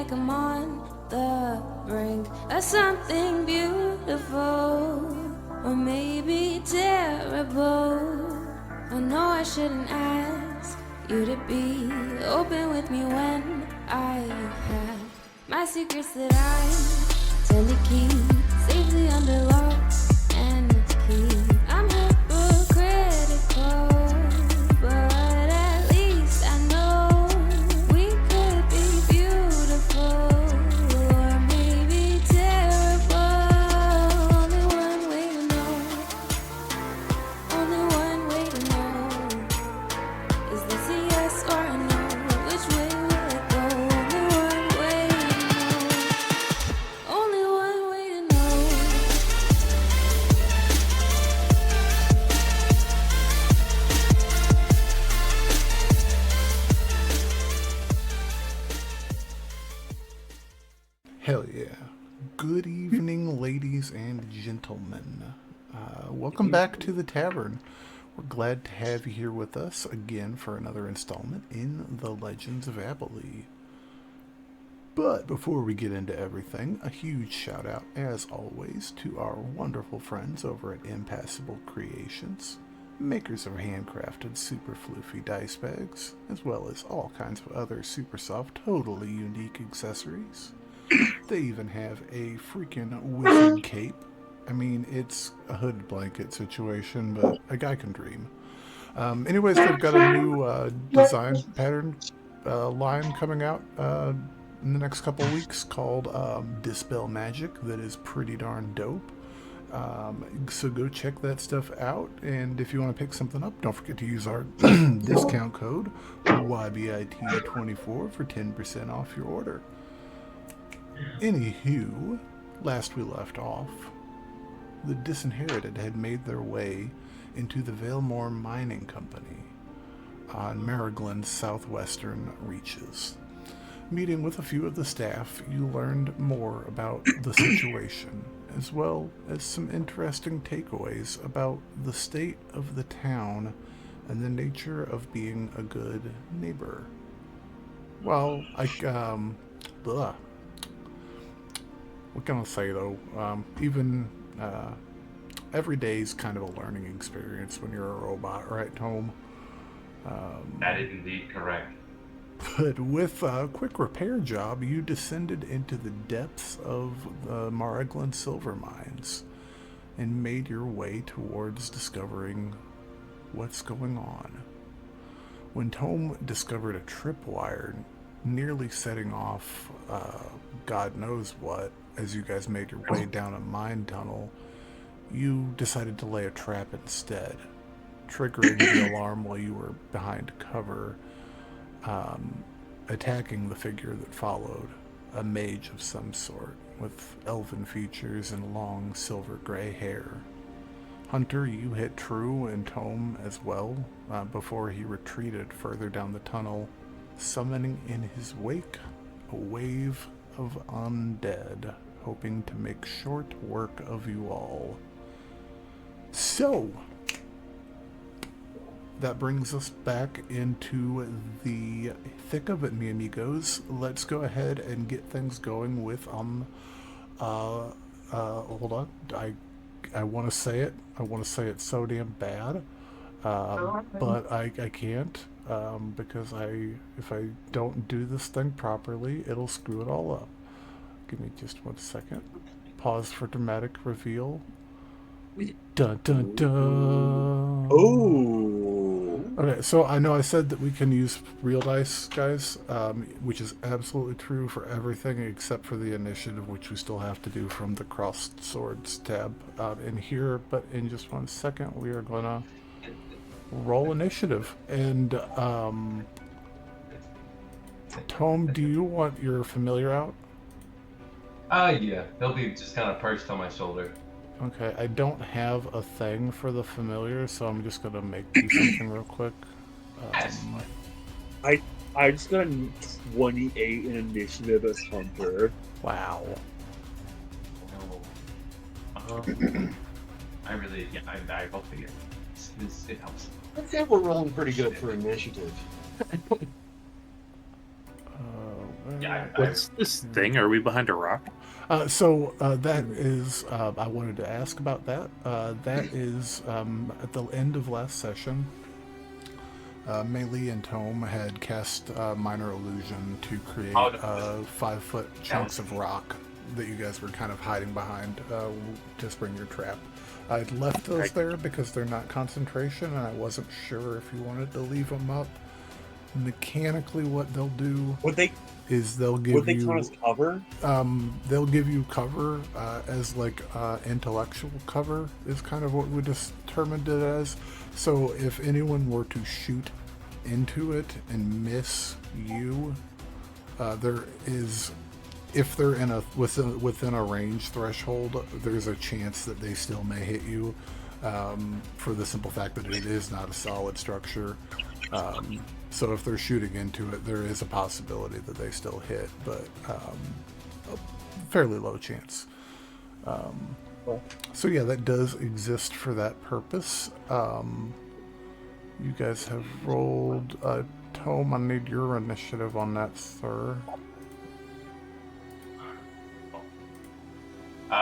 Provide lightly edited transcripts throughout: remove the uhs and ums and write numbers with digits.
like I'm on the brink of something beautiful, or maybe terrible. I know I shouldn't ask you to be open with me when I have my secrets that I tend to keep safely under lock and key. I'm hypocritical, but at least I know we could be beautiful, or maybe terrible. Only one way to know. Only one way to know. Is this a yes or a no? Which way will it go? Only one way to know. Only one way to know. Hell yeah. Good evening, ladies and gentlemen. Welcome back to the Tavern. We're glad to have you here with us again for another installment in the Legends of ABHAILE. But before we get into everything, a huge shout out, as always, to our wonderful friends over at Impassable Creations, makers of handcrafted super floofy dice bags, as well as all kinds of other super soft, totally unique accessories. They even have a freaking wizard cape. I mean, it's a hooded blanket situation, but a guy can dream. Anyways, they've got a new design pattern line coming out in the next couple of weeks called Dispel Magic that is pretty darn dope. So go check that stuff out, and if you want to pick something up, don't forget to use our discount code YBIT24 for 10% off your order. Anywho, last we left off, the Disinherited had made their way into the Valemore Mining Company on Marigland's southwestern reaches. Meeting with a few of the staff, you learned more about the situation, as well as some interesting takeaways about the state of the town and the nature of being a good neighbor. Well, what can I say though? Every day's kind of a learning experience when you're a robot, right, Tome? That is indeed correct. But with a quick repair job, you descended into the depths of the Marigland silver mines and made your way towards discovering what's going on. When Tome discovered a tripwire nearly setting off God knows what, as you guys made your way down a mine tunnel, you decided to lay a trap instead, triggering the alarm while you were behind cover, attacking the figure that followed, a mage of some sort, with elven features and long silver gray hair. Hunter, you hit True and Tome as well, before he retreated further down the tunnel, summoning in his wake a wave of undead, hoping to make short work of you all. So, that brings us back into the thick of it, mi amigos. Let's go ahead and get things going with, hold on, I want to say it. I want to say it so damn bad, but I can't, because if I don't do this thing properly, it'll screw it all up. Give me just 1 second. Pause for dramatic reveal. Dun dun dun. Oh. Okay, so I know I said that we can use real dice, guys, which is absolutely true for everything except for the initiative, which we still have to do from the crossed swords tab in here. But in just 1 second, we are gonna roll initiative. And Tome, do you want your familiar out? Yeah, they'll be just kind of perched on my shoulder. Okay, I don't have a thing for the familiar, so I'm just gonna make you something real quick. I just got a 28 in initiative as Hunter. Wow. I really, yeah, I hope to get this. It helps. I think we're rolling pretty good for initiative. Where What's this thing? Are we behind a rock? That is, I wanted to ask about that. That is at the end of last session. Melee and Tome had cast Minor Illusion to create 5-foot chunks of rock that you guys were kind of hiding behind to spring your trap. I'd left those there because they're not concentration, and I wasn't sure if you wanted to leave them up. Mechanically, what they'll do is they'll give Would they count as cover? They'll give you cover as like intellectual cover is kind of what we determined it as. So if anyone were to shoot into it and miss you, there is, if they're in a within a range threshold, there's a chance that they still may hit you, for the simple fact that it is not a solid structure. So if they're shooting into it, there is a possibility that they still hit, but a fairly low chance. So yeah, that does exist for that purpose. You guys have rolled Tome. I need your initiative on that, sir.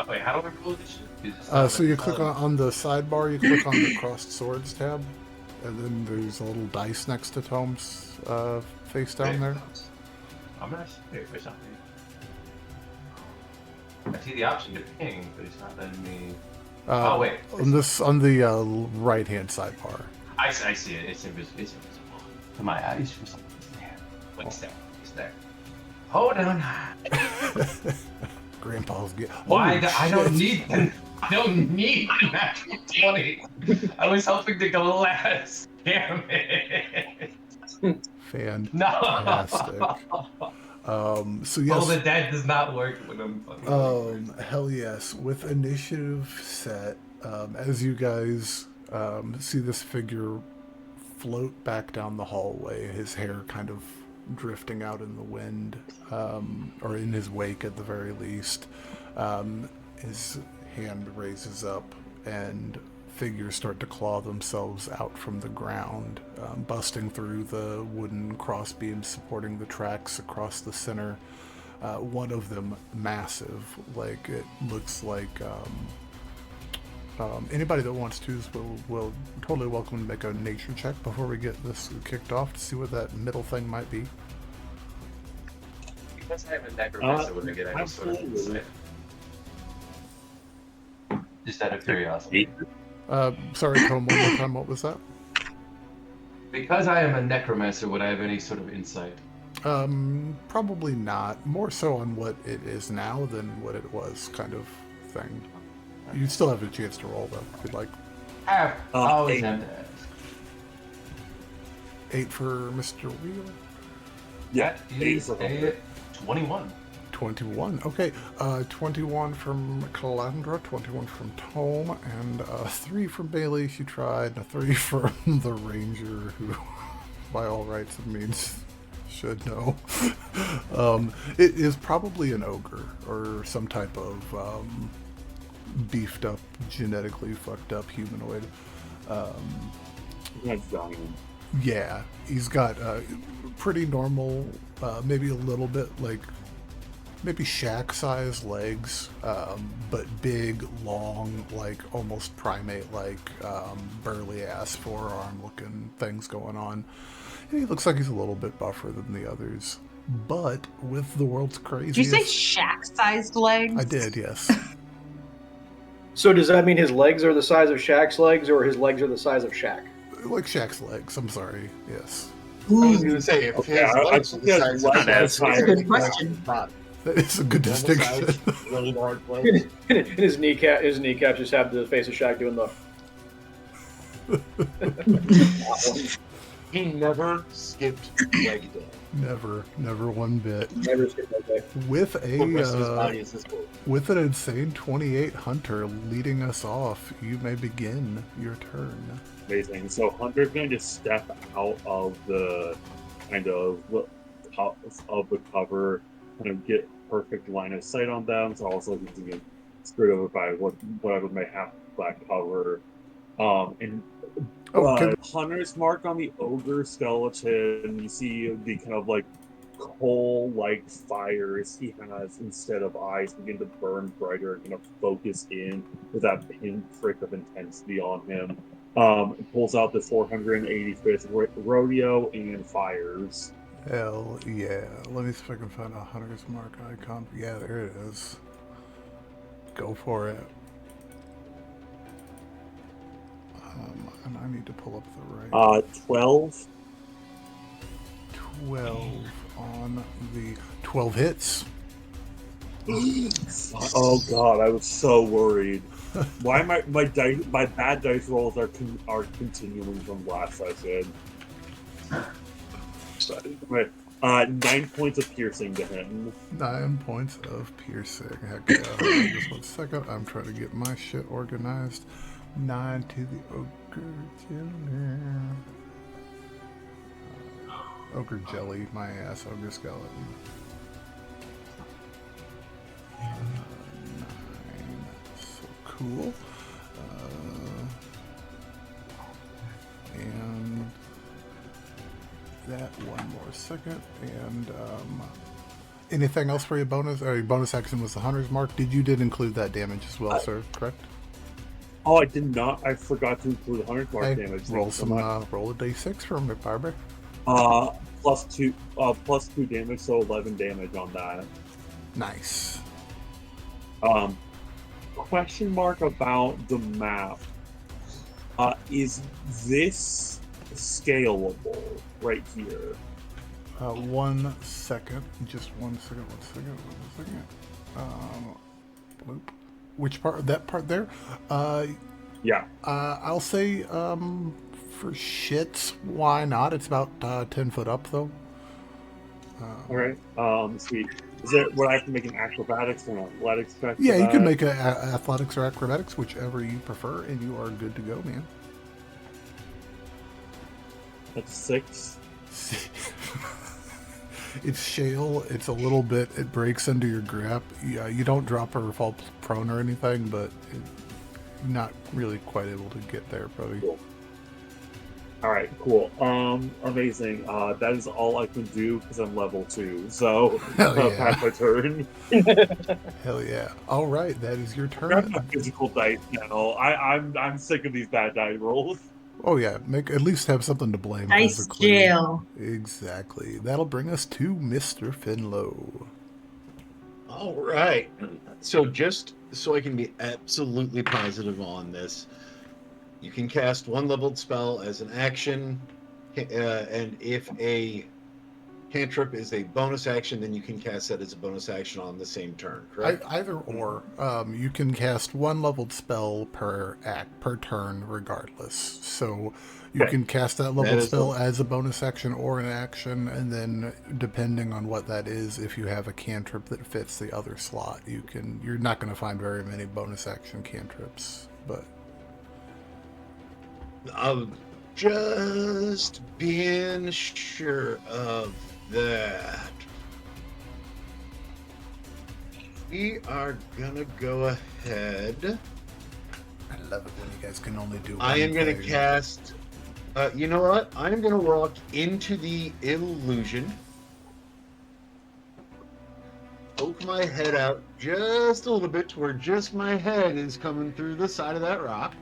Wait, how do I roll this shit? So you click on the sidebar, you click on the crossed swords tab, and then there's a little dice next to Tome's face down there. I'm not sure for something. I see the option to ping, but it's not letting me. Oh wait. On the right hand sidebar. I see it. It's invisible. It's invisible to my eyes for some reason. There. What's there? It's there. Hold on. Grandpa's get. Why? I don't need. I don't need a natural 20. I was hoping to go last. Damn it. Fantastic. So yes. Well, the dead does not work when I'm fucking. Hell yes. With initiative set, as you guys see this figure float back down the hallway, his hair kind of drifting out in the wind, or in his wake at the very least. His hand raises up and figures start to claw themselves out from the ground, busting through the wooden crossbeams supporting the tracks across the center. One of them massive, like it looks like anybody that wants to will totally welcome to make a nature check before we get this kicked off to see what that middle thing might be. Because I have a necromancer when I get any sort of insight. Just out of curiosity. Sorry, Tome, one more time, what was that? Because I am a necromancer, would I have any sort of insight? Probably not. More so on what it is now than what it was, kind of thing. You still have a chance to roll, though, if you'd like. I always have to ask. 8 for Mr. Wheel? Yeah, he's a 21. 21. Okay, 21 from Calandra, 21 from Tome, and 3 from Bailey. She tried, and a 3 from the Ranger, who, by all rights and means, should know. It is probably an ogre, or some type of beefed up, genetically fucked up humanoid. Yeah, he's got pretty normal, maybe a little bit like, maybe shack-sized legs, but big, long, like almost primate-like, burly-ass forearm-looking things going on. And he looks like he's a little bit buffer than the others, but with the world's craziest. Did you say shack-sized legs? I did, yes. So does that mean his legs are the size of Shaq's legs, or his legs are the size of Shaq? Like Shaq's legs, I'm sorry, yes. I was going to say, if his legs are the size of That's a good question. That is a good distinction. Really large legs. And his kneecap just have the face of Shaq doing the. He never skipped leg day. Never one bit. Never skipped leg day. With Body is his goal. with an insane 28 Hunter leading us off, you may begin your turn. Amazing. So Hunter's going to just step out of the kind of the cover, kind of get perfect line of sight on them. So also he's going to get screwed over by whatever may have black cover. Hunter's mark on the ogre skeleton. You see the kind of like coal-like fires he has instead of eyes begin to burn brighter and kind of focus in with that pinprick of intensity on him. Pulls out the 485th rodeo and fires. Hell yeah. Let me see if I can find a hunter's mark icon. Yeah, there it is. Go for it. And I need to pull up the right. 12. 12 on the 12 hits. Oh god, I was so worried. Why my bad dice rolls are continuing from last session. Right. 9 points of piercing to him. 9 points of piercing. Heck yeah. Just 1 second. I'm trying to get my shit organized. 9 to the ogre jelly. Ogre jelly, my ass, ogre skeleton. 9. So cool. And that 1 more second. And anything else for your bonus? Or your bonus action was the hunter's mark. Did include that damage as well, sir? Correct. Oh, I did not. I forgot to include 100 mark damage. Roll some. Roll a d6 for me, Barber. Plus two damage, so 11 damage on that. Nice. Question mark about the map. Is this scalable right here? 1 second. Just 1 second. 1 second. Bloop. Which part? That part there? Yeah. I'll say, for shits, why not? It's about 10 foot up, though. Alright. Sweet. Would I have to make an acrobatics or an athletics check? Yeah, you can make a athletics or acrobatics, whichever you prefer, and you are good to go, man. That's 6. It's shale. It's a little bit. It breaks under your grip. Yeah, you don't drop or fall prone or anything, but not really quite able to get there, probably. Cool. All right, cool. Amazing. That is all I can do because I'm level 2. So pass my turn. Hell yeah! All right, that is your turn. Grab my physical dice now. I'm sick of these bad die rolls. Oh yeah, at least have something to blame. Dice physically. jail. Exactly. That'll bring us to Mr. Finlow. All right. So just so I can be absolutely positive on this, you can cast 1 leveled spell as an action, and if a cantrip is a bonus action, then you can cast that as a bonus action on the same turn, correct? Either or. You can cast 1 leveled spell per turn, regardless. So you can cast that leveled spell as a bonus action or an action, and then depending on what that is, if you have a cantrip that fits the other slot, you're not going to find very many bonus action cantrips, but Just being sure of that. We are gonna go ahead. I love it when you guys can only do one I am gonna thing. cast. You know what? I am gonna walk into the illusion. Poke my head out just a little bit to where just my head is coming through the side of that rock.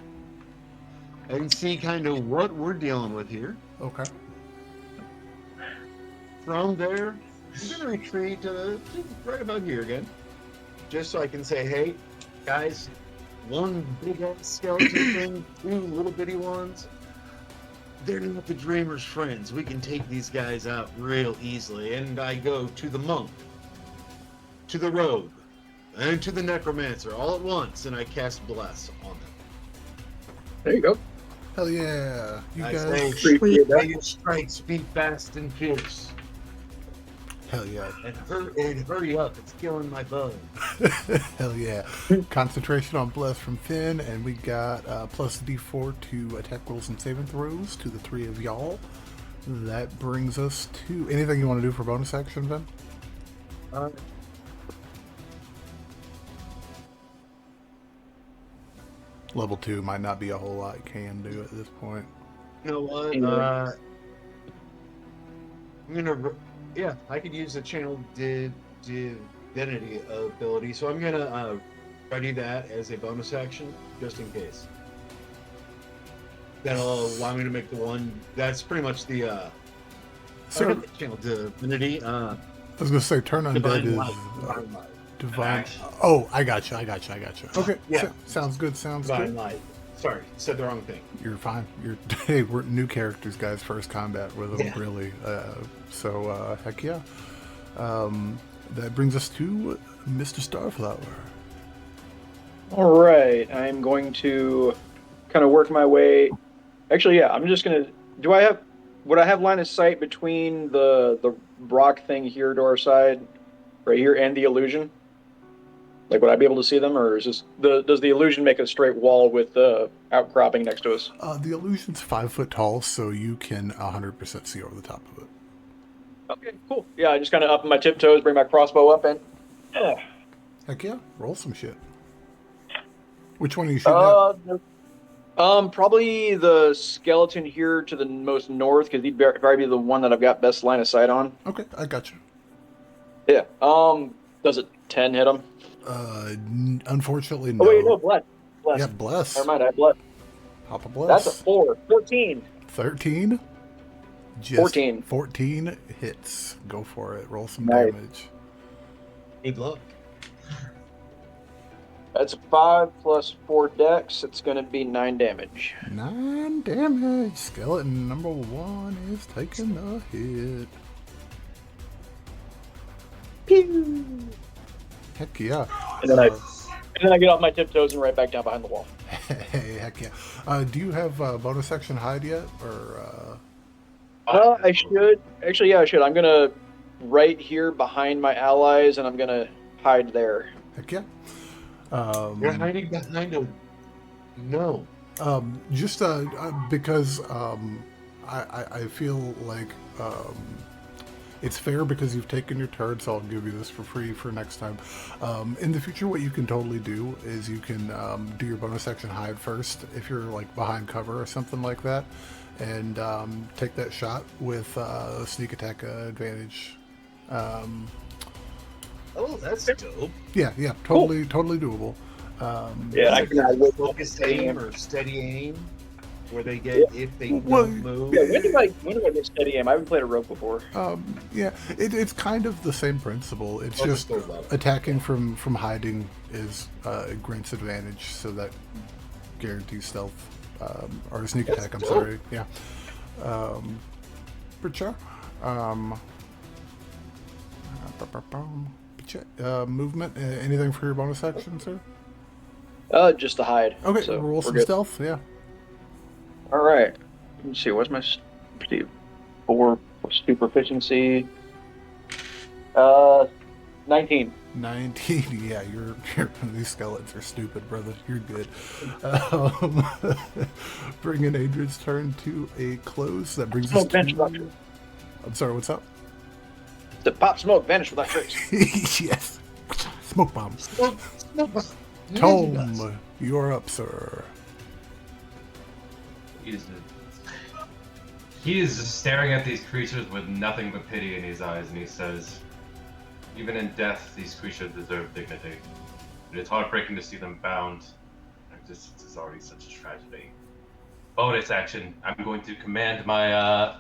And see kind of what we're dealing with here. Okay. From there, I'm going to retreat to right about here again. Just so I can say, hey, guys, 1 big-ass skeleton thing, 2 little bitty ones. They're not the Dreamer's friends. We can take these guys out real easily. And I go to the monk, to the rogue, and to the necromancer all at once, and I cast Bless on them. There you go. Hell yeah. You I guys. say, Appreciate that. may your strikes be fast and fierce. Hell yeah. And hurry up, it's killing my bones. Hell yeah. Concentration on Bless from Finn, and we got plus D4 to attack rolls and saving throws to the 3 of y'all. That brings us to anything you want to do for bonus action, Finn? Level 2 might not be a whole lot you can do at this point. You know what? I'm gonna. Yeah, I could use the channel divinity ability, so I'm gonna ready that as a bonus action just in case. That'll allow me to make the one. That's pretty much the. Sir, the channel divinity. I was gonna say turn undead Divine is light. Divine light. divine. Action. Oh, I got you. Okay, Yeah. sounds good. Sounds Divine good. light. Sorry, said the wrong thing. You're fine. Hey, we're new characters, guys. First combat with them, Yeah. really. So heck yeah. That brings us to Mr. Starflower. All right, I'm going to kind of work my way. Actually, yeah, I'm just gonna. Would I have line of sight between the rock thing here to our side, right here, and the illusion? Like, would I be able to see them, or is this does the illusion make a straight wall with the outcropping next to us? The illusion's 5 foot tall, so you can 100% see over the top of it. Okay, cool. Yeah, I just kind of up on my tiptoes, bring my crossbow up, and. Heck yeah, roll some shit. Which one are you shooting at? Probably the skeleton here to the most north, because he'd probably be the one that I've got best line of sight on. Okay, I got you. Yeah. Does it 10 hit him? Unfortunately, no. Oh wait, no, bless. Yeah, bless. Never mind, I bless. Pop a bless. That's a 4. 14. 13. Just 14. 14 hits. Go for it. Roll some Nice. damage. Good luck. That's 5 plus 4 dex. It's going to be 9 damage. 9 damage. Skeleton number 1 is taking a hit. Pew! Heck yeah. And then I get off my tiptoes and right back down behind the wall. Hey, heck yeah. Do you have bonus action hide yet? Or I should. Actually, yeah, I should. I'm going to right here behind my allies, and I'm going to hide there. heck yeah. You're hiding behind a. No. Just because I feel like it's fair because you've taken your turn, so I'll give you this for free for next time. In the future, what you can totally do is you can do your bonus action hide first if you're like behind cover or something like that, and take that shot with sneak attack advantage. Oh, that's dope. Yeah, totally doable. Yeah, I can. Focused aim or steady aim, where they get if they Well, don't move. Yeah, when do I get steady aim? I haven't played a rogue before. Yeah, it's kind of the same principle. It's I'll just just go left. attacking from hiding is grants advantage, so that guarantees stealth or sneak attack. I'm dope. sorry. Yeah. For sure. Movement. Anything for your bonus action, sir? Just to hide. Okay, so roll we're some good. stealth. Yeah. All right. Let's see. What's my 4 plus 2 proficiency? 19. 19. Yeah, these skeletons are stupid, brother. You're good. Bringing Adrian's turn to a close. That brings us Vanish to. without trace. I'm sorry. What's up? The pop smoke vanish without trace. Yes. Smoke bomb. Yes. Tome, you're up, sir. He is just staring at these creatures with nothing but pity in his eyes, and he says, "Even in death, these creatures deserve dignity. It is heartbreaking to see them bound. Their existence is already such a tragedy." Bonus action. I'm going to command my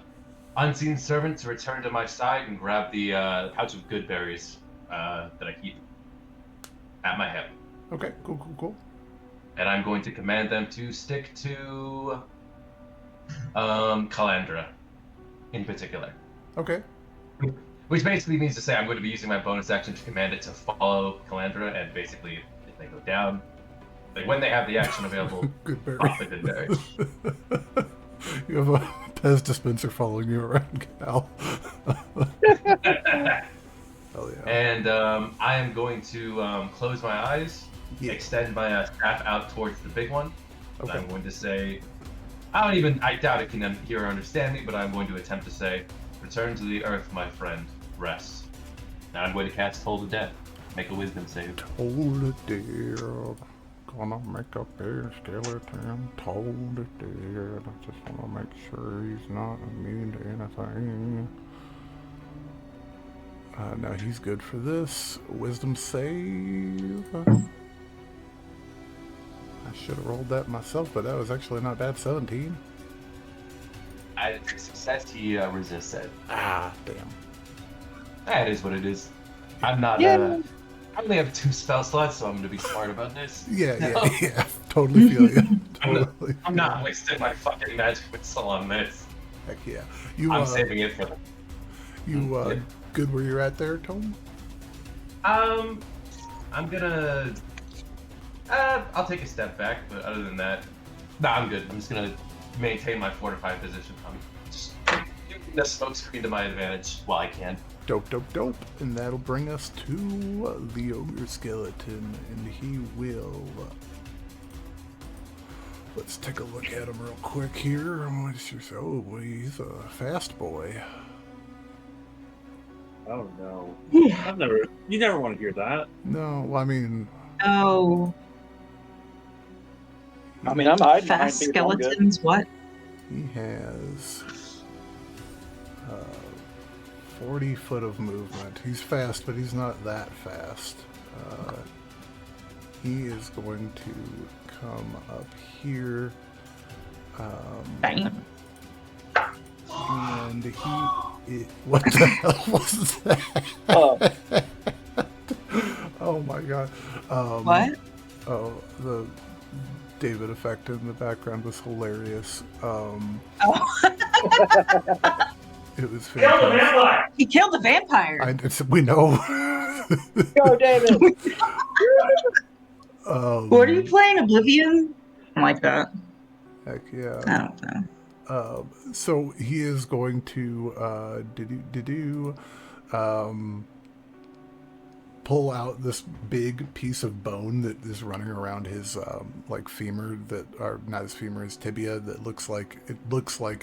unseen servant to return to my side and grab the pouch of good berries that I keep at my hip. Okay, cool. And I'm going to command them to stick to Calandra in particular. Okay. Which basically means to say I'm going to be using my bonus action to command it to follow Calandra, and basically if they go down, like when they have the action available, Good berry. pop the good berry. You have a Pez dispenser following you around, Cal. Hell yeah. And I am going to close my eyes, extend my staff out towards the big one. And Okay. I'm going to say, I doubt it can hear or understand me, but I'm going to attempt to say, "Return to the earth, my friend, rest." Now I'm going to cast Toll to Death. Make a wisdom save. Told it dead. Gonna make a big skeleton. Told it dead. I just wanna make sure he's not immune to anything. Now he's good for this. Wisdom save. I should have rolled that myself, but that was actually not bad. 17. I success. He resists it. Ah, damn. That is what it is. I'm not. Yeah. I only have 2 spell slots, so I'm going to be smart about this. Yeah. Totally feel you. Totally. I'm not wasting my fucking magic whistle on this. Heck yeah. I'm saving it for them. You good where you're at there, Tome? I'm gonna. I'll take a step back, but other than that, I'm good. I'm just gonna maintain my fortified position. I'm just using the smoke screen to my advantage while I can. Dope. And that'll bring us to the ogre skeleton, and he will. Let's take a look at him real quick here. Oh, he's a fast boy. Oh no. You never want to hear that. No, well, I mean, Oh, I'm hiding fast behind people. I'm good. skeletons. What? he has 40 foot of movement. He's fast, but he's not that fast. He is going to come up here. Bam. And what the hell was that? Oh my god. What? Oh, the David effect in the background was hilarious. Oh. It was fantastic. He killed the vampire. We know. Go, David. What are you playing? Oblivion? Something like that. Heck yeah. I don't know. So he is going to pull out this big piece of bone that is running around his like femur, or not his femur, his tibia, that looks like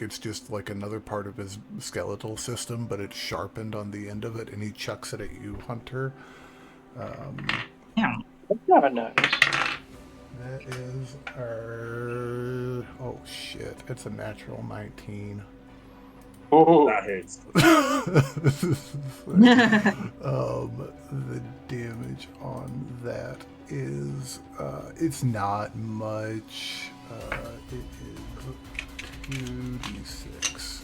it's just like another part of his skeletal system, but it's sharpened on the end of it, and he chucks it at you, Hunter. Yeah. That's kind of nice. That is our... Oh, shit. It's a natural 19. Oh, That hits. The damage on that is... it's not much. It is 2d6.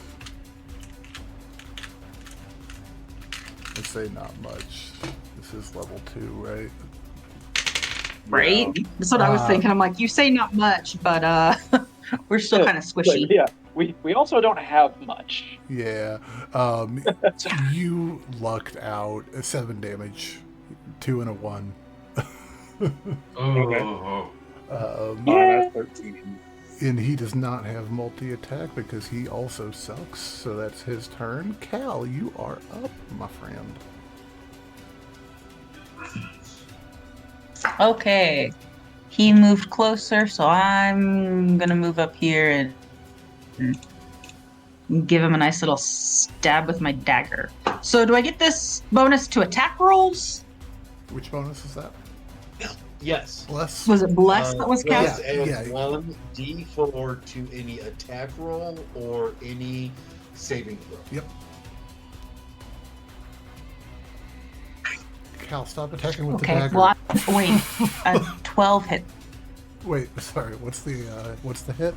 I'd say not much. This is level 2, right? Right? That's what I was thinking. I'm like, you say not much, but we're still kind of squishy. Yeah, we also don't have much. Yeah. You lucked out. 7 damage. 2 and a 1. Oh. That's 13. And he does not have multi-attack because he also sucks, so that's his turn. Cal, you are up, my friend. Okay. He moved closer, so I'm gonna move up here and give him a nice little stab with my dagger. So do I get this bonus to attack rolls? Which bonus is that? Yes. Bless? Was it bless that was Yes, cast? and Yeah. 1d4 to any attack roll or any saving throw. Yep. Cal, stop attacking with the Okay, dagger. well, wait. A 12 hit. Wait, sorry. What's the hit?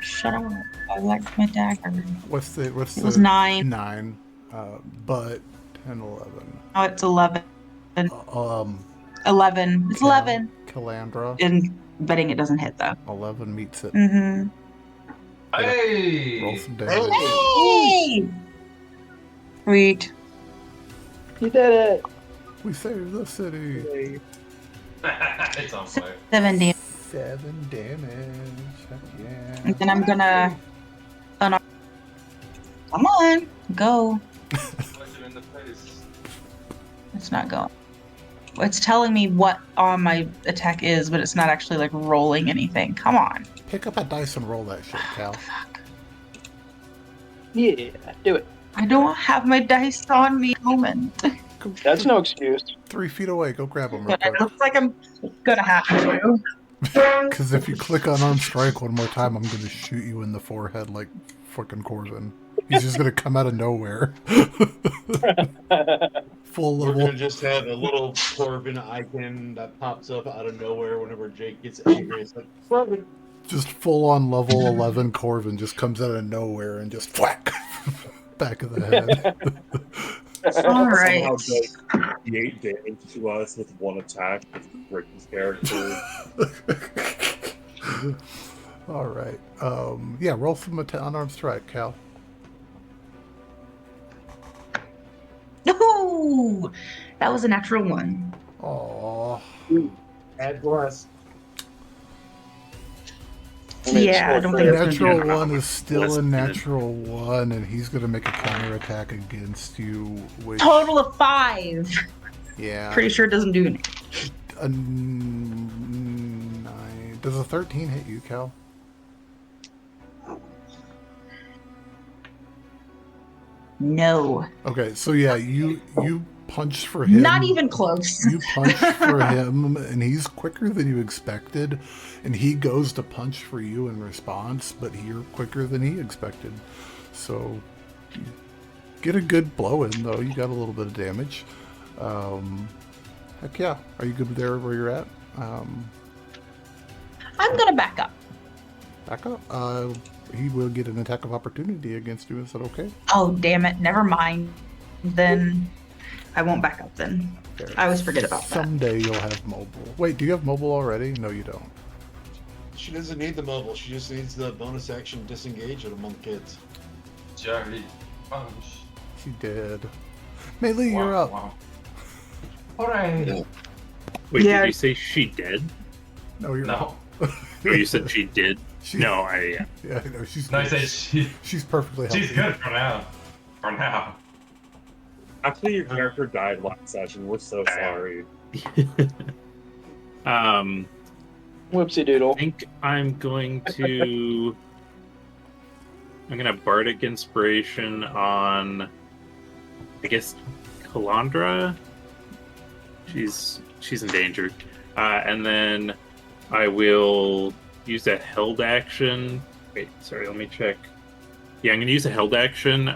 Shut up. I like my dagger. What's It was 9. 9. But 10, 11. Oh, it's 11. 11. It's Cal- 11. Calandra. And betting it doesn't hit, though. 11 meets it. Mm-hmm. Roll Hey! some damage. Hey! Sweet. You did it. We saved the city. It's on fire. 7 damage. 7 damage. Heck yeah. And then I'm gonna... Come on. Go. Punch him in the face. It's not going. It's telling me what on my attack is, but it's not actually like rolling anything. Come on. Pick up a dice and roll that shit, Cal. Yeah, do it. I don't have my dice on me at the moment. That's no excuse. 3 feet away. Go grab them real But it quick. looks like I'm gonna have to. Because if you click on arm strike one more time, I'm going to shoot you in the forehead like frickin' Corbin. He's just gonna come out of nowhere. Full We're level. gonna just have a little Corbin icon that pops up out of nowhere whenever Jake gets angry. It's like, Corbin. Just full on level 11 Corvin just comes out of nowhere and just whack back of the head. All right. Somehow does 8 damage to us with one attack with Ricky's character. All right. Yeah, roll some unarmed strike, Cal. No, that was a natural 1. Aww. Add bless. Yeah, I don't think it's gonna Natural do 1 is still Less a than- natural 1, and he's going to make a counterattack against you. Which, total of 5. yeah. Pretty sure it doesn't do anything. A 9. Does a 13 hit you, Cal? No, Okay, so yeah, you punch for him. not even close. You punch for him, and he's quicker than you expected, and he goes to punch for you in response, but you're quicker than he expected. So, you get a good blow in, though. You got a little bit of damage. Heck yeah. Are you good there where you're at? I'm gonna back up. Back up. He will get an attack of opportunity against you. Is that okay? Oh, damn it. Never mind. Then I won't back up then. Okay. I always forget about that. Someday you'll have mobile. Wait, do you have mobile already? No, you don't. She doesn't need the mobile. She just needs the bonus action disengage among kids. Jerry punch. She did. Melee, you're up. Wow. Hooray! Wait, Yeah. did you say she did? No, you're No. Oh, you said she did? She- No, Yeah, no, she's No, I good. said She's perfectly healthy. she's good for now. For now. Actually, your character died last session. We're so sorry. Whoopsie doodle. I think I'm going to. I'm gonna Bardic Inspiration on, I guess, Calandra. She's endangered, and then I will use a held action. Wait, sorry, let me check. Yeah, I'm gonna use a held action.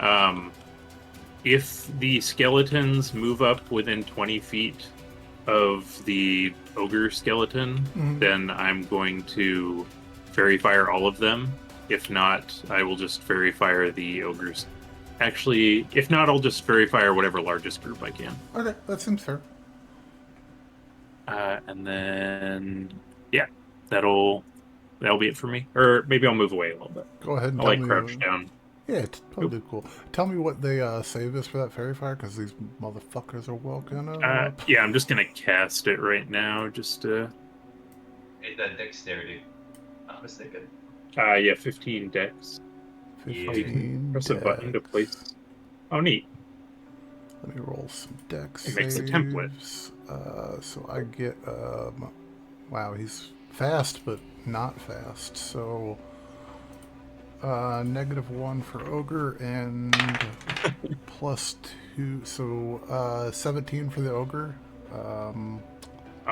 If the skeletons move up within 20 feet of the ogre skeleton, Mhm. then I'm going to fairy fire all of them. If not, I will just fairy fire the ogres. Actually, if not, I'll just fairy fire whatever largest group I can. Okay, that seems fair. And then, yeah, that'll be it for me. Or maybe I'll move away a little bit. Go ahead and I'll tell like me. crouch down. Yeah, it's totally cool. Tell me what they save us for that fairy fire, because these motherfuckers are welcome up. Yeah, I'm just gonna cast it right now. Just Hey, that dexterity. I'm mistaken. yeah, 15 dex. Yeah, 15 press a button to dex. place. Oh, neat. Let me roll some dex. It makes a template. saves. So I get wow, he's fast but not fast. So -1 for ogre and +2. So 17 for the ogre. Oh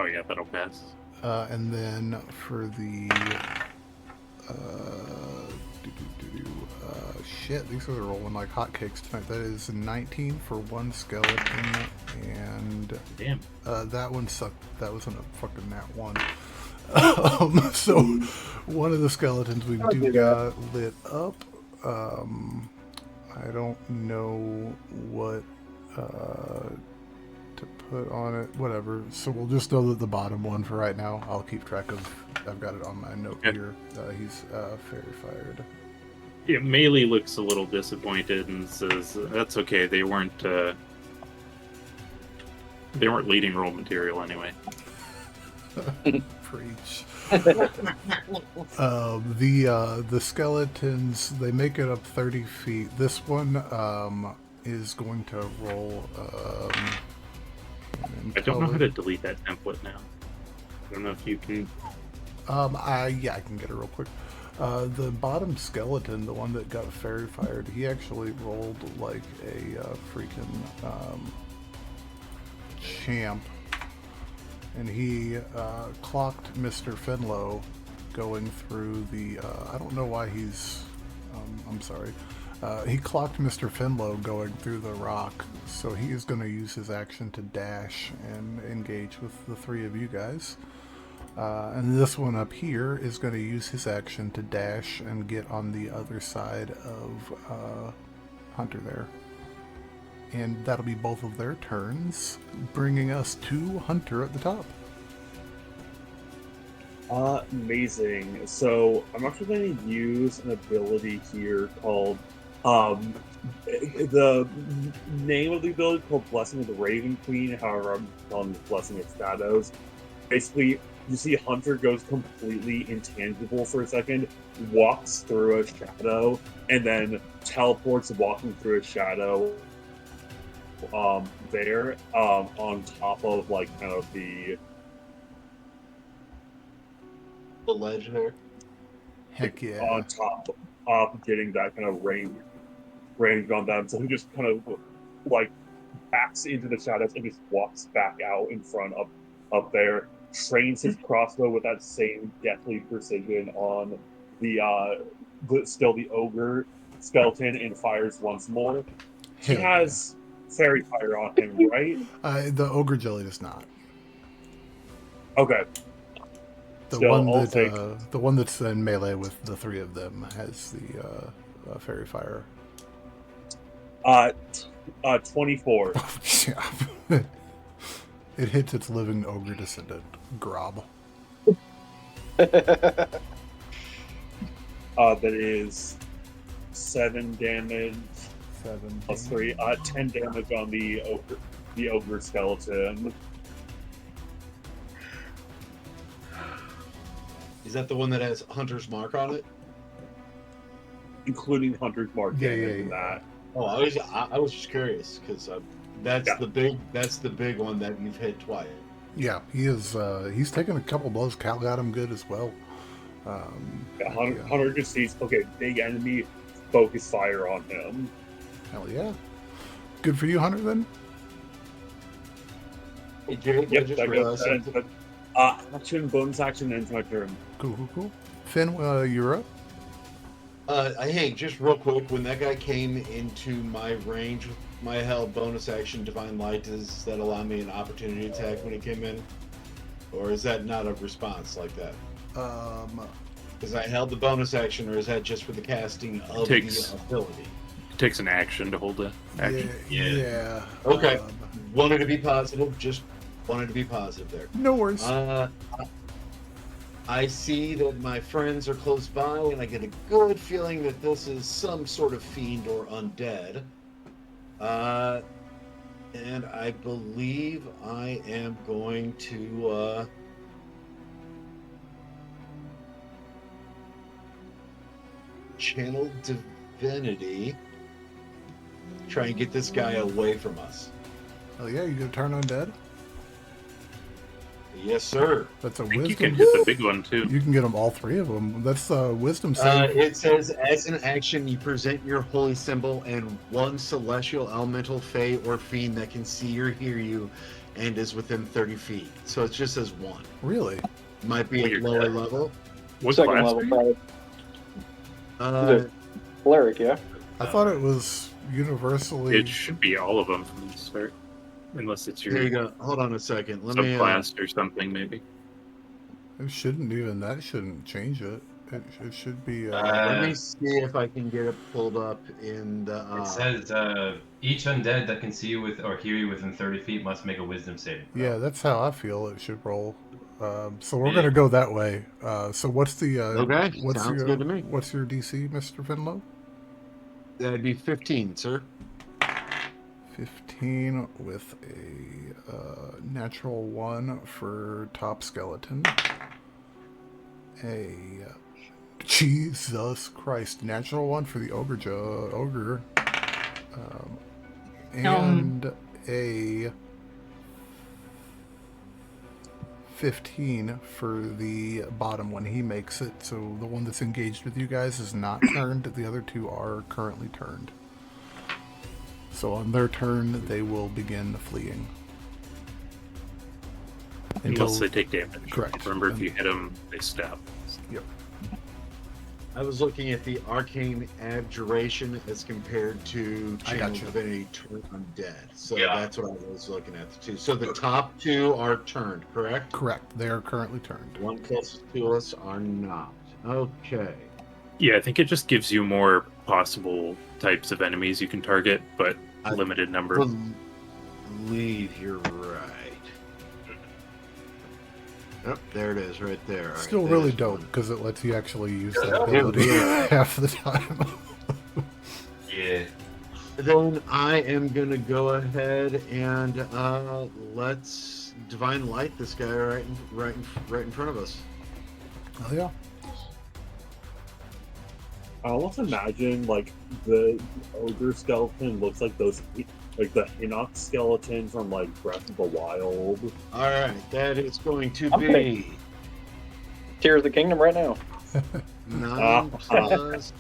yeah, that'll pass. And then for the shit, these guys are rolling like hotcakes tonight. That is 19 for one skeleton, and Damn. that one sucked. That wasn't a fucking nat 1. So one of the skeletons we do got lit up. I don't know what to put on it. Whatever. So we'll just know that the bottom one for right now. I'll keep track of. I've got it on my note here. He's fairy fired. Yeah, Melee looks a little disappointed and says, "That's okay. They weren't leading role material anyway." Preach. The skeletons, they make it up 30 feet. This one is going to roll. I don't know how to delete that template now. I don't know if you can. I can get it real quick. The bottom skeleton, the one that got fairy fired, he actually rolled like a freaking champ, and he clocked Mr. Finlow going through the. I don't know why he's. I'm sorry. He clocked Mr. Finlow going through the rock, so he is going to use his action to dash and engage with the three of you guys. And this one up here is going to use his action to dash and get on the other side of Hunter there. And that'll be both of their turns, bringing us to Hunter at the top. Amazing. So I'm actually going to use an ability here called the name of the ability is called Blessing of the Raven Queen. However, I'm calling it Blessing of Shadows. Basically, you see Hunter goes completely intangible for a second, walks through a shadow, and then teleports walking through a shadow there on top of like kind of the ledge there. Heck yeah. On top of getting that kind of range on them. So he just kind of like backs into the shadows and just walks back out in front of up there, trains his crossbow with that same deathly precision on the ogre skeleton and fires once more. He has fairy fire on him, right? The ogre jelly does not. Okay. The one that's in melee with the three of them has the fairy fire. 24. Yeah. It hits its living ogre descendant, Grob. That is 7 damage. 7 plus 3, 10 damage on the ogre skeleton. Is that the one that has Hunter's Mark on it? Including Hunter's Mark damage in that. Oh, I was just curious because that's the big one that you've hit twice. Yeah, he is. He's taken a couple blows. Cal got him good as well. Hunter just sees, okay, big enemy, focus fire on him. Hell yeah. Good for you, Hunter, then? Hey, Jake, yep, I just that realized goes action, bonus action, ends my turn. Cool. Finn, you're up. Hey, just real quick, when that guy came into my range, my held bonus action, Divine Light, does that allow me an opportunity attack when he came in? Or is that not a response like that? Because I held the bonus action, or is that just for the casting of the ability? It takes an action to hold the action. Yeah. Okay. Wanted to be positive, just wanted to be positive there. No worries. I see that my friends are close by, and I get a good feeling that this is some sort of fiend or undead. And I believe I am going to channel divinity, try and get this guy away from us. Oh yeah, you gonna turn undead? Yes, sir. That's a I think wisdom. you can hit the big one too. You can get them all three of them. That's wisdom save. It says, as an action, you present your holy symbol, and one celestial, elemental, fey, or fiend that can see or hear you and is within 30 feet. So it just says one. Really? Might be at lower level. What Second class level, are you? probably. Cleric, yeah. I thought it was universally. It should be all of them from the start. Unless it's your There you go. Hold on a second. Let me. subclass or something, maybe. It shouldn't even. That shouldn't change it. It should be. Let me see if I can get it pulled up in the. It says each undead that can see you with or hear you within 30 feet must make a wisdom saving throw. Yeah, that's how I feel it should roll. So we're gonna go that way. So what's the? Okay, What's sounds your, good to me. What's your DC, Mr. Finlow? That'd be 15, sir. 15 with a natural 1 for top skeleton. Jesus Christ, natural 1 for the ogre. And a 15 for the bottom when he makes it. So the one that's engaged with you guys is not turned. The other two are currently turned. So on their turn, they will begin fleeing. Unless they take damage. Correct. Remember, if you hit them, they stop. Yep. I was looking at the arcane abjuration as compared to I channel gotcha. divinity turn undead. So Yeah. that's what I was looking at too. So the top two are turned, correct? Correct. They are currently turned. One closest to us are not. Okay. Yeah, I think it just gives you more possible types of enemies you can target, but I limited number. believe you're right. Yep, there it is, right there. All right, Still really there's dope one. because it lets you actually use that Yeah, ability yeah. half the time. Yeah. Then I am gonna go ahead and let's divine light this guy right in front of us. Oh yeah. I almost imagine like the ogre skeleton looks like those, like the Enoch skeleton from like Breath of the Wild. All right, that is going to Okay. be Tears of the Kingdom right now. 9 plus.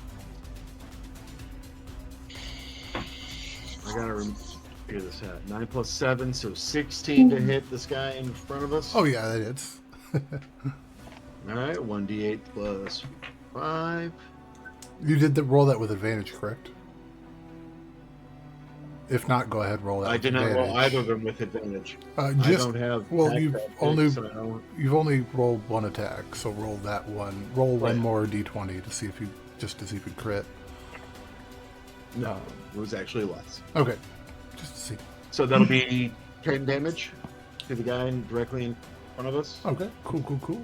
I gotta figure this out. 9 plus 7, so 16 to hit this guy in front of us. Oh yeah, that is. All right, 1d8 plus 5. You did roll that with advantage, correct? If not, go ahead, roll that. I with did not roll advantage. either of them with advantage. I don't have. well, you've backpack only so I don't- you've only rolled one attack, so roll that one. Roll Right. one more d20 to see if you crit. No, it was actually less. Okay, just to see. So that'll be 10 damage to the guy directly in front of us. Okay, cool.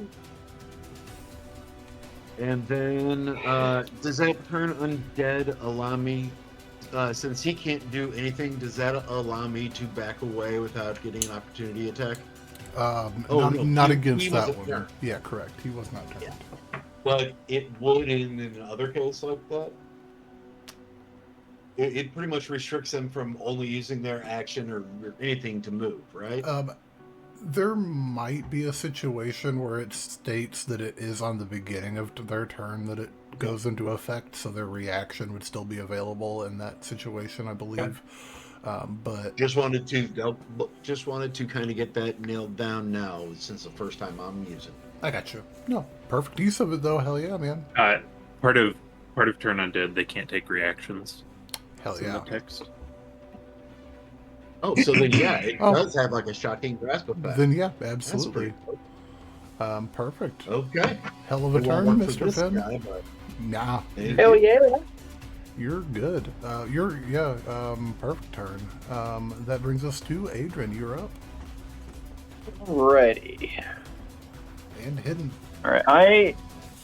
And then, does that turn undead allow me, since he can't do anything, does that allow me to back away without getting an opportunity attack? Not he against that wasn't one. turned. Yeah, correct. He was not turned. Yeah. But it would in another case like that. It pretty much restricts them from only using their action or anything to move, right? There might be a situation where it states that it is on the beginning of their turn that it goes into effect, so their reaction would still be available in that situation, I believe. But Just wanted to kind of get that nailed down now, since the first time I'm using. I got you. No, perfect use of it though. Hell yeah, man. Part of turn undead, they can't take reactions. Hell It's in yeah. the text. Oh, so then yeah, it Oh. does have like a shocking grasp effect. Then yeah, That's absolutely. pretty cool. Perfect. Okay. Hell of a It won't turn, work for Mr. this Finn. guy, but Nah, Hell yeah. you're good. Perfect turn. That brings us to Adran. You're up Ready. and hidden. All right.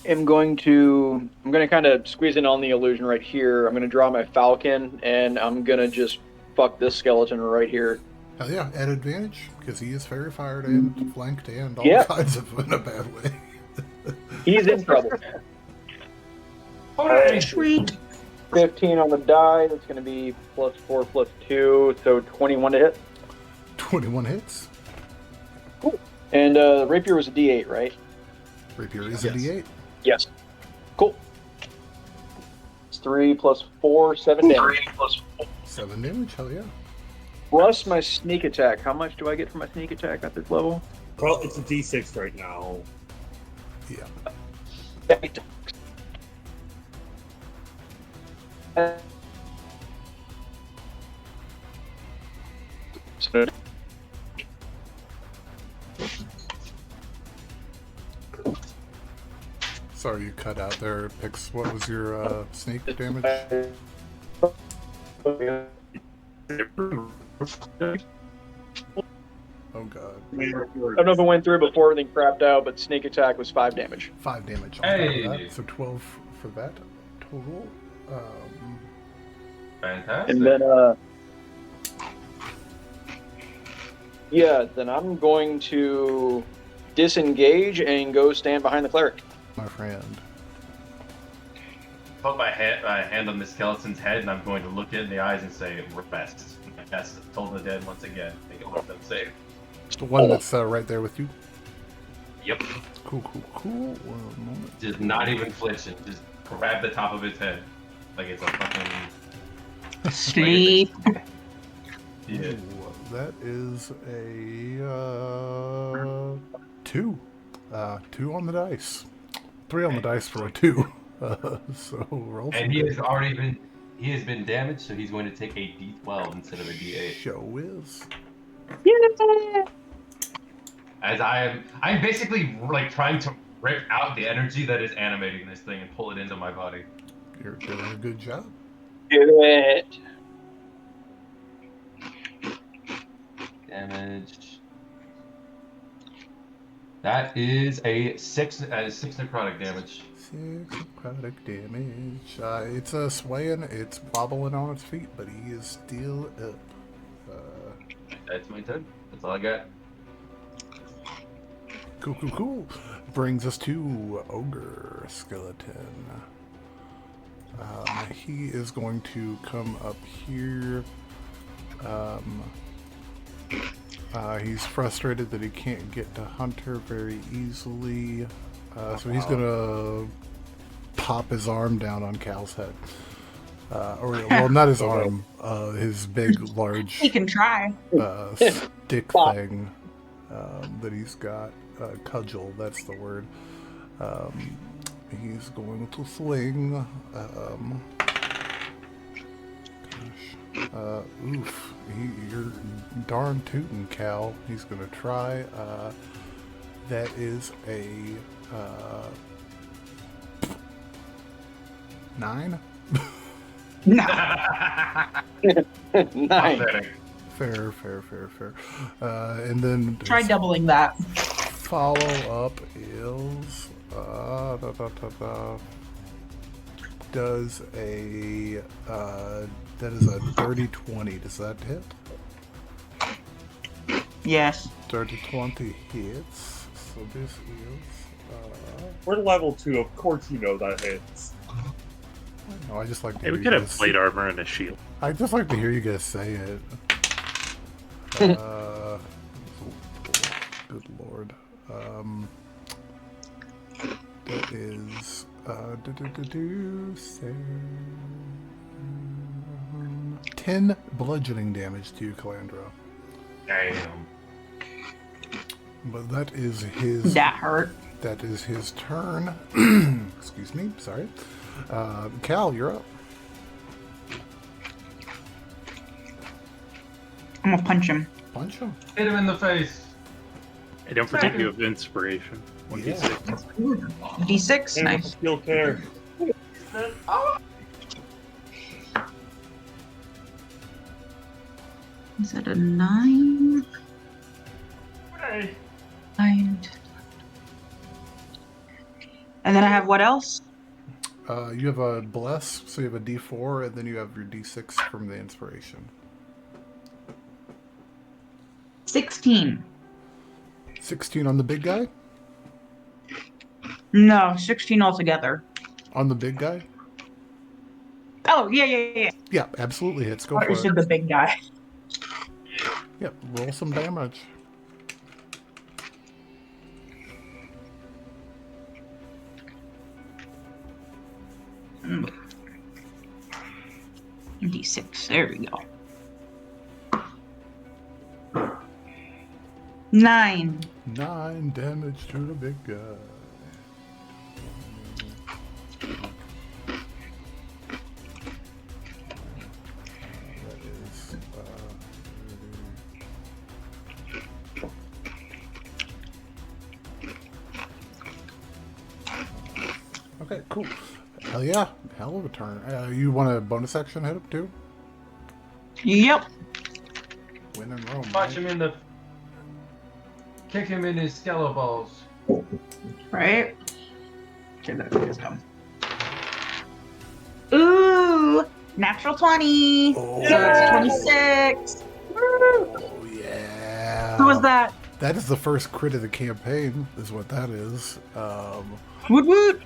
I'm going to kind of squeeze in on the illusion right here. I'm going to draw my falcon, and I'm going to just fuck this skeleton right here. Hell yeah, at advantage because he is fairy fired and flanked and all Yeah. kinds of in a bad way. He's in trouble. Sweet. 15 on the die. That's going to be +4 +2, so 21 to hit. 21 hits. And rapier was a D8, right? Rapier is Yes. a D8. Yes. Cool. It's 3 + 4, 7 damage. 7 damage. Hell yeah. Plus my sneak attack. How much do I get for my sneak attack at this level? Well, it's a D6 right now. Yeah. So, Sorry you cut out there, Pix. What was your sneak damage? Oh god. I don't know if it went through before everything crapped out, but sneak attack was 5 damage. 5 damage on Hey. top of that. So 12 for that total. Fantastic. And then, then I'm going to disengage and go stand behind the cleric. My friend. Put my hand on the skeleton's head, and I'm going to look it in the eyes and say, "Rest." Yes, told the dead once again. Make it let them safe. The one that's right there with you. Yep. Cool. 1 moment. Just not even flinching. Just grab the top of his head like it's a fucking. Sleep. Yeah. Ooh, that is a 2. 2 on the dice. 3 on the dice for a 2. So roll. And he has been damaged, so he's going to take a D12 instead of a D8. Show is. As I'm basically like trying to rip out the energy that is animating this thing and pull it into my body. You're doing a good job. Do it. Damage. That is a six necrotic damage. 6 necrotic damage. It's swaying, it's wobbling on its feet, but he is still up. That's my turn. That's all I got. Cool. Brings us to Ogre Skeleton. He is going to come up here. He's frustrated that he can't get to Hunter very easily. So he's going to pop his arm down on Cal's head. Well, not his arm, his big, large He can try. stick thing that he's got. Cudgel, that's the word. He's going to swing. Oof. You're darn tootin', Cal. He's going to try. That is a 9. Nice. Fair. And then Try doubling that. follow up is does a that is a dirty 20. Does that hit? Yes. Dirty 20 hits. So this is We're level 2, of course you know that hits. no, I just like to Hey, hear we you could have guys- plate armor and a shield. I just like to hear you guys say it. Good lord. That is 10 bludgeoning damage to you, Calandra. Damn. But that is his. That hurt. That is his turn. Excuse me. Sorry. Cal, you're up. I'm gonna punch him. Punch him. Hit him in the face. Hey, don't forget you have inspiration. 1d6. D6, And with nice. skill care. Is it a 9? Hey. 9. And then I have what else? You have a bless, so you have a D4, and then you have your D6 from the inspiration. 16. 16 on the big guy? No, 16 altogether. On the big guy? Oh, yeah. Yeah, absolutely hits. Go I for said it. the big guy. Yep, roll some damage. D6, there we go. 9. 9 damage to the big guy. That is, okay, cool. Hell yeah, hell of a turn. You want a bonus action hit him too? Yep. Win and roam. Punch him in the. Kick him in his skeletal balls. Right? Okay, that is come. Ooh! Natural 20! Oh, So it's 26! oh yeah. Who was that? That is the first crit of the campaign, is what that is. Woot woot!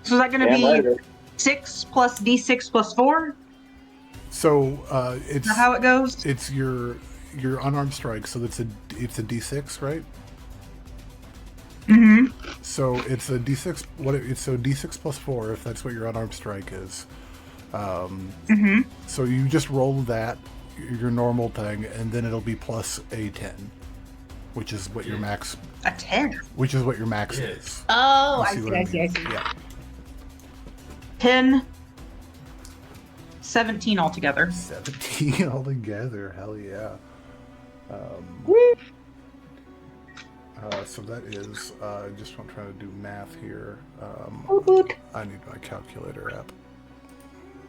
So is that gonna Damn be right. 6 plus D6 plus 4? So it's Is that how it goes? it's your unarmed strike, so it's a D6, right? Mm-hmm. So it's a D6. It's so D6 plus 4 if that's what your unarmed strike is. Mm-hmm. So you just roll that your normal thing, and then it'll be plus a 10, which is what your max. A 10. Which is what your max Yeah. is. Oh, You I what see. Yeah. 10, 17 altogether. 17 altogether. Hell yeah. So that is, just I'm trying to do math here. I need my calculator app.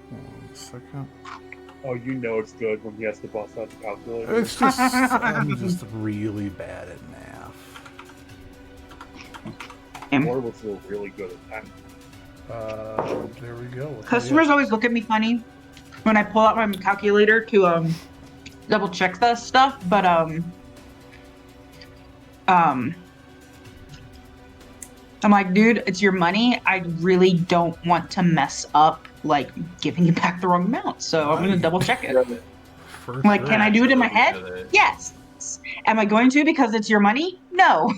1 second. Oh, you know it's good when he has to bust out the calculator. It's just, I'm just really bad at math. Or was still really good at that. There we go. Customers always look at me funny when I pull out my calculator to double check that stuff, but I'm like, dude, it's your money. I really don't want to mess up, like, giving you back the wrong amount. So I'm going to double check it. Like, can I do it in my head? Yes. Am I going to because it's your money? No.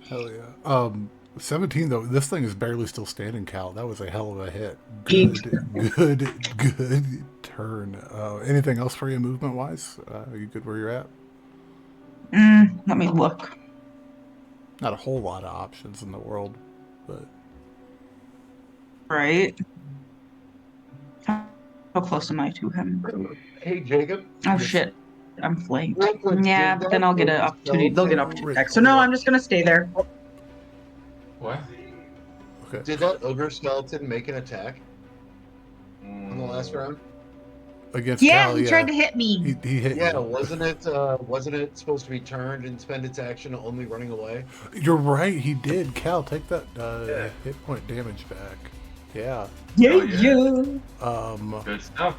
Hell yeah. 17 though. This thing is barely still standing, Cal. That was a hell of a hit. Good turn. Anything else for you movement wise? Are you good where you're at? Let me look. Not a whole lot of options in the world, but right. How close am I to him? Hey, Jacob. Oh shit, I'm flanked. Real quick, Yeah, did but then I'll get an that opportunity. They'll get an skeleton- opportunity attack. So no, I'm just gonna stay there. What? okay. Did that ogre skeleton make an attack in the last round? Against Yeah, Cal, he tried to hit me. He hit Yeah, you. wasn't it supposed to be turned and spend its action only running away? You're right, he did. Cal, take that hit point damage back. Yeah. Yeah, Oh, yeah. yeah. Good stuff.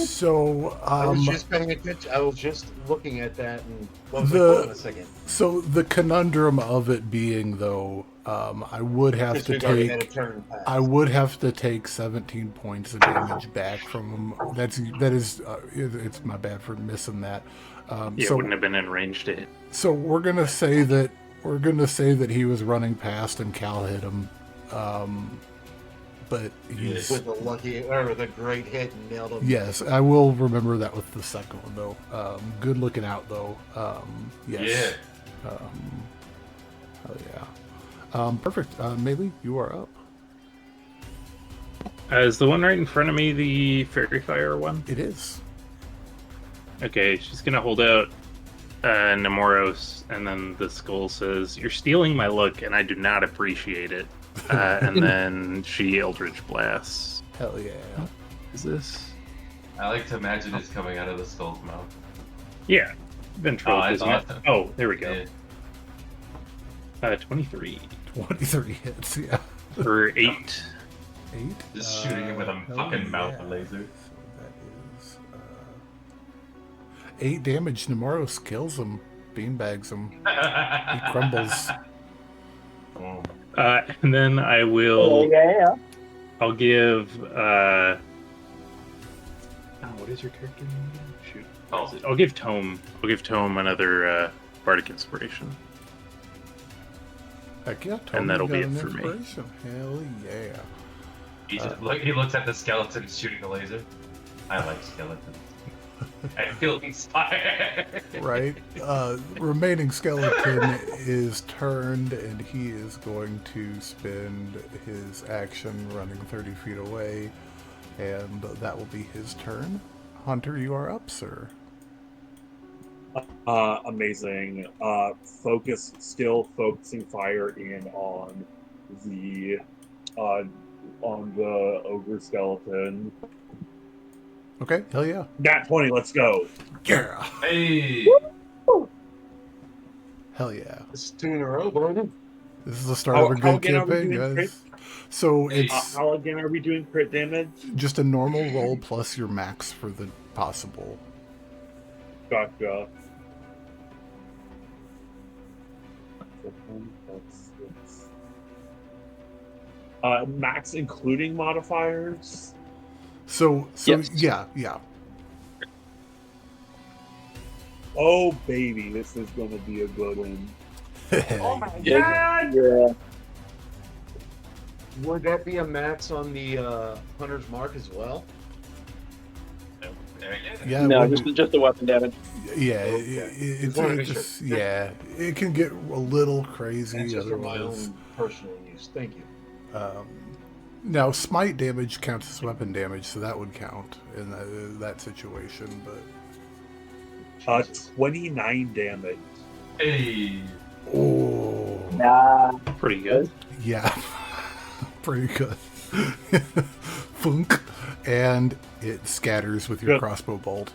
So I was just paying attention. I was just looking at that and was The- like, hold on a second. so the conundrum of it being though, I would have Because to we've already had a take turn pass. I would have to take 17 points of damage back from him. That is it's my bad for missing that. Yeah, So it wouldn't have been in range to hit. so we're gonna say that he was running past and Cal hit him. But he's with the great hit and nailed him. yes, I will remember that with the second one though. Good looking out though. Yes. Yeah. Hell yeah. Perfect. Melee, you are up. Is the one right in front of me the fairy fire one? It is. Okay, she's gonna hold out Nemoros, and then the skull says, "You're stealing my look, and I do not appreciate it." And then she Eldritch blasts. Hell yeah. Is this? I like to imagine it's coming out of the skull's mouth. Yeah, ventriloquism. Oh, Isn't that's it? awesome. Oh, there we go. Yeah. 23 23 hits, yeah. for 8. 8. Just shooting it with a hell fucking mouth yeah. laser. So that is 8 damage. Nemoros kills him, beanbags him. He crumbles. Oh. And then I will. yeah. I'll give. Oh, what is your character name again? Shoot. What is it? I'll give Tome. I'll give Tome another bardic inspiration. Heck yeah, And that'll be got it an for me. inspiration. Hell yeah. He looks at the skeleton shooting a laser. I like skeletons. I feel inspired. Right. Remaining skeleton is turned, and he is going to spend his action running 30 feet away, and that will be his turn. Hunter, you are up, sir. Amazing. Focusing fire in on the ogre skeleton. Okay, hell yeah. Nat 20, let's go. Yeah. Hey. Hell yeah. It's 2 in a row, baby. This is the start How- of a how good again are we campaign, doing guys. So Hey. it's How again are we doing crit damage? just a normal roll plus your max for the possible. Gotcha. Max including modifiers. So Yes. yeah. Oh baby, this is gonna be a good one. Oh my Yeah. god! Yeah. Would that be a max on the Hunter's Mark as well? Yeah, No, it would just the weapon damage. yeah, Okay. it's Wanted to make just sure. yeah, it can get a little crazy That's just for my otherwise. own personal use. Thank you. Now, smite damage counts as weapon damage, so that would count in that situation, but... 29 damage. Hey, Oh, Nah. Pretty good. yeah. Pretty good. Funk. And it scatters with your Good. crossbow bolt.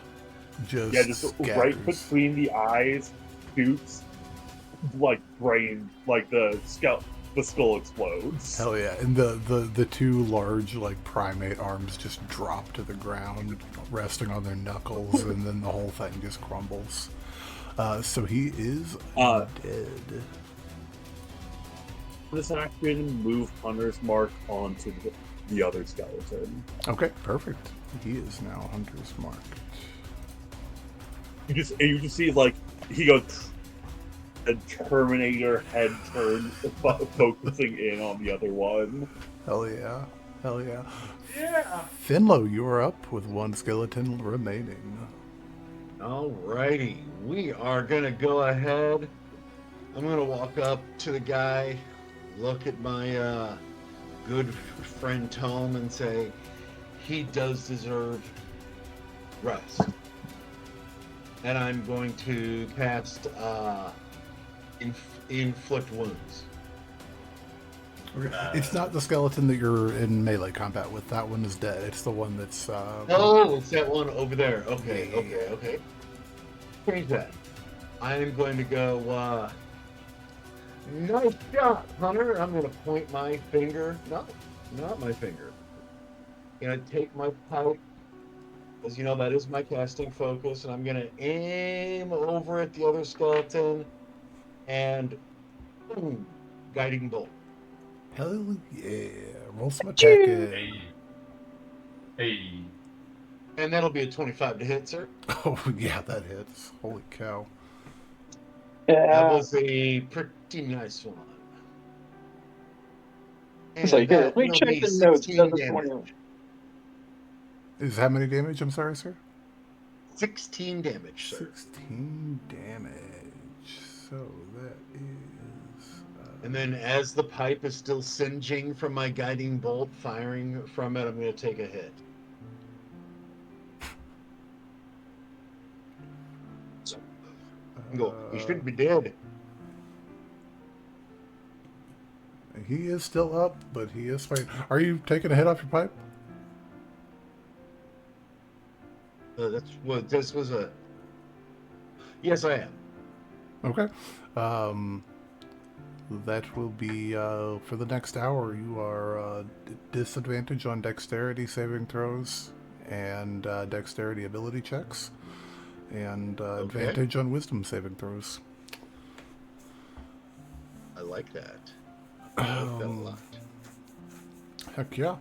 Just Yeah, just scatters. right between the eyes, shoots, like brain, like the skull explodes. Hell yeah. And the two large, like, primate arms just drop to the ground, resting on their knuckles, and then the whole thing just crumbles. So he is dead. This action move Hunter's Mark onto the other skeleton. Okay, perfect. He is now Hunter's Mark. You just see like he goes a Terminator head turn, focusing in on the other one. Hell yeah. Hell yeah. Yeah. Finlow, you are up with one skeleton remaining. Alrighty, we are gonna go ahead. I'm gonna walk up to the guy, look at my good friend Tome, and say, he does deserve rest. And I'm going to cast inflict wounds. It's not the skeleton that you're in melee combat with. That one is dead. It's the one that's... Oh, it's that one over there. Okay, Yeah. okay. Change that. I am going to go, nice shot, Hunter. I'm going to point my finger. No, not my finger. I'm going to take my pipe, because, you know, that is my casting focus, and I'm going to aim over at the other skeleton, and boom, guiding bolt. Hell yeah. Roll some attacking. hey. And that'll be a 25 to hit, sir. Oh, yeah, that hits. Holy cow. That Yeah. was a pretty nice one. It's like, here, let me will check be the notes. 16 Doesn't damage. 21. Is how many damage? I'm sorry, sir? 16 damage, sir. 16 damage. So that is... And then as the pipe is still singeing from my guiding bolt firing from it, I'm going to take a hit. Go. You should be dead. He is still up, but he is fighting. Are you taking a hit off your pipe? That's what this was a. Yes, I am. Okay. That will be for the next hour. You are disadvantage on dexterity saving throws and dexterity ability checks, and advantage on wisdom saving throws. I like that. I like that a lot. Heck yeah.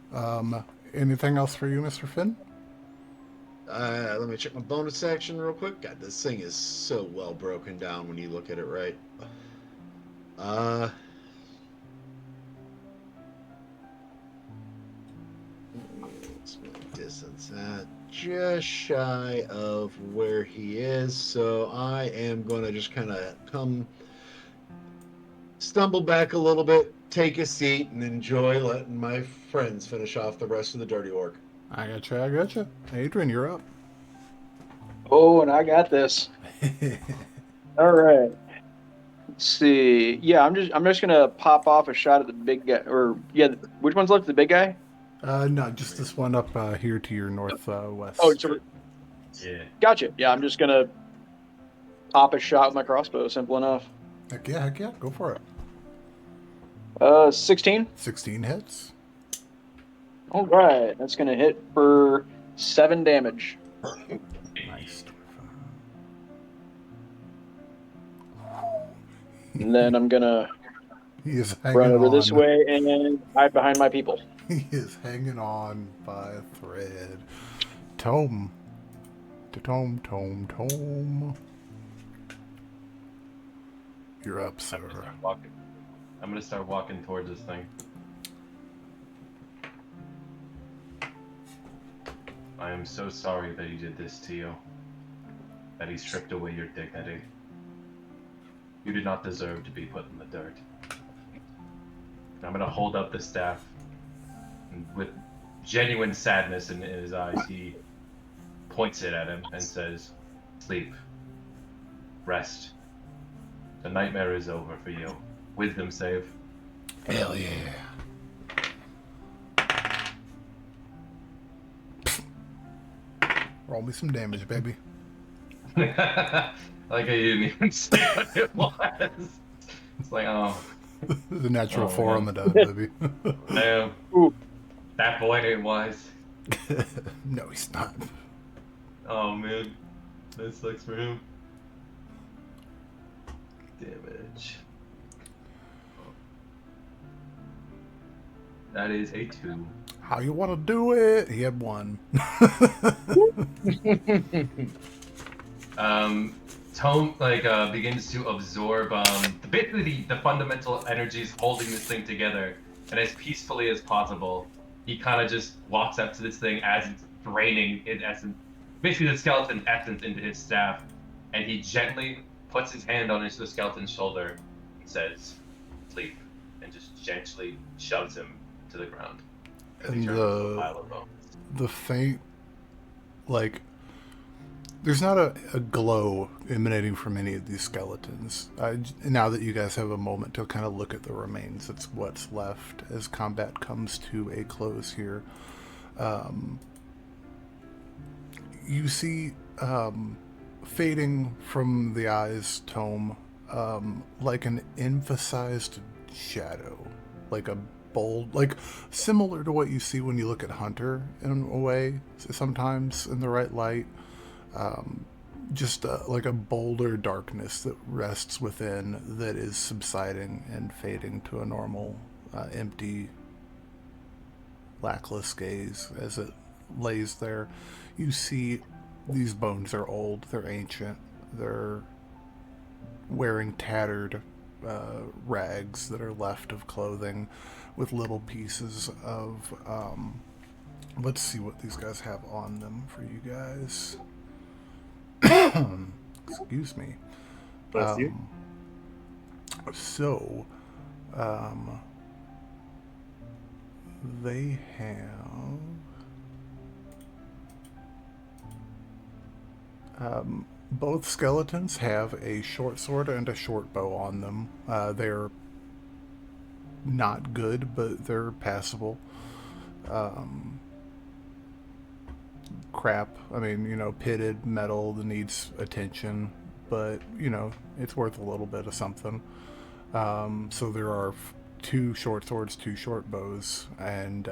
Anything else for you, Mr. Finn? Let me check my bonus action real quick. God, this thing is so well broken down when you look at it right. What's my distance at? Just shy of where he is, so I am going to just kind of stumble back a little bit, take a seat, and enjoy letting my friends finish off the rest of the dirty work. I gotcha. Adran, you're up. Oh, and I got this. All right. Let's see. Yeah, I'm just gonna pop off a shot at the big guy. Or yeah, which one's left? The big guy? No, just this one up here to your northwest. Oh, so Yeah. gotcha. Yeah, I'm just gonna pop a shot with my crossbow. Simple enough. Heck yeah. Go for it. 16. 16 hits. All right, that's gonna hit for 7 damage. Nice. And then I'm gonna He is hanging run over on. this way and hide behind my people. He is hanging on by a thread. Tome. Tome. You're up, sir. I'm gonna start walking towards this thing. I am so sorry that he did this to you. That he stripped away your dignity. You did not deserve to be put in the dirt. I'm gonna hold up the staff, and with genuine sadness in his eyes, he points it at him and says, "Sleep, rest. The nightmare is over for you. Wisdom save." Hell yeah. Roll me some damage, baby. Like I didn't even say what it was. It's like, oh, The natural Oh, 4 yeah. on the die, baby. damn. Ooh. That boy ain't wise. No, he's not. Oh man, that sucks for him. Damage. That is a 2. How you want to do it? He had 1. Tome begins to absorb basically the fundamental energies holding this thing together, and as peacefully as possible, he kind of just walks up to this thing as it's draining in essence, basically the skeleton essence into his staff, and he gently puts his hand on the skeleton's shoulder and says, "Sleep," and just gently shoves him to the ground. As he And turns into a pile of bones. the faint, like, there's not a glow emanating from any of these skeletons. Now that you guys have a moment to kind of look at the remains, it's what's left as combat comes to a close here. You see fading from the eyes, Tome, like an emphasized shadow, like a bold, like similar to what you see when you look at Hunter in a way, sometimes in the right light. Just like a bolder darkness that rests within, that is subsiding and fading to a normal, empty, lackless gaze as it lays there. You see these bones are old, they're ancient, they're wearing tattered rags that are left of clothing with little pieces of, let's see what these guys have on them for you guys. Excuse me. Bless you. So, they have both skeletons have a short sword and a short bow on them. They're not good, but they're passable. Crap. I mean, pitted metal that needs attention, but, it's worth a little bit of something. So there are 2 short swords, 2 short bows, and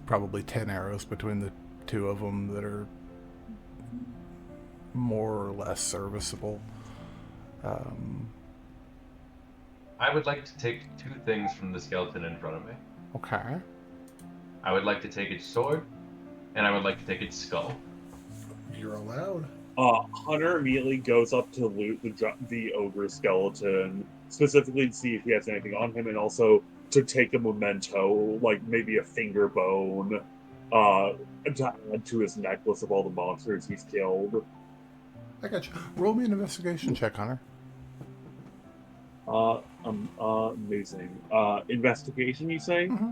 probably 10 arrows between the 2 of them that are more or less serviceable. I would like to take 2 things from the skeleton in front of me. Okay. I would like to take its sword, and I would like to take its skull. You're allowed. Hunter immediately goes up to loot the ogre skeleton, specifically to see if he has anything on him, and also to take a memento, like maybe a finger bone, to add to his necklace of all the monsters he's killed. I got you. Roll me an investigation check, Hunter. Amazing. Investigation, you say? Mm-hmm.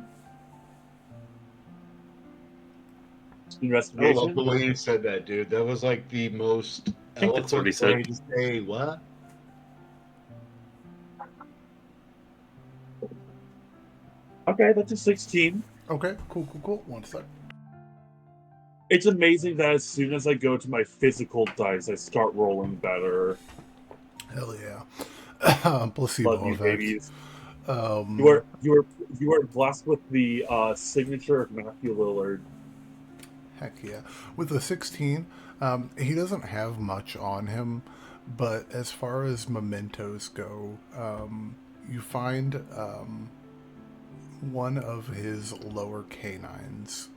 I Investigation? love the way you said that, dude. That was like the most I think that's what he said. way to say what? Okay, that's a 16. Okay, cool. 1 sec. It's amazing that as soon as I go to my physical dice, I start rolling better. Hell yeah. Placebo Love you, effect. babies. You are blessed with the signature of Matthew Lillard. Heck yeah. With the 16, he doesn't have much on him, but as far as mementos go, you find one of his lower canines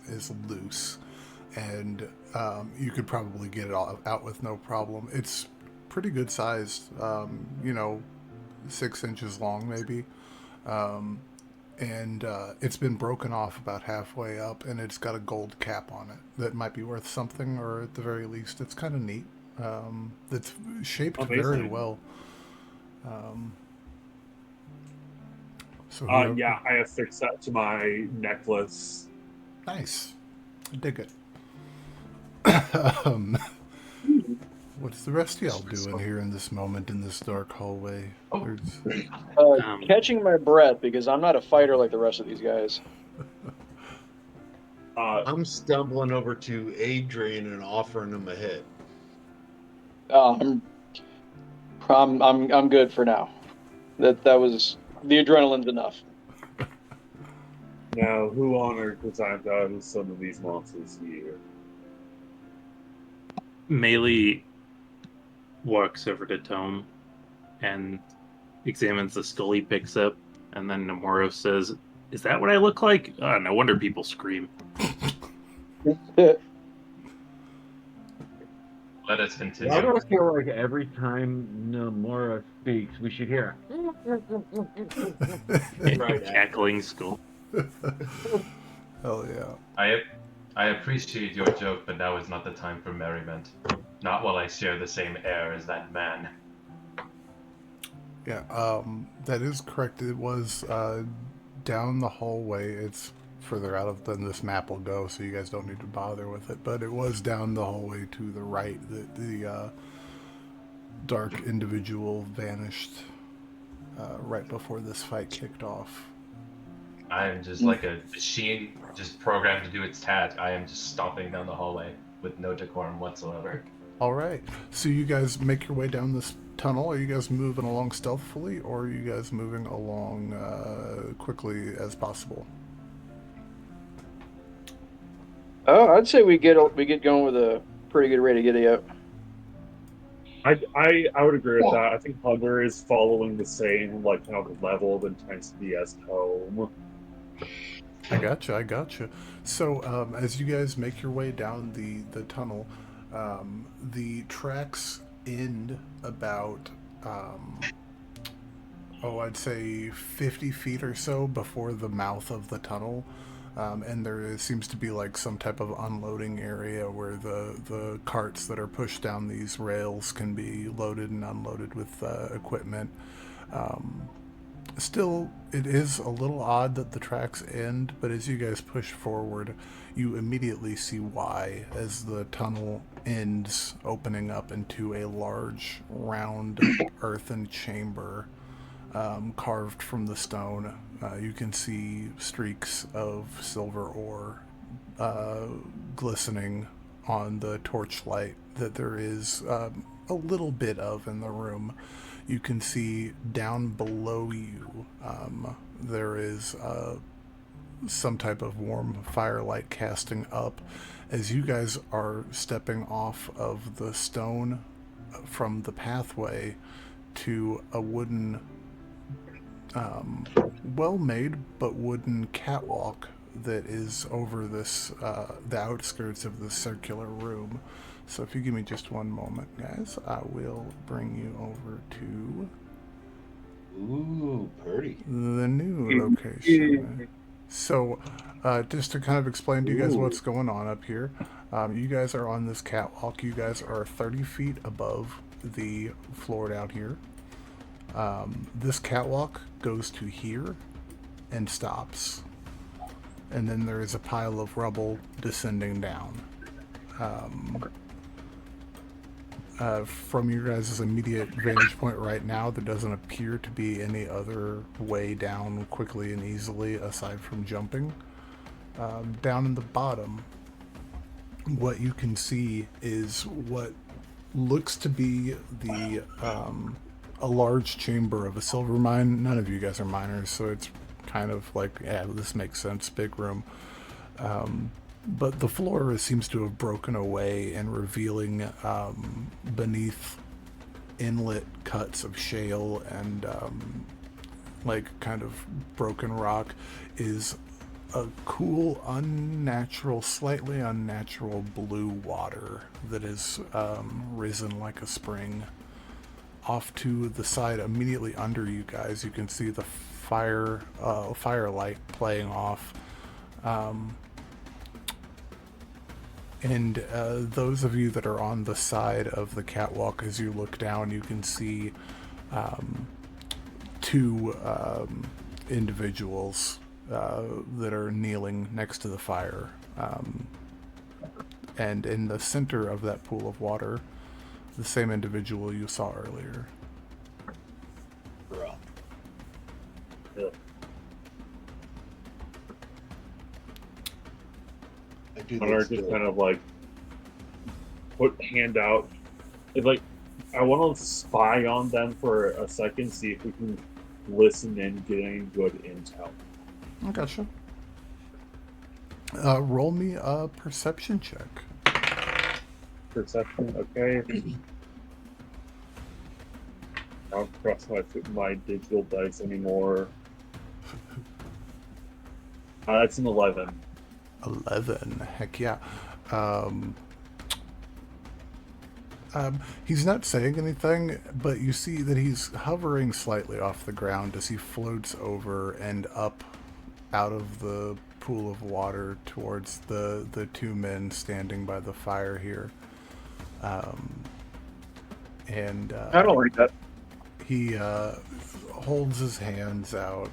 is loose, and you could probably get it out with no problem. It's pretty good sized, 6 inches long maybe. And it's been broken off about halfway up, and it's got a gold cap on it that might be worth something, or at the very least, it's kind of neat. It's shaped very well. So Yeah, I affix that to my necklace. Nice. I dig it. What's the rest of y'all doing here in this moment in this dark hallway? Catching my breath because I'm not a fighter like the rest of these guys. I'm stumbling over to Adran and offering him a hit. I'm good for now. That was the adrenaline's enough. Now, who on earth designed some of these monsters here? Melee walks over to Tome and examines the skull he picks up, and then Nomura says, "Is that what I look like? No wonder people scream." Let us continue. Why do I feel like every time Nomura speaks, we should hear Right, cackling skull. Hell yeah. I appreciate your joke, but now is not the time for merriment. Not while I share the same air as that man. Yeah, that is correct. It was down the hallway. It's further out than this map will go, so you guys don't need to bother with it. But it was down the hallway to the right that the dark individual vanished right before this fight kicked off. I am just like a machine, just programmed to do its task. I am just stomping down the hallway with no decorum whatsoever. All right, so you guys make your way down this tunnel. Are you guys moving along stealthily, or are you guys moving along quickly as possible? Oh, I'd say we get going with a pretty good rate of giddy up. I would agree with that. I think Hugger is following the same like kind of level of intensity as Tome. I gotcha. So as you guys make your way down the tunnel, the tracks end about I'd say 50 feet or so before the mouth of the tunnel. And there seems to be like some type of unloading area where the carts that are pushed down these rails can be loaded and unloaded with equipment. Still, it is a little odd that the tracks end, but as you guys push forward, you immediately see why, as the tunnel ends, opening up into a large, round, earthen chamber carved from the stone. You can see streaks of silver ore glistening on the torchlight that there is a little bit of in the room. You can see down below you there is some type of warm firelight casting up as you guys are stepping off of the stone from the pathway to a wooden well-made but wooden catwalk that is over this the outskirts of the circular room. So if you give me just one moment, guys, I will bring you over to pretty. the new location. So just to kind of explain to you guys what's going on up here, you guys are on this catwalk. You guys are 30 feet above the floor down here. This catwalk goes to here and stops, and then there is a pile of rubble descending down. From your guys' immediate vantage point right now, there doesn't appear to be any other way down quickly and easily aside from jumping. Down in the bottom, what you can see is what looks to be the a large chamber of a silver mine. None of you guys are miners, so it's kind of like, yeah, this makes sense, big room. But the floor seems to have broken away, and revealing beneath inlet cuts of shale and like kind of broken rock is a cool, slightly unnatural blue water that is risen like a spring. Off to the side, immediately under you guys, you can see the firelight playing off. And those of you that are on the side of the catwalk, as you look down, you can see two individuals that are kneeling next to the fire. And in the center of that pool of water, the same individual you saw earlier. Bruh. Yeah. I do Hunter this just still. kind of like put hand out. It's like I want to spy on them for a second, see if we can listen and get any good intel. I gotcha. Roll me a perception check. Perception, okay. I don't trust my digital dice anymore. That's an 11. 11. Heck yeah. He's not saying anything, but you see that he's hovering slightly off the ground as he floats over and up out of the pool of water towards the two men standing by the fire here. And I don't like that. he holds his hands out,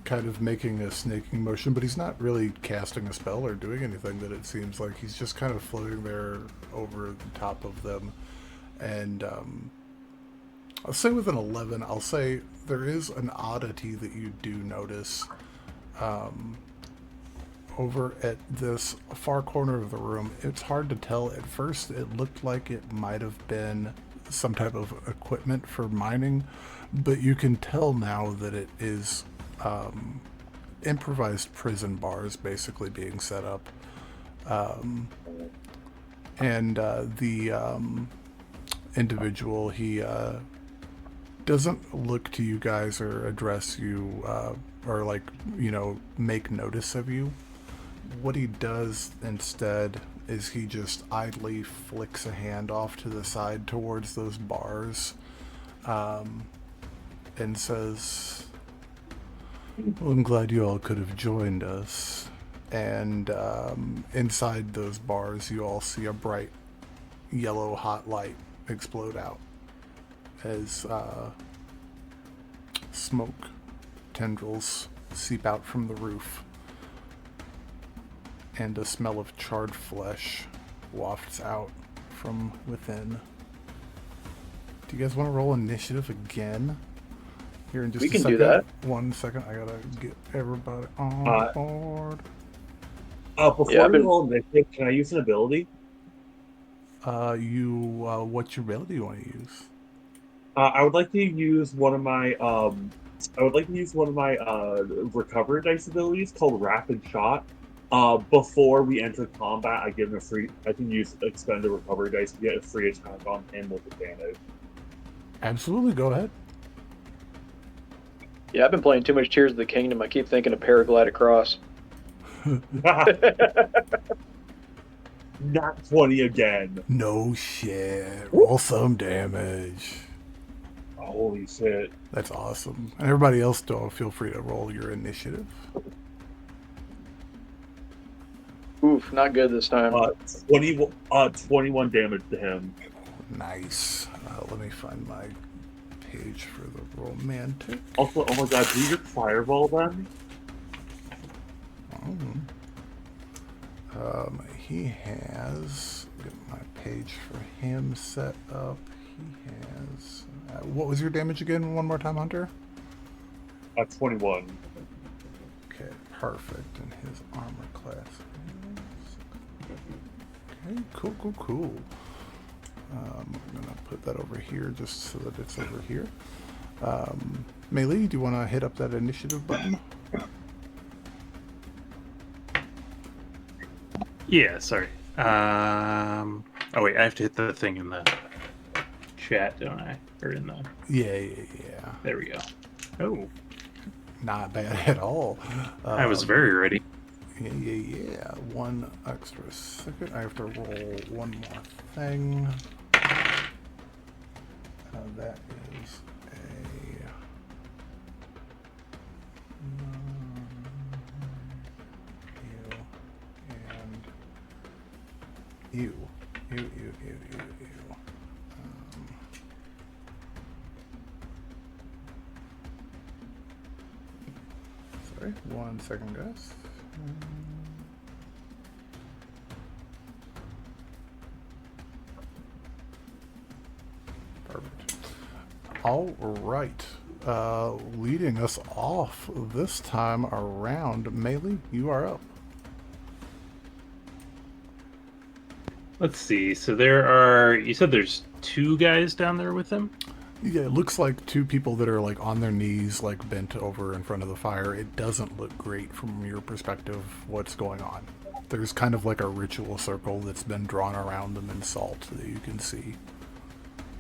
kind of making a snaking motion, but he's not really casting a spell or doing anything that it seems like. He's just kind of floating there over the top of them. And I'll say with an 11, I'll say there is an oddity that you do notice over at this far corner of the room. It's hard to tell. At first, it looked like it might have been some type of equipment for mining, but you can tell now that it is improvised prison bars basically being set up. And the individual, he doesn't look to you guys or address you or, like, you know, make notice of you. What he does instead is he just idly flicks a hand off to the side towards those bars and says, "Well, I'm glad you all could have joined us." And inside those bars, you all see a bright yellow hot light explode out as smoke tendrils seep out from the roof, and a smell of charred flesh wafts out from within. Do you guys want to roll initiative again? Here in just We a can second. do that. 1 second, I gotta get everybody on board. Before Yeah, I've we been- roll initiative, can I use an ability? What's your ability you want to use? I would like to use one of my recovery dice abilities called Rapid Shot. Before we enter combat, I can expend a recovery dice to get a free attack on him with advantage. Absolutely, go ahead. Yeah, I've been playing too much Tears of the Kingdom. I keep thinking of Paraglide Across. Not 20 again. No shit. Roll some damage. Holy shit. That's awesome. And everybody else, though, feel free to roll your initiative. Oof, not good this time. 21 damage to him. Nice. Let me find my page for the romantic. Also, oh my god, do you get fireball then? He has, get my page for him set up. He has, what was your damage again? One more time, Hunter? 21. Okay, perfect. And his armor class is... Okay, cool. I'm gonna put that over here just so that it's over here. Melee, do you want to hit up that initiative button? Yeah, sorry. Oh wait, I have to hit the thing in the chat, don't I? Or in the... Yeah. There we go. Oh, Not bad at all. I was very ready. Yeah. 1 extra second. I have to roll one more thing. That is a... Ew. Okay, 1 second, guys. Perfect. All right. Leading us off this time around, Melee, you are up. Let's see. So there are. You said there's 2 guys down there with him. Yeah, it looks like 2 people that are like on their knees, like bent over in front of the fire. It doesn't look great from your perspective what's going on. There's kind of like a ritual circle that's been drawn around them in salt that you can see.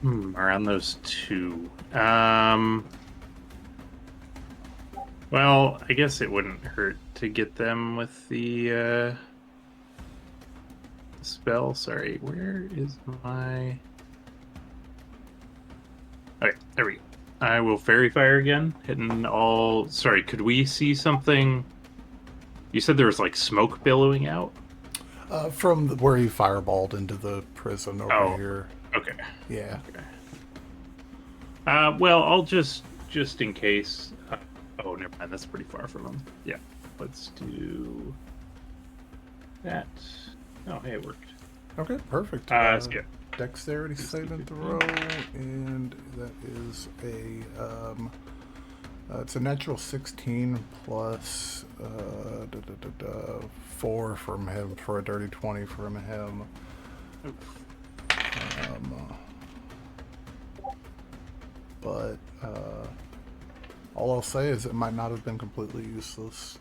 Around those 2. Well, I guess it wouldn't hurt to get them with the spell. Sorry, where is my... Okay, there we go. I will fairy fire again, hitting all... Sorry, could we see something? You said there was like smoke billowing out? From where he fireballed into the prison over here. Okay. Yeah. Okay. Well, I'll just in case... oh, never mind. That's pretty far from him. Yeah. Let's do that. Oh, hey, it worked. Okay, perfect. Yeah. Dexterity saving throw, and that is it's a natural 16 plus 4 from him for a dirty 20 from him. But all I'll say is it might not have been completely useless.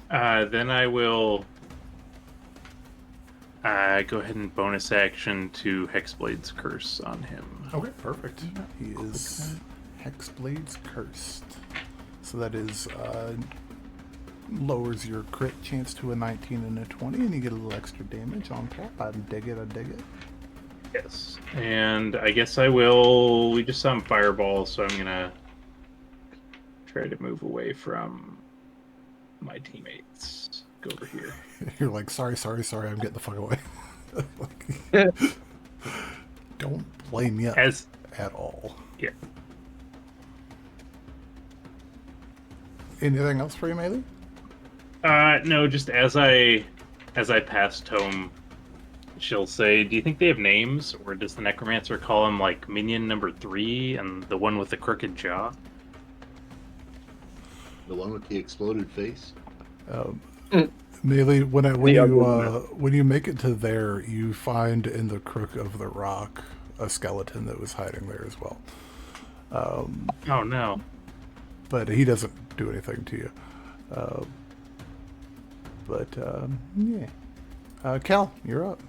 Then I will go ahead and bonus action to Hexblade's Curse on him. Okay, perfect. He is Hexblade's Cursed. So that is lowers your crit chance to a 19 and a 20, and you get a little extra damage on top. I dig it, I dig it. Yes. And I guess I will... We just saw him fireball, so I'm gonna try to move away from my teammates. Go over here. You're like, sorry, I'm getting the fuck away. Don't blame you at all. Yeah. Anything else for you, Melee? No, just as I pass Tome, she'll say, do you think they have names? Or does the necromancer call him like minion number 3 and the one with the crooked jaw? The one with the exploded face? Melee, when you make it to there, you find in the crook of the rock a skeleton that was hiding there as well. Oh no! But he doesn't do anything to you. Yeah. Cal, you're up.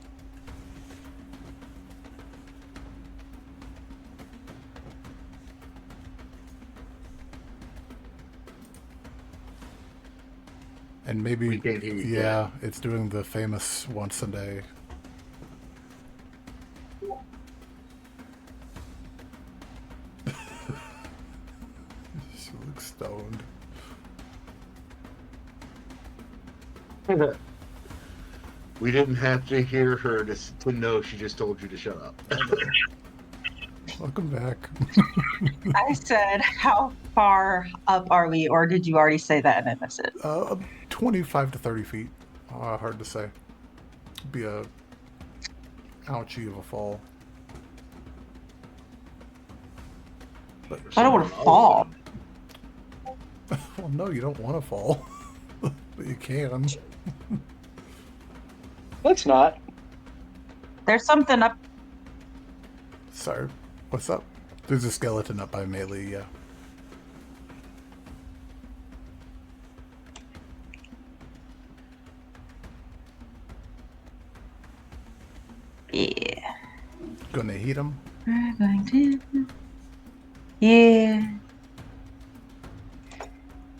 And maybe, We can't hear you. yeah, it's doing the famous once a day. She looks stoned. We didn't have to hear her to know she just told you to shut up. Welcome back. I said, how far up are we, or did you already say that and I missed it? 25 to 30 feet. Hard to say. Be a ouchie of a fall. But I don't want to fall. well, no, you don't want to fall, but you can. Let's not. There's something up. Sorry, what's up? There's a skeleton up by Melee, yeah. Yeah. Gonna hit him? We're going to. Yeah.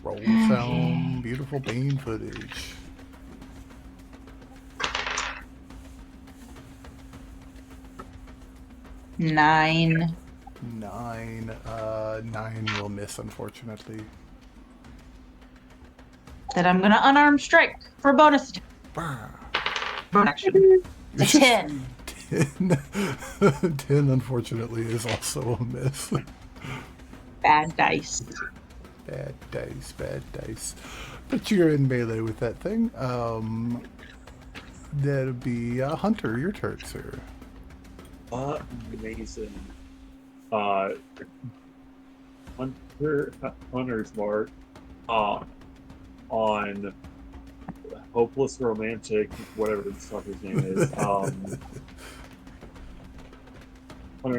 Roll some beautiful bean footage. Nine. 9 will miss, unfortunately. Then I'm gonna unarmed strike for bonus attack. Bonus action. It's a 10. 10, unfortunately, is also a miss. Bad dice. Bad dice, bad dice. But you're in melee with that thing. That'll be Hunter, your turn, sir. Amazing. Hunter's mark on hopeless romantic, whatever the fuck his name is. Hunter's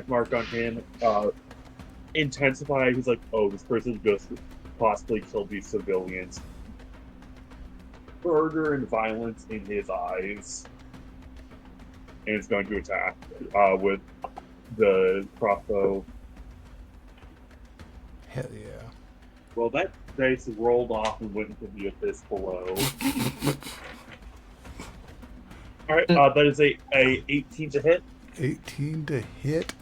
mark on him intensify. He's like, oh, this person just possibly killed these civilians. Murder and violence in his eyes, and it's going to attack with the crossbow. Hell yeah. Well, that dice rolled off and went into the abyss below. All right, that is a 18 to hit. 18 to hit.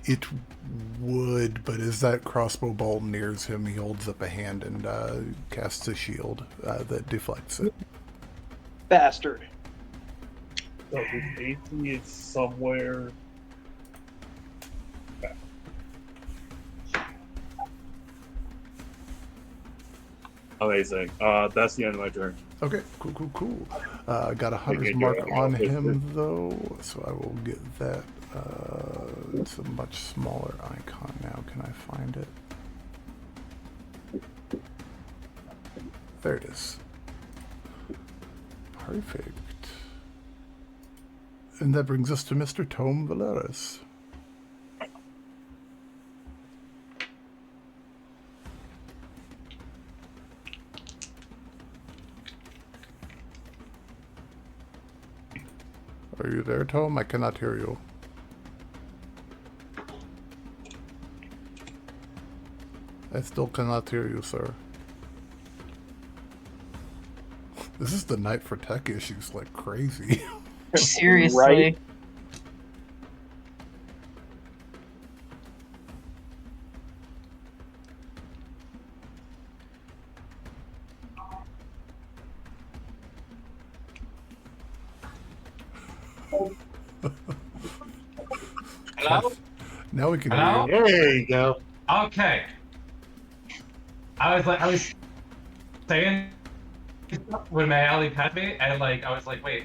It would, but as that crossbow bolt nears him, he holds up a hand and casts a shield that deflects it. Bastard. So his AC is somewhere. Amazing. That's the end of my turn. Okay, cool. Got a hunter's mark on him, though, so I will get that. It's a much smaller icon now. Can I find it? There it is. Perfect. And that brings us to Mr. Tome Volarus. Are you there, Tome? I cannot hear you. I still cannot hear you, sir. This is the night for tech issues like crazy. Seriously. Right? Hello? Now we can Hello? hear you. There you go. Okay. I was saying when my alley passed me, and I was like, wait,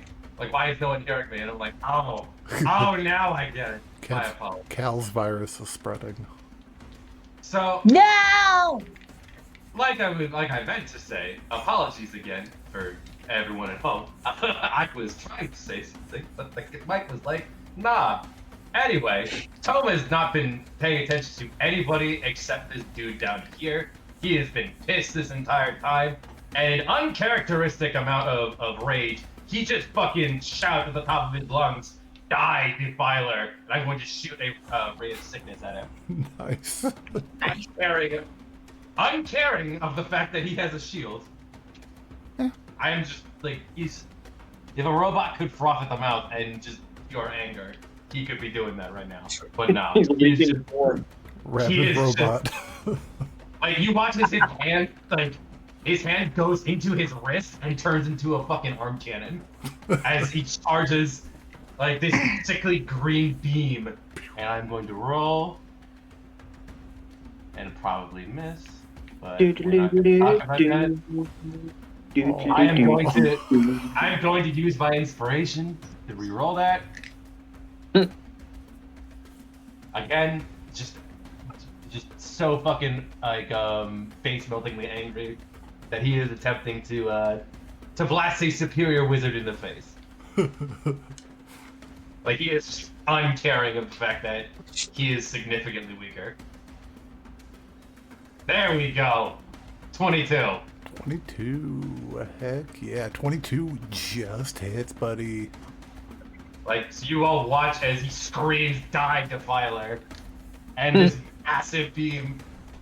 why is no one hearing me? And I'm like, oh, now I get it. My apologies. Cal's virus is spreading. So, No! like I meant to say, apologies again for everyone at home. I was trying to say something, but the mic was like, nah. Anyway, Tome has not been paying attention to anybody except this dude down here. He has been pissed this entire time, and an uncharacteristic amount of rage. He just fucking shouted at the top of his lungs, "Die, defiler!" And I'm going to shoot a ray of sickness at him. Nice. Uncaring of the fact that he has a shield. Yeah. I am just like, if a robot could froth at the mouth and just pure anger, he could be doing that right now. But no, He's he is leaking just- more. Rapid robot. like you watch his hand, his hand goes into his wrist and turns into a fucking arm cannon as he charges like this sickly green beam. And I'm going to roll and probably miss. But we're not gonna talk about that. I'm going to use my inspiration to re-roll that. Again, just so fucking face meltingly angry that he is attempting to blast a superior wizard in the face. Like he is just uncaring of the fact that he is significantly weaker. There we go. 22. 22. Heck yeah. 22 just hits, buddy. Like, so you all watch as he screams, "Die, Defiler!" And this massive beam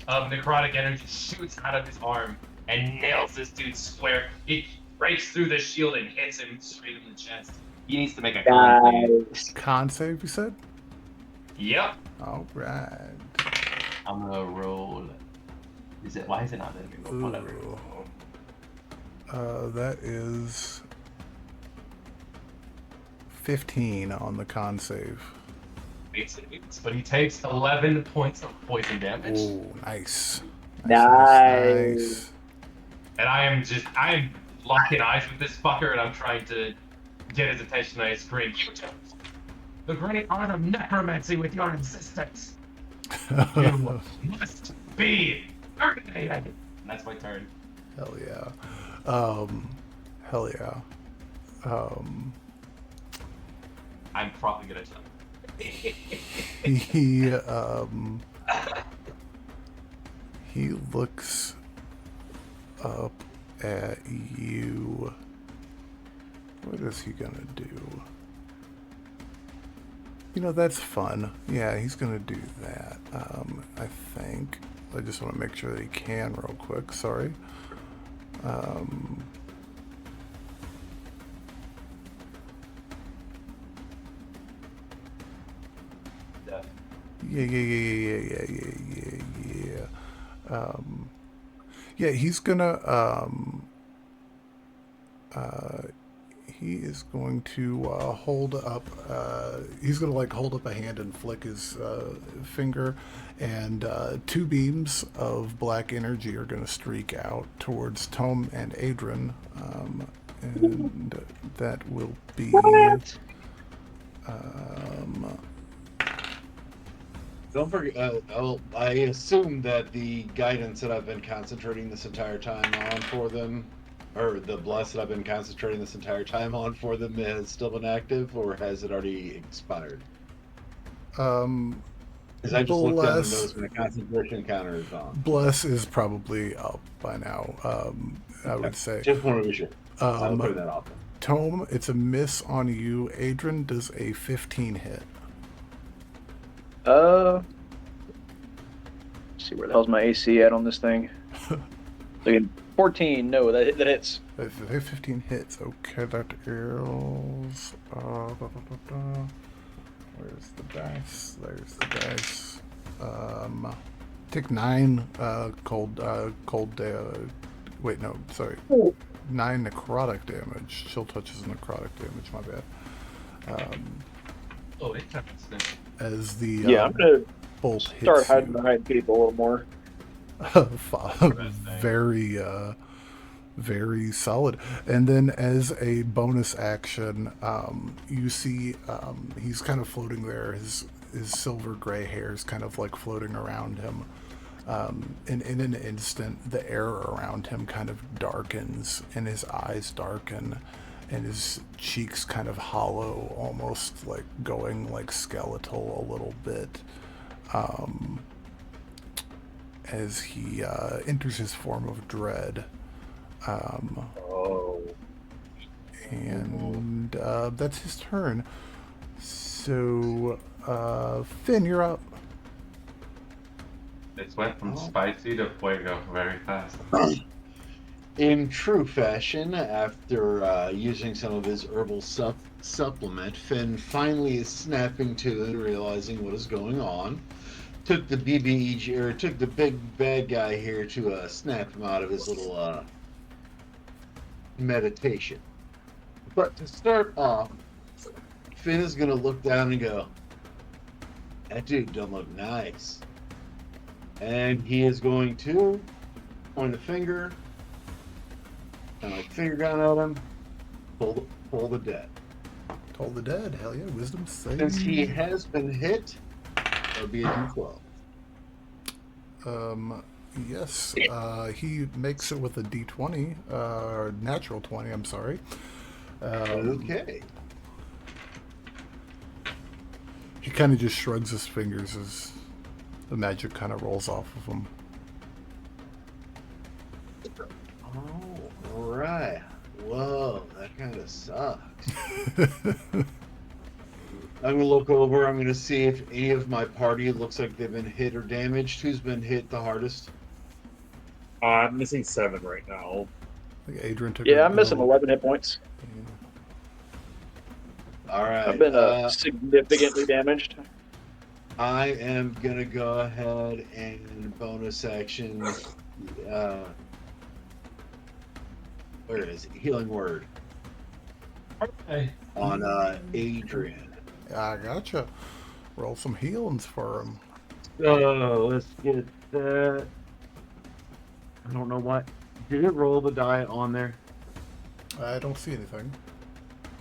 of necrotic energy shoots out of his arm and nails this dude square. It breaks through the shield and hits him straight in the chest. He needs to make a con save. Con save, you said? Yep. Alright. I'm gonna roll. Why is it not letting me roll? Whatever. That is 15 on the con save. But he takes 11 points of poison damage. Oh, nice. Nice. And I am locking eyes with this fucker, and I'm trying to get his attention. And I scream, "You took the great art of necromancy with your insistence. You must be terminated." And that's my turn. Hell yeah. Hell yeah. I'm probably gonna tell. He looks up at you. What is he gonna do? You know, that's fun. Yeah, he's gonna do that. I think. I just want to make sure that he can real quick. Sorry. Yeah, he's gonna, he is going to hold up, he's gonna like hold up a hand and flick his finger, and 2 beams of black energy are gonna streak out towards Tome and Adran, and that will be, Don't forget, I assume that the guidance that I've been concentrating this entire time on for them, or the bless that I've been concentrating this entire time on for them, has still been active, or has it already expired? Because I just looked down and noticed my concentration counter is on. Bless is probably up by now, I would say. Just want to be sure. I'll put that off. Tome, it's a miss on you. Adran does a 15 hit. Let's see, where the hell's my AC at on this thing? Again, 14. No, that hits. 15 hits. Okay, that is. Where's the dice? There's the dice. Take 9 cold. Wait, no, sorry. 9 necrotic damage. Chill touch is necrotic damage. My bad. It happens. As the I'm gonna bolt start hits hiding you. behind people a little more. Very, very solid. And then as a bonus action, you see he's kind of floating there. His silver gray hair is kind of like floating around him. And in an instant, the air around him kind of darkens, and his eyes darken, and his cheeks kind of hollow, almost like going like skeletal a little bit. As he enters his form of dread. And that's his turn. So, Finn, you're up. This went from spicy to fuego very fast. In true fashion, after using some of his herbal supplement, Finn finally is snapping to it, realizing what is going on. Took the took the big bad guy here to snap him out of his little meditation. But to start off, Finn is gonna look down and go, "That dude don't look nice," and he is going to point a finger, kind of like finger gun at him, pull the dead. Toll the dead. Hell yeah, wisdom save. Since he has been hit, that'll be a D12. Yes, he makes it with a D20, or natural 20, I'm sorry. Okay. He kind of just shrugs his fingers as the magic kind of rolls off of him. Oh, alright. Whoa, that kind of sucks. I'm going to look over. I'm going to see if any of my party looks like they've been hit or damaged. Who's been hit the hardest? I'm missing 7 right now. I think Adran took Yeah, I'm missing 11 hit points. All right. I've been significantly damaged. I am going to go ahead and bonus action. Where is it? Healing Word. Okay. On Adran. I gotcha. Roll some healings for him. So let's get that. I don't know what. Did it roll the die on there? I don't see anything.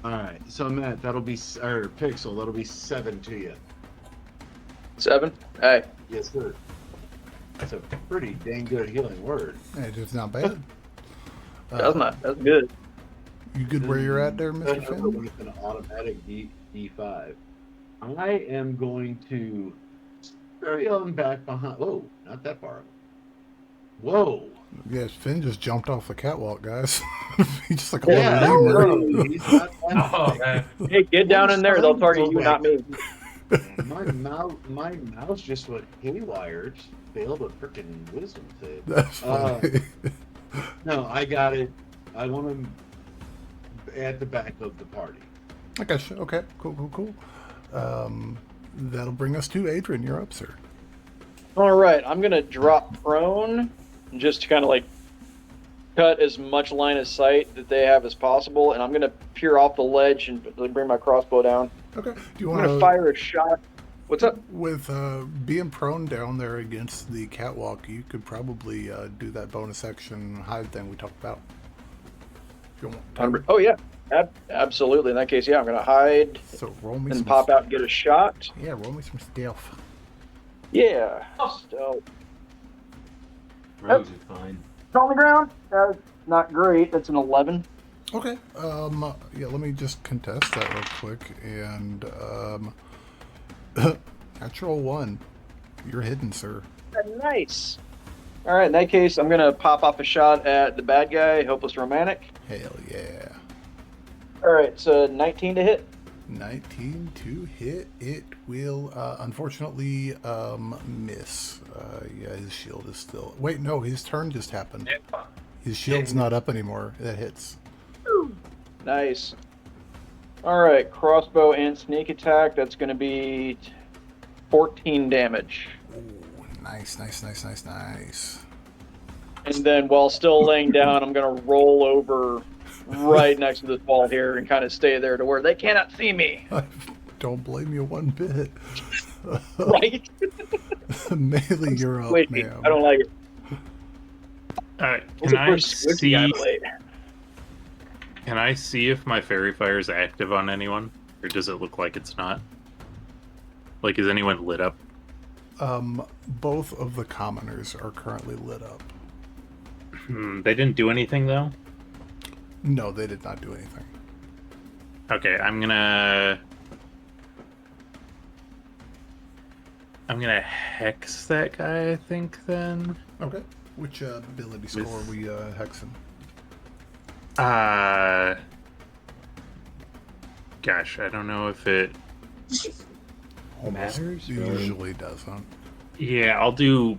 All right, so Matt, that'll be or Pixel, that'll be 7 to you. 7? Hey. Yes, sir. That's a pretty dang good healing word. It is not bad. That's good. You good where you're at there, Mr. Finn? With an automatic D5. I am going to scurry on back behind. Whoa, not that far. Whoa. Yes, Finn just jumped off the catwalk, guys. He's just like a Yeah, little lemur. no, he's not that Oh man. Hey, get down in there. They'll target you, not me. My mouse just went haywire. Just failed a freaking wisdom save. That's funny. No, I got it. I want him at the back of the party. I got you. Okay, cool. That'll bring us to Adran. You're up, sir. All right, I'm going to drop prone just to kind of like cut as much line of sight that they have as possible, and I'm going to peer off the ledge and bring my crossbow down. Okay. Do you I'm want going to fire a shot. What's up? With being prone down there against the catwalk, you could probably do that bonus action hide thing we talked about. If you want. Oh, yeah. Absolutely. In that case, yeah, I'm going to hide So roll me and some pop out and get a shot. Yeah, roll me some stealth. Yeah. Stealth. Rogues are fine. On the ground. That's not great. That's an 11. Okay. Yeah, let me just contest that real quick. And natural 1. You're hidden, sir. Nice. All right. In that case, I'm going to pop off a shot at the bad guy, Hopeless Romantic. Hell yeah. All right. So 19 to hit. 19 to hit. It will, unfortunately, miss. Yeah, his shield is still... Wait, no, his turn just happened. His shield's not up anymore. That hits. Nice. All right. Crossbow and sneak attack. That's going to be 14 damage. Ooh, nice. And then while still laying down, I'm going to roll over right next to this wall here and kind of stay there to where they cannot see me. I don't blame you one bit. Right? Melee, you're up, Wait, man. I don't like it. Can I see? Can I see if my fairy fire is active on anyone, or does it look like it's not? Like, is anyone lit up? Both of the commoners are currently lit up. They didn't do anything though. No, they did not do anything. Okay, I'm gonna hex that guy, I think, then. Okay. Which ability score are we hexing? Gosh, I don't know if it Matters? It usually doesn't. Yeah, I'll do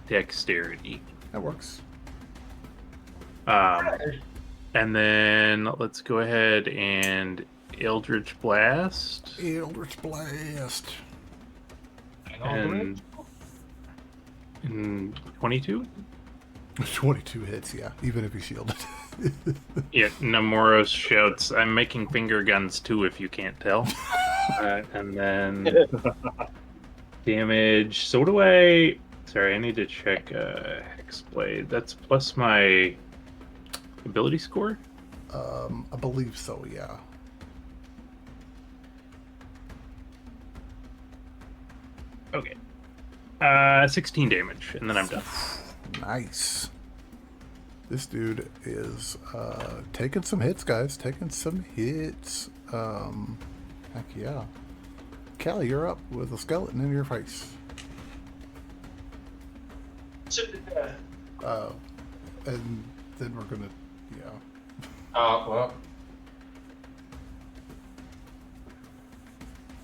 dexterity. That works. And then let's go ahead and Eldritch Blast. Eldritch Blast. And 22? 22 hits, yeah. Even if you shielded. Yeah, Namoros shouts, I'm making finger guns too, if you can't tell. And then damage. So do I... Sorry, I need to check Hexblade. That's plus my ability score? I believe so, yeah. Okay. 16 damage, and then I'm done. Nice. This dude is taking some hits, guys. Taking some hits. Heck yeah. Callie, you're up with a skeleton in your face. And then we're gonna, yeah. Oh, well.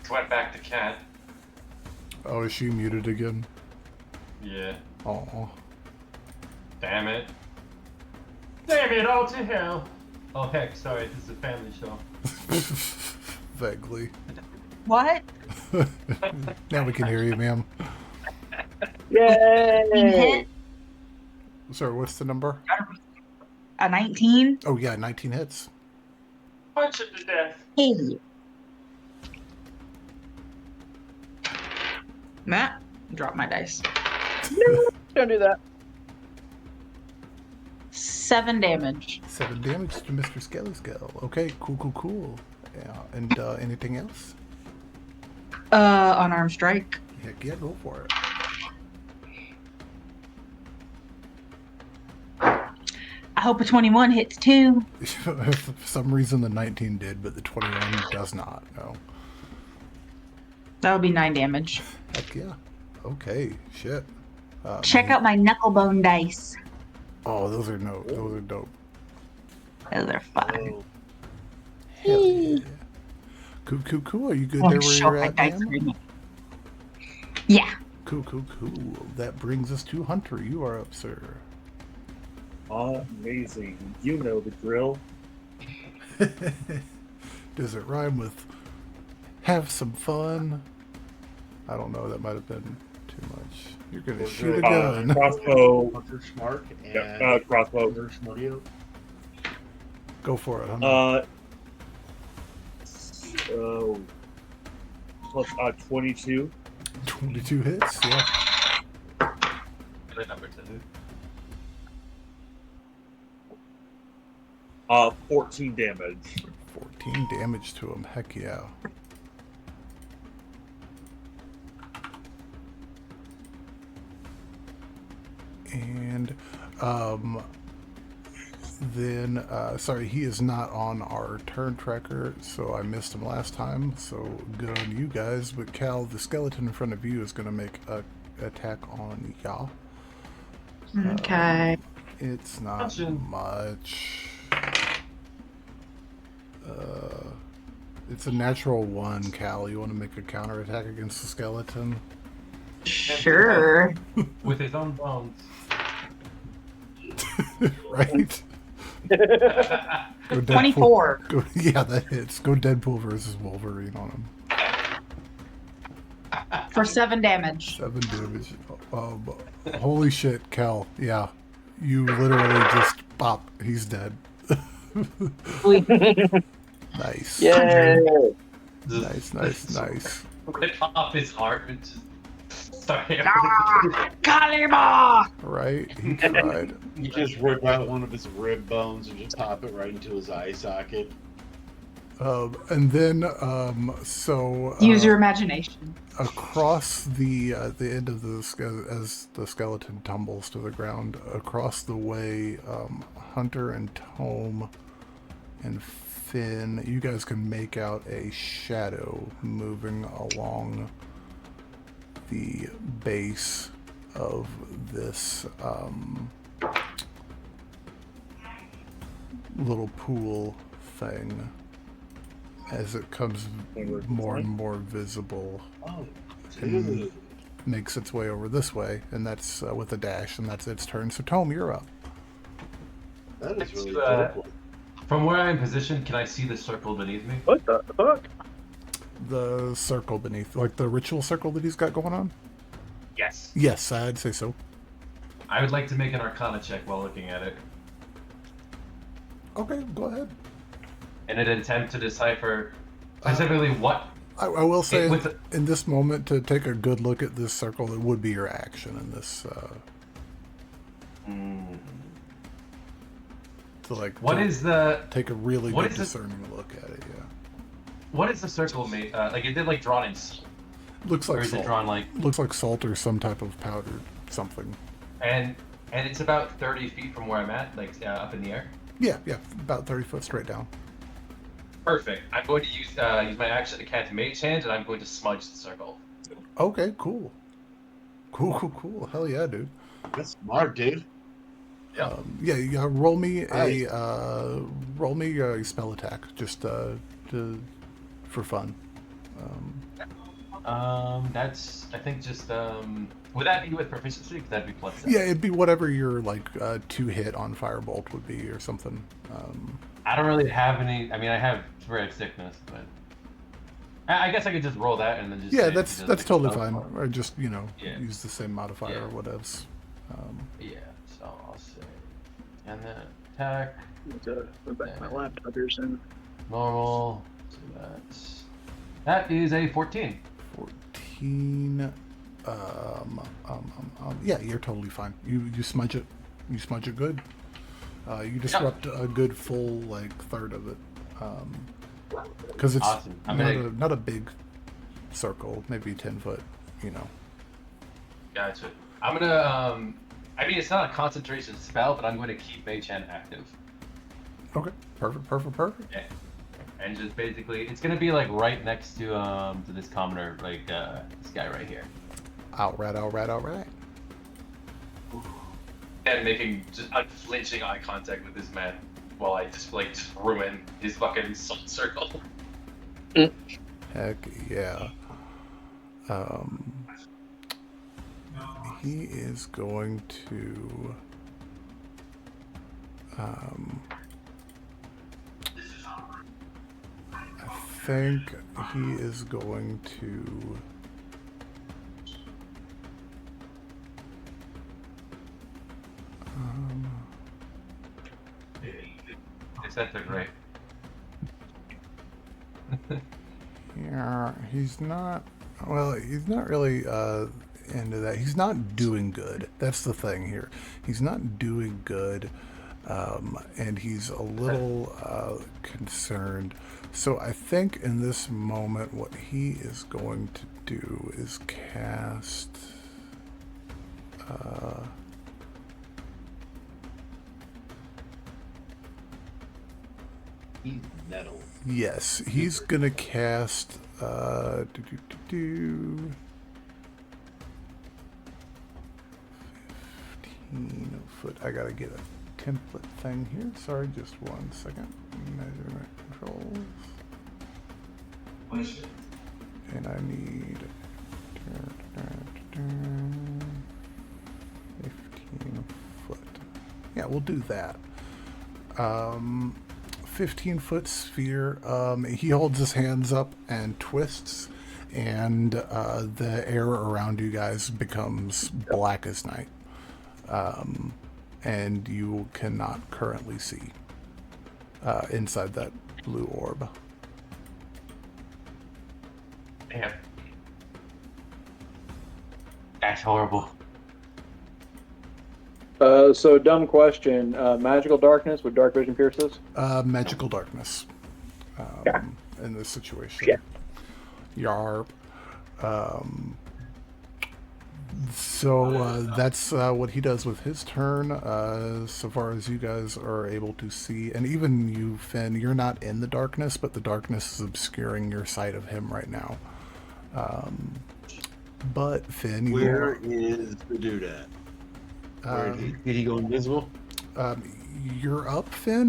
Went back to cat. Oh, is she muted again? Yeah. Oh. Damn it. Damn it, all to hell. Oh, heck, sorry, this is a family show. Vaguely. What? Now we can hear you, ma'am. Yay! Sorry, what's the number? A 19? Oh, yeah, 19 hits. Punch him to death. Hey. Matt, drop my dice. No, don't do that. 7 damage. 7 damage to Mr. Skelly Skull. Okay, cool. Yeah, and anything else? Unarmed strike. Heck yeah, go for it. I hope a 21 hits too. For some reason the 19 did, but the 21 does not. No. That would be 9 damage. Heck yeah. Okay, shit. Check out my knucklebone dice. Oh, those are dope. Those are fun. Oh, Hell yeah. Cool. Are you good Oh, there where show you're my at, dice ma'am? really. Yeah. Cool. That brings us to Hunter. You are up, sir. Amazing. You know the drill. Does it rhyme with have some fun? I don't know. That might have been too much. You're going to shoot a gun. Crossbow. Hunter Smart and Crossbow. Hunter Smartio. Go for it, Hunter. Plus 22. 22 hits, yeah. Good number 2. 14 damage. 14 damage to him. Heck yeah. And then sorry, he is not on our turn tracker, so I missed him last time, so good on you guys. But Cal, the skeleton in front of you is going to make a attack on Yall. Okay. It's not much. It's a natural 1, Cal. You want to make a counterattack against the skeleton? Sure. With his own bones. Right? Go 24. Yeah, that hits. Go Deadpool versus Wolverine on him. For 7 damage. 7 damage. Holy shit, Cal. Yeah. You literally just pop. He's dead. Nice. Yeah. Nice. Rip off his heart and just start Kalima! Right? He tried. You just rip out one of his rib bones and just pop it right into his eye socket. And then, so Use your imagination. across the end of as the skeleton tumbles to the ground, across the way, Hunter and Tome and Finn, you guys can make out a shadow moving along the base of this little pool thing as it comes more and more visible. Oh, And dude. makes its way over this way, and that's with a dash, and that's its turn. So Tome, you're up. That is really To, cool. From where I'm positioned, can I see the circle beneath me? What the fuck? The circle beneath, like the ritual circle that he's got going on? Yes. Yes, I'd say so. I would like to make an Arcana check while looking at it, Okay, go ahead. in an attempt to decipher specifically what. I will say, with the- in this moment, to take a good look at this circle, it would be your action in this. To What is the take a really what good is the- discerning look at it? Yeah, what is the circle made? Like, is it like drawn in, looks or like is it salt. drawn like? Looks like salt or some type of powdered something. And it's about 30 feet from where I'm at, like up in the air. Yeah, about 30 foot straight down. Perfect. I'm going to use my action to cast Mage Hand, and I'm going to smudge the circle. Okay, cool. Hell yeah, dude. That's smart, dude. Yeah. Roll me Nice. a spell attack, just for fun. That's I think just would that be with proficiency? Because that'd be plus 7. Yeah, it'd be whatever your like 2 hit on firebolt would be or something. I don't really have any. I mean, I have Red Sickness, but I guess I could just roll that and then just. Yeah, say that's it that's does totally like a fine. spell. Or just Yeah. use the same modifier Yeah. or whatevs. Yeah, so I'll say, and then attack Put back my laptop here soon. normal. So that is a 14. 14. Yeah, you're totally fine. You smudge it. You smudge it good. You disrupt a good full third of it, because it's Awesome. not a big circle, maybe 10 foot. Gotcha. I'm gonna. I mean, it's not a concentration spell, but I'm going to keep Mage Hand active. Okay. Perfect. Yeah. And just basically, it's gonna be right next to this commoner, this guy right here. All right. And making just unflinching eye contact with this man while I just ruin his fucking salt circle. Heck yeah. He is going to I think he is going to It's that right. yeah, he's not really into that. He's not doing good. That's the thing here. He's not doing good, and he's a little concerned. So I think in this moment what he is going to do is cast He's metal. yes, he's gonna cast 15 foot. I gotta get a template thing here. Sorry, just 1 second. Measurement controls. And I need 15 foot. Yeah, we'll do that. 15-foot sphere. He holds his hands up and twists, and the air around you guys becomes black as night. And you cannot currently see inside that blue orb. Damn. That's horrible. So dumb question. Magical darkness, would dark vision pierce this? Magical darkness. Yeah. In this situation. Yeah. Yarp. So that's what he does with his turn. So far as you guys are able to see, and even you, Finn, you're not in the darkness, but the darkness is obscuring your sight of him right now. But Finn, Where is the dude at? Did he go invisible? You're up, Finn.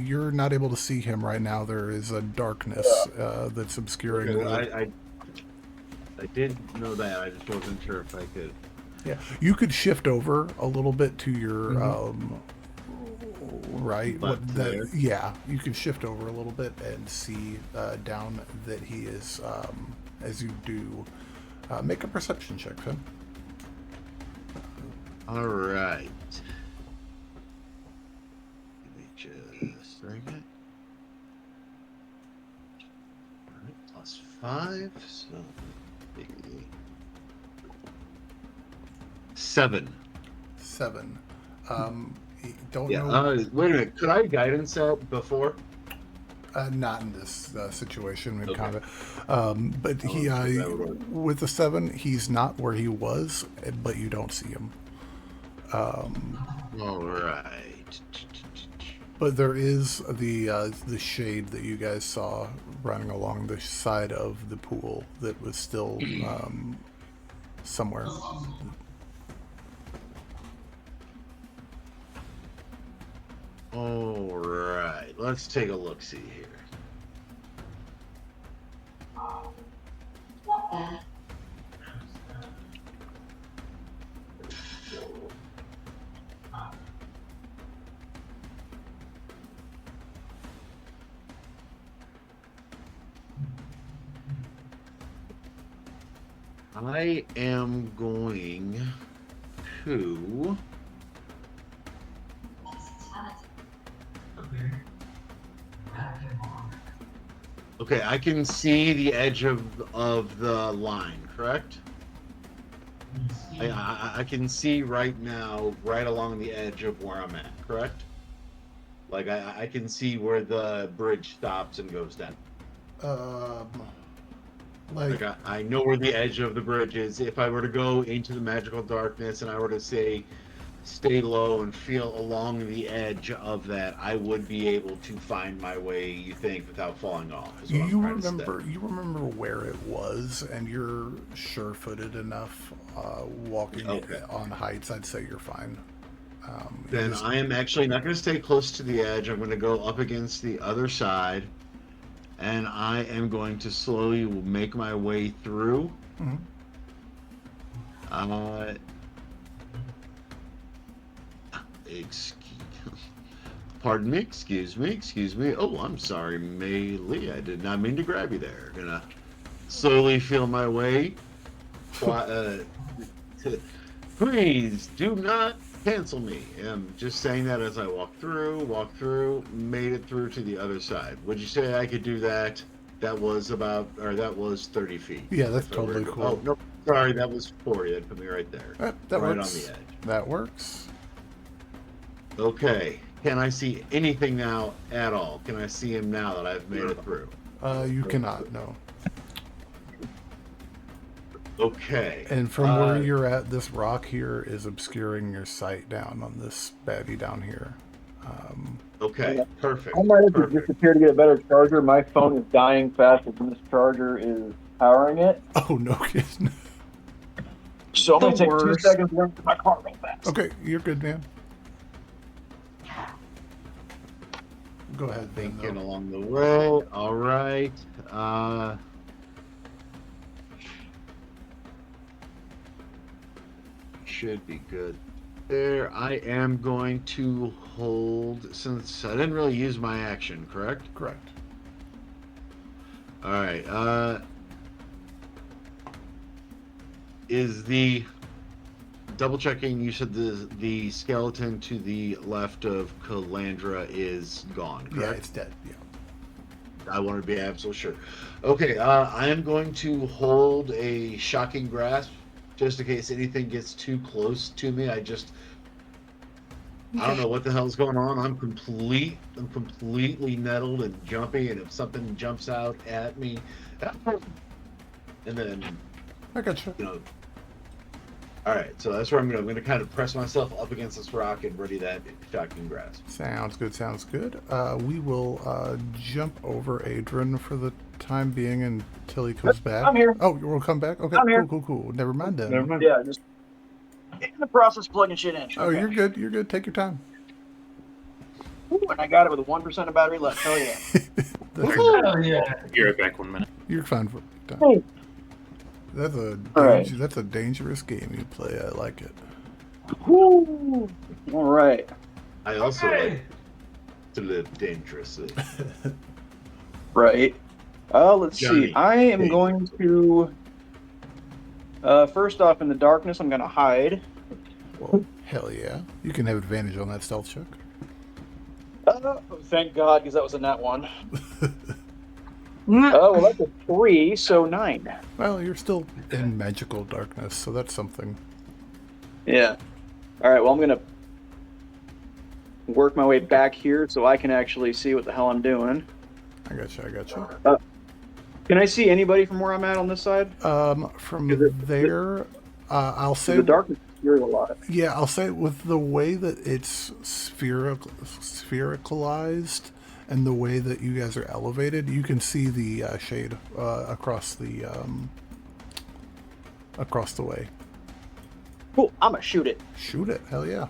You're not able to see him right now. There is a darkness that's obscuring. Okay, I did know that. I just wasn't sure if I could. Yeah, you could shift over a little bit to your right. Yeah, you can shift over a little bit and see down that he is. As you do, make a perception check, Finn. All right. Let me just bring it. All right, +5, so maybe 7. 7. Don't Yeah. know. Wait a minute. Could I guidance that before? Not in this situation in Okay. combat. But he, with the 7, he's not where he was, but you don't see him. All right. But there is the shade that you guys saw running along the side of the pool that was still somewhere. All right. Let's take a look-see here. I am going to... Okay, I can see the edge of the line, correct? I can see right now, right along the edge of where I'm at, correct? Like I can see where the bridge stops and goes down. Like, Like I know where the edge of the bridge is. If I were to go into the magical darkness and I were to say stay low and feel along the edge of that, I would be able to find my way, you think, without falling off. Is what you I'm trying to say. remember where it was, and you're sure-footed enough walking Okay. on heights. I'd say you're fine. Then I am actually not going to stay close to the edge. I'm going to go up against the other side, and I am going to slowly make my way through. Mhm. Pardon me, excuse me. Oh, I'm sorry, Maylee. I did not mean to grab you there. Gonna slowly feel my way. Please do not cancel me. I'm just saying that as I walk through, made it through to the other side. Would you say I could do that? That was 30 feet. Yeah, that's If I were totally to- cool. Oh, no, sorry, that was 40. That put me right there. That right works. on the edge. That works. Okay. Can I see anything now at all? Can I see him now that I've made it through? You cannot, no. Okay. And from where you're at, this rock here is obscuring your sight down on this baddie down here. Okay, perfect. I might have to Perfect. disappear to get a better charger. My phone is dying faster than this charger is powering it. Oh, no kidding. So I'm going to The take 2 worst. seconds to run to my car real fast. Okay, you're good, man. Go ahead, Ben, Thinking though. along the way. All right. Should be good. There. I am going to hold, since I didn't really use my action, correct? Correct. All right. Is the double checking? You said the skeleton to the left of Calandra is gone, correct? Yeah, it's dead. Yeah. I want to be absolutely sure. Okay, I am going to hold a shocking grasp just in case anything gets too close to me. I don't know what the hell's going on. I'm completely nettled and jumpy, and if something jumps out at me, and then I gotcha. all right. So that's where I'm going to kind of press myself up against this rock and ready that shocking grasp. Sounds good, sounds good. We will jump over Adran for the time being until he comes back. I'm here. Oh, we'll come back? Okay, I'm here. cool. Never mind then. Never mind. Yeah, just in the process of plugging shit in. Oh, Okay. you're good. Take your time. Ooh, and I got it with a 1% of battery left. Hell yeah. That's Hell yeah. Be right back 1 minute. You're fine for time. Hey. That's All right. that's a dangerous game you play. I like it. Woo. All right. I also Okay. like to live dangerously. Right. Let's Johnny, see. I am hey. going to. First off, in the darkness, I'm going to hide. Well, hell yeah. You can have advantage on that stealth check. Thank God, because that was a nat one. Well, that's a 3, so 9. Well, you're still in magical darkness, so that's something. Yeah. All right. Well, I'm going to work my way back here so I can actually see what the hell I'm doing. I gotcha. Can I see anybody from where I'm at on this side? From there, I'll say The darkness is scary a lot. Yeah, I'll say with the way that it's sphericalized and the way that you guys are elevated, you can see the shade across the way. Cool. I'm going to shoot it. Shoot it, hell yeah.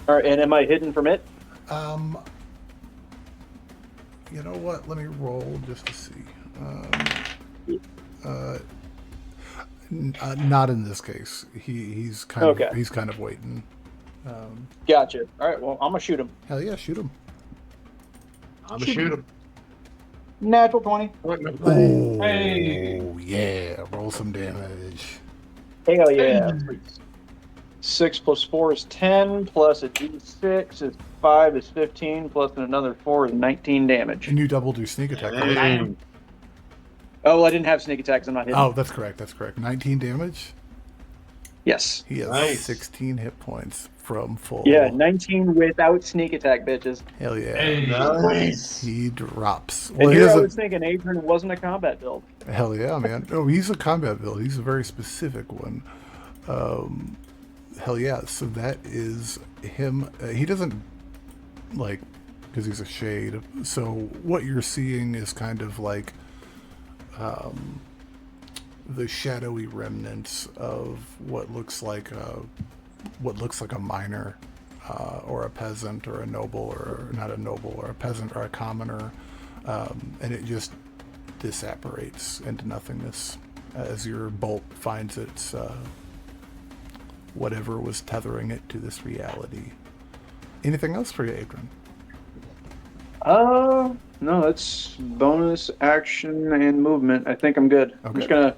All right. And am I hidden from it? You know what? Let me roll just to see. Not in this case. He's kind Okay. of he's kind of waiting. Gotcha. All right. Well, I'm going to shoot him. Hell yeah, shoot him. I'm gonna shoot him. Natural 20. Oh Hey. yeah, roll some damage. Hell yeah. 6 plus 4 is 10, plus a d6 is 5 is 15, plus another 4 is 19 damage. And you double do sneak attack. Right? Dang. Oh, well, I didn't have sneak attacks. I'm not hidden. Oh, that's correct. 19 damage. Yes. He has Nice. 16 hit points from full. Yeah, 19 without sneak attack, bitches. Hell yeah. Hey. Nice. He drops. And Well, he here I doesn't. was thinking Adran wasn't a combat build. Hell yeah, man. Oh, he's a combat build. He's a very specific one. Hell yeah. So that is him. He doesn't, like, because he's a shade. So what you're seeing is kind of like the shadowy remnants of what looks like a miner or a peasant or a noble, or not a noble, or a peasant or a commoner. And it just disapparates into nothingness as your bolt finds its whatever was tethering it to this reality. Anything else for you, Adran? No, that's bonus action and movement. I think I'm good. I'm just gonna,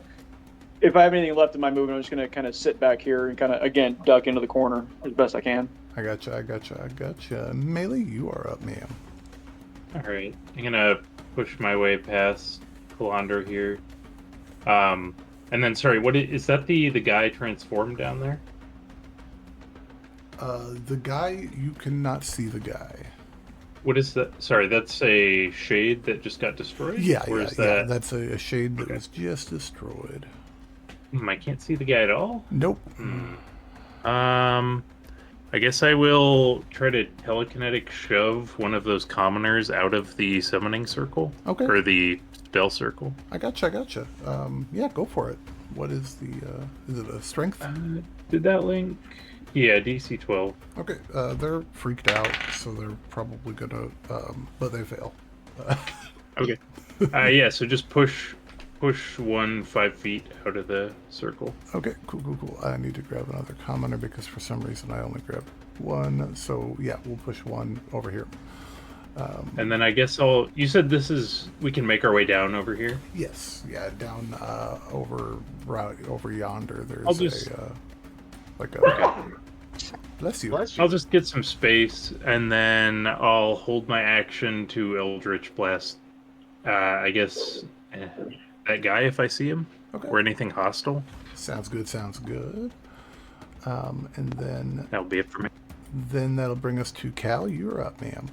if I have anything left in my movement, I'm just gonna kind of sit back here and kind of, again, duck into the corner as best I can. I gotcha. Melee, you are up, ma'am. Alright, I'm gonna push my way past Calandra here. And then, sorry, what is that the guy transformed down there? The guy, you cannot see the guy. What is that? Sorry, that's a shade that just got destroyed? Yeah, Or yeah, is that... that's a shade that was just destroyed. I can't see the guy at all? Nope. I guess I will try to telekinetic shove one of those commoners out of the summoning circle. Okay. Or the spell circle. I gotcha. Yeah, go for it. What is the, is it a strength? Did that link? Yeah, DC 12. Okay, they're freaked out, so they're probably gonna, but they fail. Okay. Yeah, so just push 5 feet out of the circle. Okay, cool. I need to grab another commoner because for some reason I only grabbed one. So yeah, we'll push one over here. And then I guess you said we can make our way down over here? Yes, yeah, down over yonder. There's I'll just... Bless you. I'll just get some space, and then I'll hold my action to Eldritch Blast. I guess that guy if I see him, or anything hostile. Sounds good. And then that'll be it for me. Then that'll bring us to Cal. You're up, ma'am.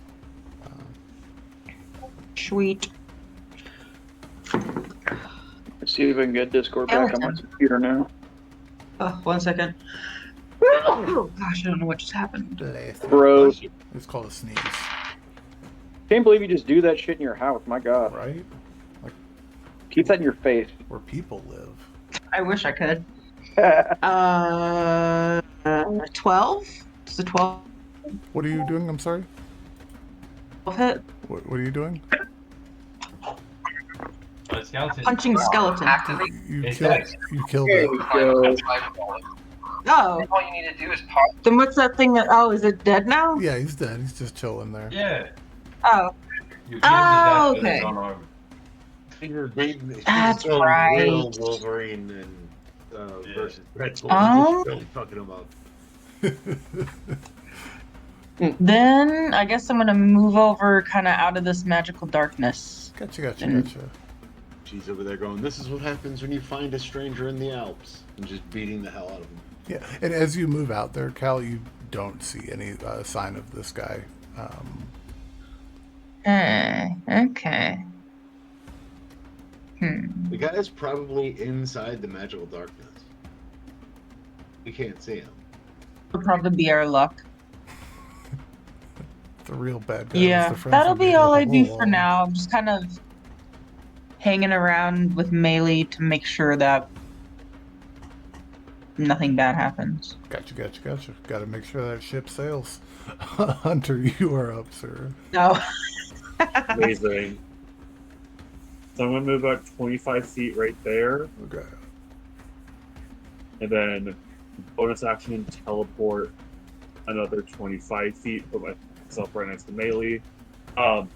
Sweet. Let's see if I can get Discord back on my computer now. Oh, 1 second. Oh, gosh, I don't know what just happened. Bro. It's called a sneeze. Can't believe you just do that shit in your house. My God. Right? Like, keep that in your face. Where people live. I wish I could. 12? It's a 12. What are you doing? I'm sorry? Hit. What are you doing? Skeleton. Punching skeleton. You killed it. Oh. All you need to do is pause. Then what's that thing that... Oh, is it dead now? Yeah, he's dead. He's just chilling there. Yeah. Oh. You Oh, okay. That's right. Real Wolverine and versus Red Bull. Just really fucking him up. Then I guess I'm gonna move over kind of out of this magical darkness. Gotcha. She's over there going, this is what happens when you find a stranger in the Alps. And just beating the hell out of him. Yeah, and as you move out there, Cal, you don't see any sign of this guy. Okay. The guy's probably inside the magical darkness. We can't see him. It'll probably be our luck. The real bad guy. Yeah, that'll be all I do for now. I'm just kind of hanging around with melee to make sure that nothing bad happens. Gotcha. Got to make sure that ship sails. Hunter, you are up, sir. No. Amazing. So I'm going to move about 25 feet right there. Okay. And then bonus action and teleport another 25 feet. Put myself right next to melee. I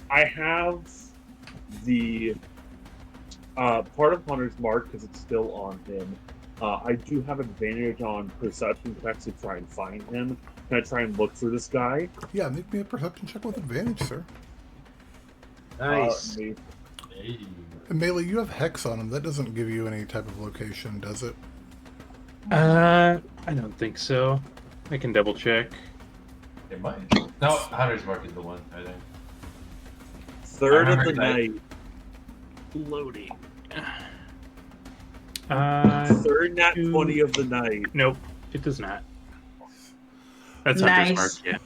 have the part of Hunter's mark because it's still on him. I do have advantage on perception checks to try and find him. Can I try and look for this guy? Yeah, make me a perception check with advantage, sir. Nice. And Melee, you have Hex on him. That doesn't give you any type of location, does it? I don't think so. I can double check. It might. No, Hunter's Mark is the one, I think. Third of remember the that- night. Loading. Third nat 20 of the night. Nope, it does not. That's Nice. Hunter's Mark, yeah.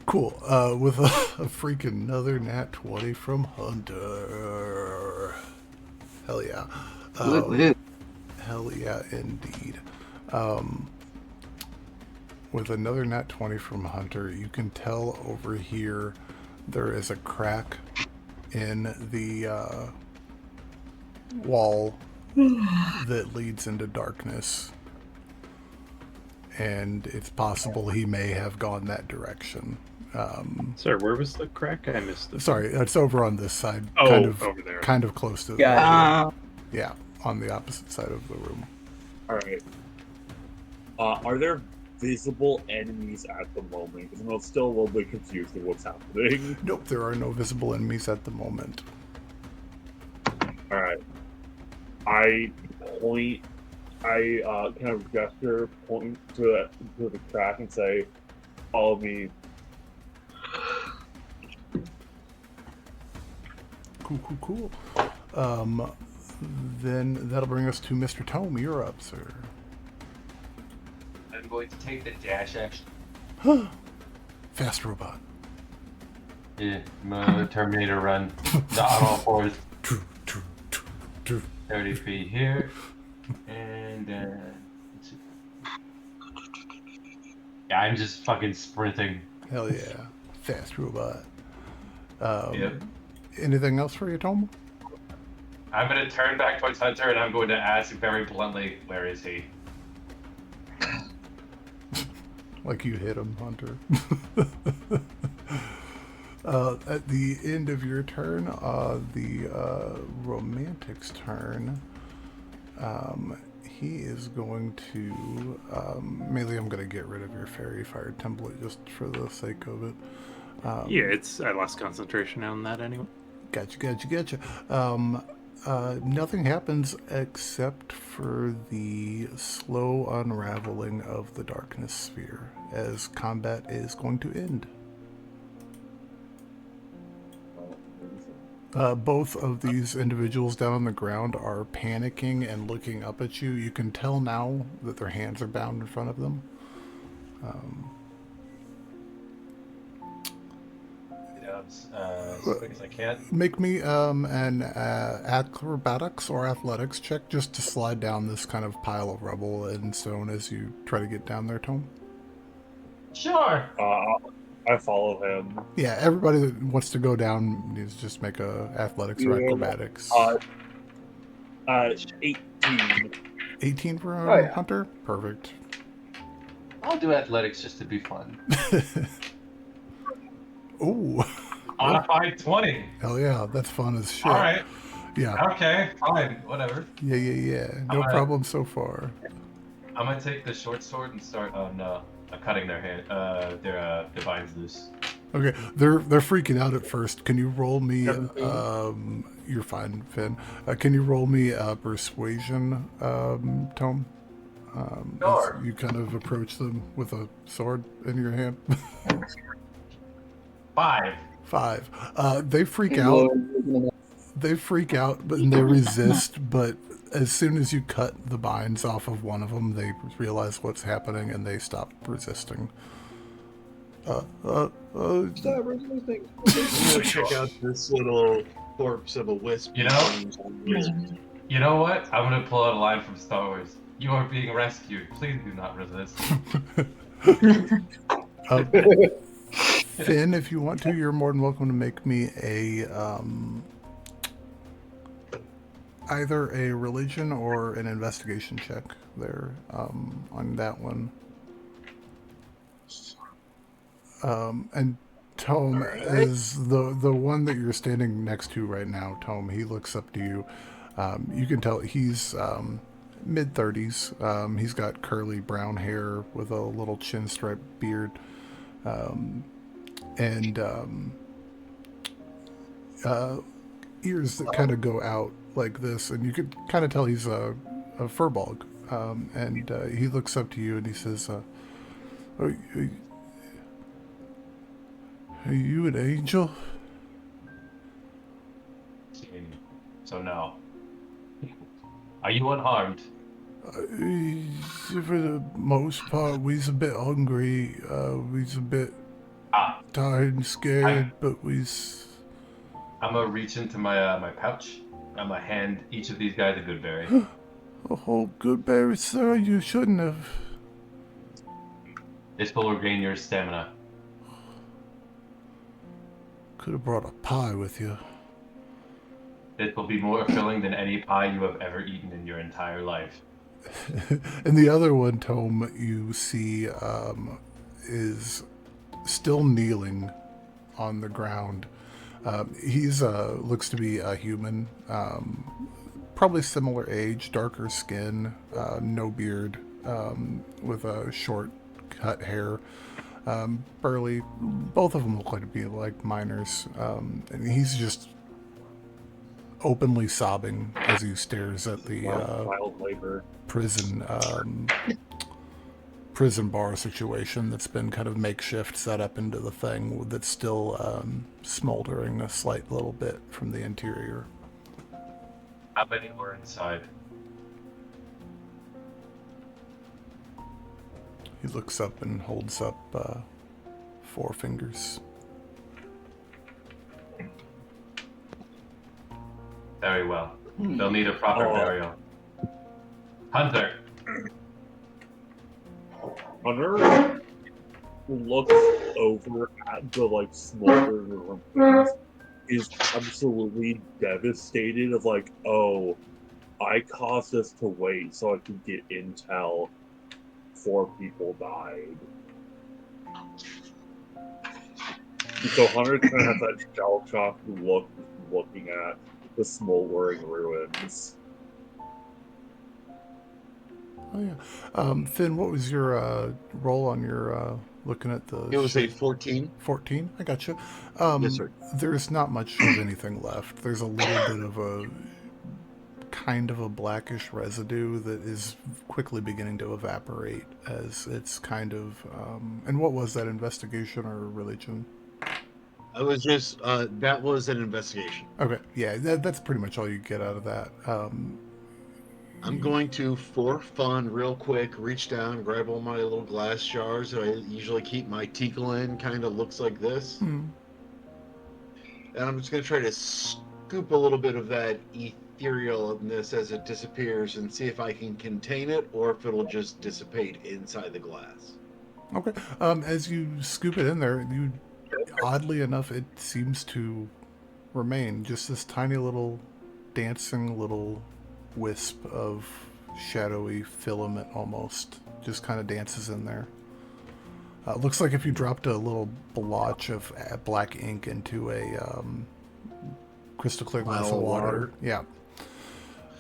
Cool. With a freaking another nat 20 from Hunter. Hell yeah. Hell yeah, indeed. With another nat 20 from Hunter, you can tell over here there is a crack in the wall that leads into darkness. And it's possible he may have gone that direction. Sorry, where was the crack? I missed it. Sorry, it's over on this side. Oh, kind of, over there. Kind of close to the Gotcha. Yeah, on the opposite side of the room. Alright. Are there visible enemies at the moment? Because I'm still a little bit confused with what's happening. Nope, there are no visible enemies at the moment. Alright. I kind of gesture, point to the crack and say, follow me. Cool. Then that'll bring us to Mr. Tome. You're up, sir. I'm going to take the dash action. Fast robot. Yeah, I'm gonna Terminator run. Not on all fours. 30 feet here. And let's see. Yeah, I'm just fucking sprinting. Hell yeah. Fast robot. Yep. Anything else for you, Tome? I'm gonna turn back towards Hunter and I'm going to ask very bluntly, where is he? Like you hit him, Hunter. At the end of your turn, the romantic's turn, he is going to... mainly I'm going to get rid of your fairy fire template just for the sake of it. Yeah, I lost concentration on that anyway. Gotcha. Nothing happens except for the slow unraveling of the darkness sphere as combat is going to end. Both of these individuals down on the ground are panicking and looking up at you. You can tell now that their hands are bound in front of them. As quick as I can. Make me an acrobatics or athletics check just to slide down this kind of pile of rubble and stone as you try to get down there, Tome. Sure. I follow him. Yeah, everybody that wants to go down needs to just make a athletics or acrobatics. 18. 18 for Oh, yeah. Hunter? Perfect. I'll do athletics just to be fun. Ooh. Modified 20. Hell yeah, that's fun as shit. Alright. Yeah. Okay, fine, whatever. Yeah. No Alright. problem so far. I'm gonna take the short sword and start on cutting their hand, their vines loose. Okay, they're freaking out at first. Can you roll me? You're fine, Finn. Can you roll me persuasion, Tome? Sure. As you kind of approach them with a sword in your hand. 5. 5. They freak out. They freak out, but they resist. But as soon as you cut the binds off of one of them, they realize what's happening and they stop resisting. Stop resisting. I'm gonna check out this little corpse of a wisp. You know what? I'm gonna pull out a line from Star Wars. You are being rescued. Please do not resist. Finn, if you want to, you're more than welcome to make me a either a religion or an investigation check there on that one. And Tome is the one that you're standing next to right now. Tome, he looks up to you. You can tell he's mid-30s. He's got curly brown hair with a little chin-striped beard. And ears that kind of go out like this, and you could kind of tell he's a furball. and he looks up to you and he says, are you an angel? So no. Are you unharmed? For the most part, we's a bit hungry. We's a bit tired and scared, but we's... I'm gonna reach into my my pouch. I'm gonna hand each of these guys a good berry. Oh, good berry, sir. You shouldn't have. This will regain your stamina. Could have brought a pie with you. This will be more filling than any pie you have ever eaten in your entire life. And the other one, Tome, you see is still kneeling on the ground. He's looks to be a human, probably similar age, darker skin, no beard, with a short cut hair, burly. Both of them look like to be like miners, and he's just openly sobbing as he stares at the child labor. prison bar situation that's been kind of makeshift set up into the thing that's still smoldering a slight little bit from the interior. How many were inside? He looks up and holds up 4 fingers. Very well. They'll need a proper burial. Hunter! Hunter looks over at the like smoldering remains, is absolutely devastated of like, oh, I caused us to wait so I could get intel 4 people died. So Hunter kind of has that shell-shocked look looking at the smoldering ruins. Oh yeah. Finn, what was your roll on your looking at the... It was a 14. 14? I got you. Yes, sir. There's not much of anything left. There's a little bit of a kind of a blackish residue that is quickly beginning to evaporate as it's kind of... and what was that, investigation or religion? I was just, that was an investigation. Okay, yeah, that's pretty much all you get out of that. I'm going to, for fun, real quick, reach down, grab all my little glass jars that I usually keep my tinkle in, kind of looks like this. Hmm. And I'm just going to try to scoop a little bit of that etherealness as it disappears and see if I can contain it or if it'll just dissipate inside the glass. Okay, as you scoop it in there, you... oddly enough, it seems to remain just this tiny little dancing little wisp of shadowy filament almost just kind of dances in there. Looks like if you dropped a little blotch of black ink into a crystal clear glass of water. Yeah.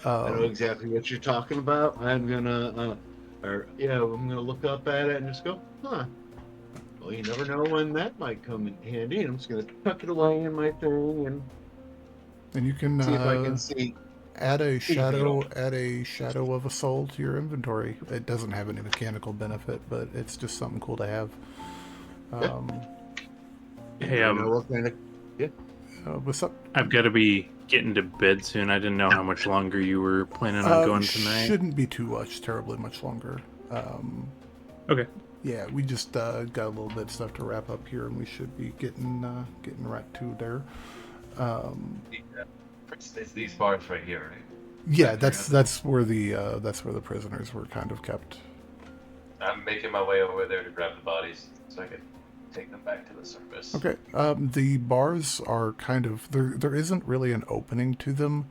I know exactly what you're talking about. I'm gonna look up at it and just go, huh. Well, you never know when that might come in handy. I'm just going to tuck it away in my thing and you can see if I can see. Add a shadow of a soul to your inventory. It doesn't have any mechanical benefit, but it's just something cool to have. Hey, what's up? I've got to be getting to bed soon. I didn't know how much longer you were planning on going tonight. Shouldn't be terribly much longer. Okay. Yeah, we just got a little bit of stuff to wrap up here, and we should be getting right to there. It's these bars right here, right? Yeah, that's where the prisoners were kind of kept. I'm making my way over there to grab the bodies so I can take them back to the surface. Okay. The bars are kind of there isn't really an opening to them.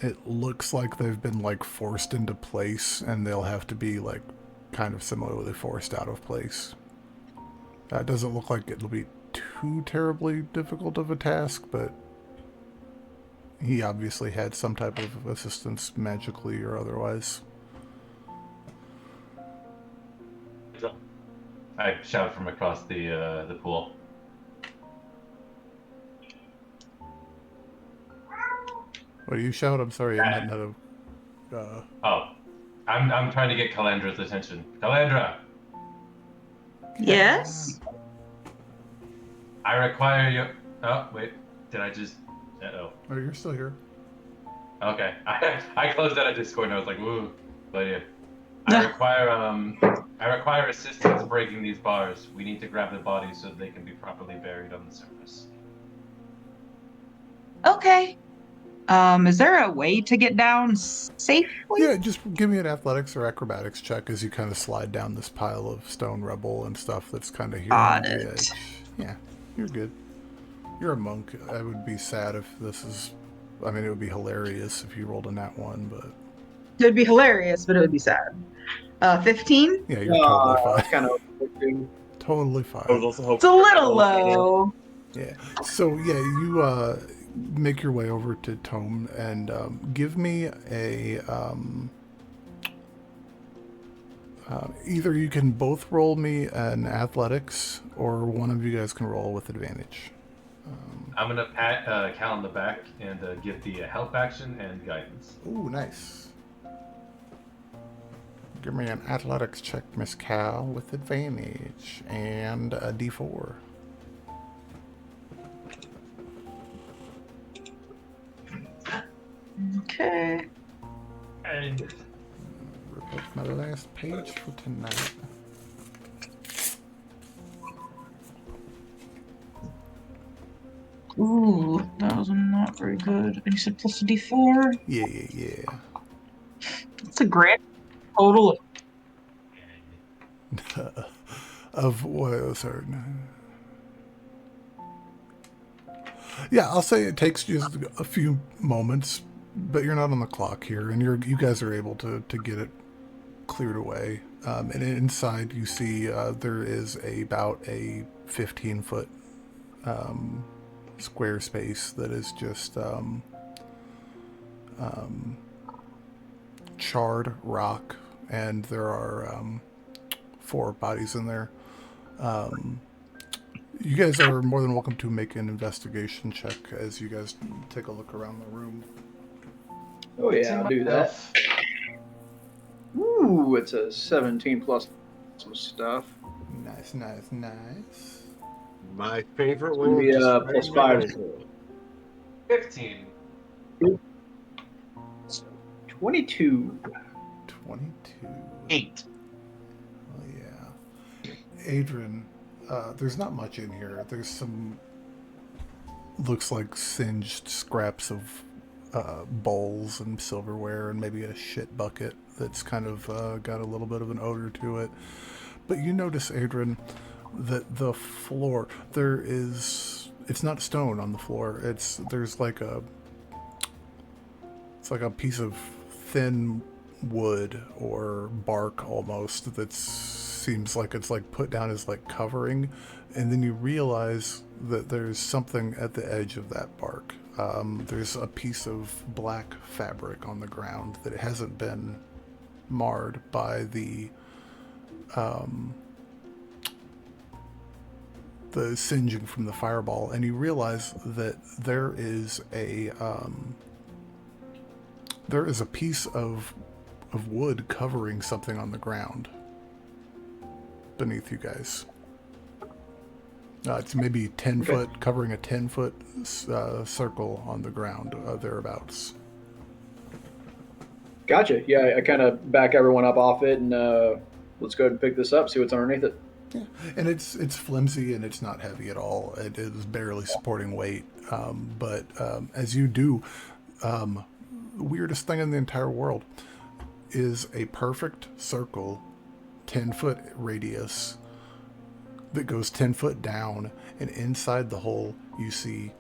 It looks like they've been like forced into place, and they'll have to be like kind of similarly forced out of place. It doesn't look like it'll be too terribly difficult of a task, but he obviously had some type of assistance magically or otherwise. I shout from across the pool. What do you shout? I'm sorry, I might not have... I'm trying to get Calandra's attention. Calandra, Yes. I require your. Oh wait, did I just? Uh-oh. Oh, you're still here. Okay, I closed out of Discord and I was like, woo, but yeah. I require assistance breaking these bars. We need to grab the bodies so they can be properly buried on the surface. Okay. Is there a way to get down safely? Yeah, just give me an athletics or acrobatics check as you kind of slide down this pile of stone rubble and stuff that's kind of here on Got the it. edge. Yeah, you're good. You're a monk. I would be sad if this is... I mean, it would be hilarious if you rolled a nat 1, but... It would be hilarious, but it would be sad. 15? Yeah, you're totally fine. Kind of. Totally I was fine. also hoping It's a little low. Yeah. So, yeah, you make your way over to Tome and give me a... either you can both roll me an athletics, or one of you guys can roll with advantage. I'm gonna pat Cal on the back and give the help action and guidance. Ooh, nice. Give me an athletics check, Miss Cal, with advantage, and a D4. Okay. And Rip up my last page for tonight. Ooh, that was not very good. And you said plus a D4? Yeah. That's a grand total of Of what? Sorry. Yeah, I'll say it takes just a few moments, but you're not on the clock here, and you guys are able to get it cleared away. And inside, you see there is about a 15-foot square space that is just charred rock, and there are 4 bodies in there. You guys are more than welcome to make an investigation check as you guys take a look around the room. Oh yeah, I'll do that. Ooh, it's a 17 plus some stuff. Nice. My favorite It's gonna way be of plus describing 5. it. 15. 22. 22. 8. Oh yeah. Adran, there's not much in here. There's some, looks like singed scraps of bowls and silverware and maybe a shit bucket that's kind of got a little bit of an odor to it. But you notice, Adran, that the floor, it's not stone on the floor. There's like it's like a piece of thin wood or bark almost that seems like it's like put down as like covering, and then you realize that there's something at the edge of that bark. There's a piece of black fabric on the ground that hasn't been marred by the singeing from the fireball, and you realize that there is a piece of wood covering something on the ground beneath you guys. It's maybe 10 foot, covering a 10-foot circle on the ground, thereabouts. Gotcha. Yeah, I kind of back everyone up off it, and let's go ahead and pick this up, see what's underneath it. Yeah, and it's flimsy and it's not heavy at all. It is barely supporting weight. But as you do, the weirdest thing in the entire world is a perfect circle, 10-foot radius that goes 10 foot down, and inside the hole you see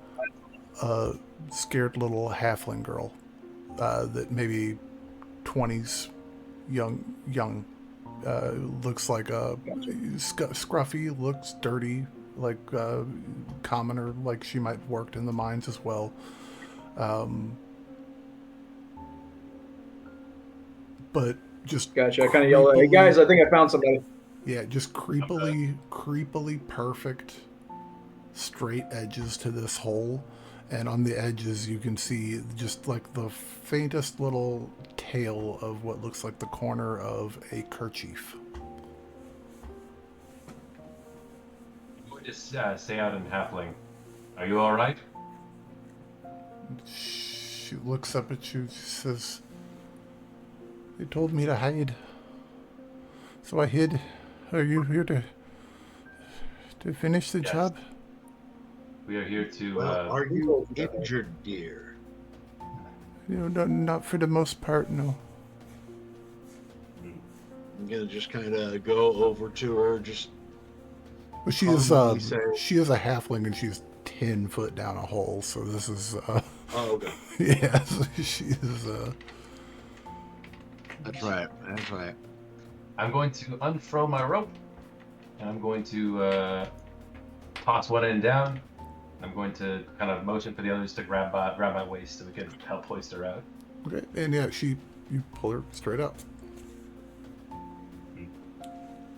a scared little halfling girl that maybe 20s, young. Looks like a scruffy, looks dirty, like commoner, like she might have worked in the mines as well. But just Gotcha. I kind of yell, "Hey guys, I think I found somebody." Yeah, just creepily perfect straight edges to this hole, and on the edges you can see just like the faintest little tail of what looks like the corner of a kerchief. I'm going to say out in Halfling. Are you all right? She looks up at you. She says, "They told me to hide, so I hid. Are you here to finish the Yes. job?" We are here to. Well, are you injured, dear? Not for the most part, no. I'm gonna just kind of go over to her, just Well, she is a halfling, and she's 10 foot down a hole. So this is oh, okay. yeah. So she is That's right. That's right. I'm going to unfurl my rope, and I'm going to toss one end down. I'm going to kind of motion for the others to grab my waist so we can help hoist her out. okay. And yeah, you pull her straight up.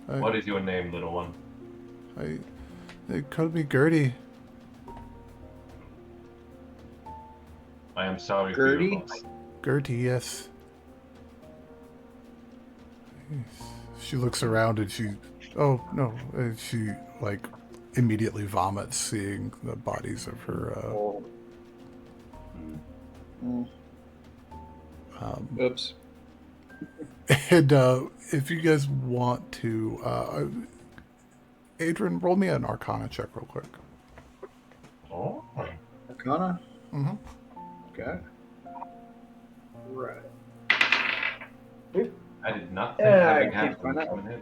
What is your name, little one? They called me Gertie. I am sorry for Gertie? your loss. Gertie, yes. She looks around and she like immediately vomits seeing the bodies of her. Oops. And if you guys want to, Adran, roll me an Arcana check real quick. Oh. Arcana? Mm-hmm. Okay. Right. I did not think I having can't half find that. coming in.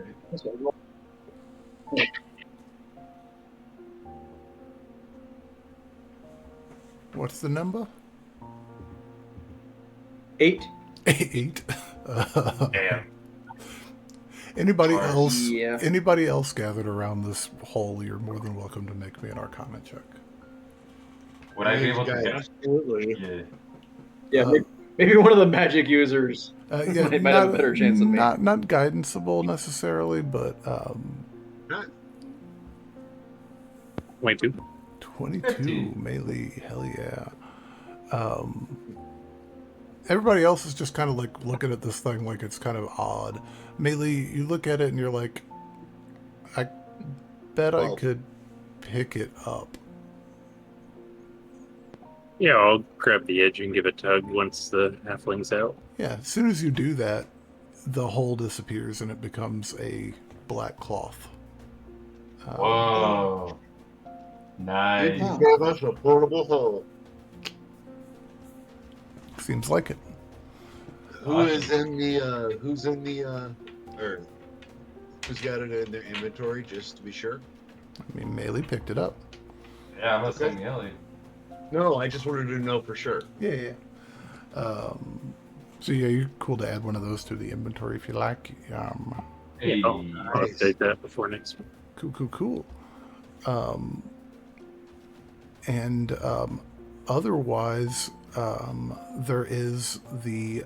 What's the number? 8. 8. Damn. Anybody Or- else? Yeah. Anybody else gathered around this hole? You're more than welcome to make me an Arcana check. Would I be able to Guys, get? Absolutely. Yeah. Yeah, maybe one of the magic users Yeah, might have a better chance than me. Not guidanceable necessarily, but Wait, two. 22 15. melee. Hell yeah. Everybody else is just kind of like looking at this thing like it's kind of odd. Melee, you look at it and you're like, I bet I could pick it up. Yeah, I'll grab the edge and give it a tug once the halfling's out. Yeah, as soon as you do that, the hole disappears and it becomes a black cloth. Whoa. Nice. You gave us a portable hole. Seems like it. Who's in the or who's got it in their inventory, just to be sure? I mean, Melee picked it up. Yeah, I'm listening, Ellie. No, I just wanted to know for sure. Yeah. So yeah, you're cool to add one of those to the inventory if you like. Hey. I'll update that before next week. Cool. Otherwise, there is the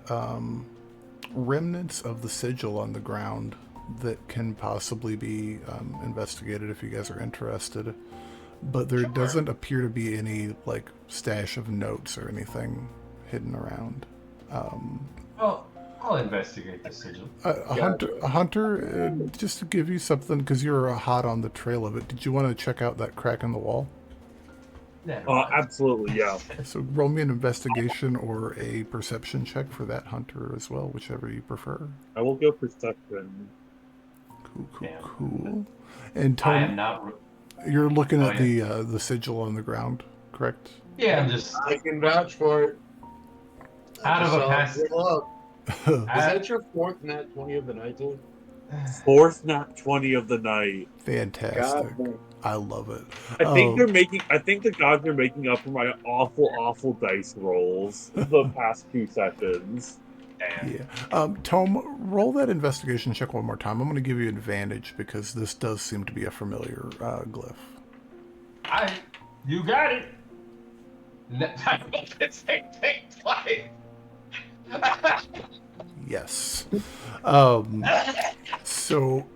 remnants of the sigil on the ground that can possibly be investigated if you guys are interested. But there doesn't appear to be any like stash of notes or anything hidden around. Well, I'll investigate the sigil. A hunter, just to give you something, because you're hot on the trail of it. Did you want to check out that crack in the wall? Absolutely, yeah. So roll me an investigation or a perception check for that hunter as well, whichever you prefer. I will go perception. Cool. And I am Tome, not. you're looking at the sigil on the ground, correct? Yeah, I'm just I can vouch for it. out of a pass. Is that your fourth nat 20 of the night, dude? Fourth nat 20 of the night. Fantastic. God. I love it. I think the gods are making up for my awful dice rolls the past 2 sessions. Damn. Yeah. Tome, roll that investigation check one more time. I'm going to give you advantage because this does seem to be a familiar glyph. You got it. I rolled the same thing twice. Yes. So,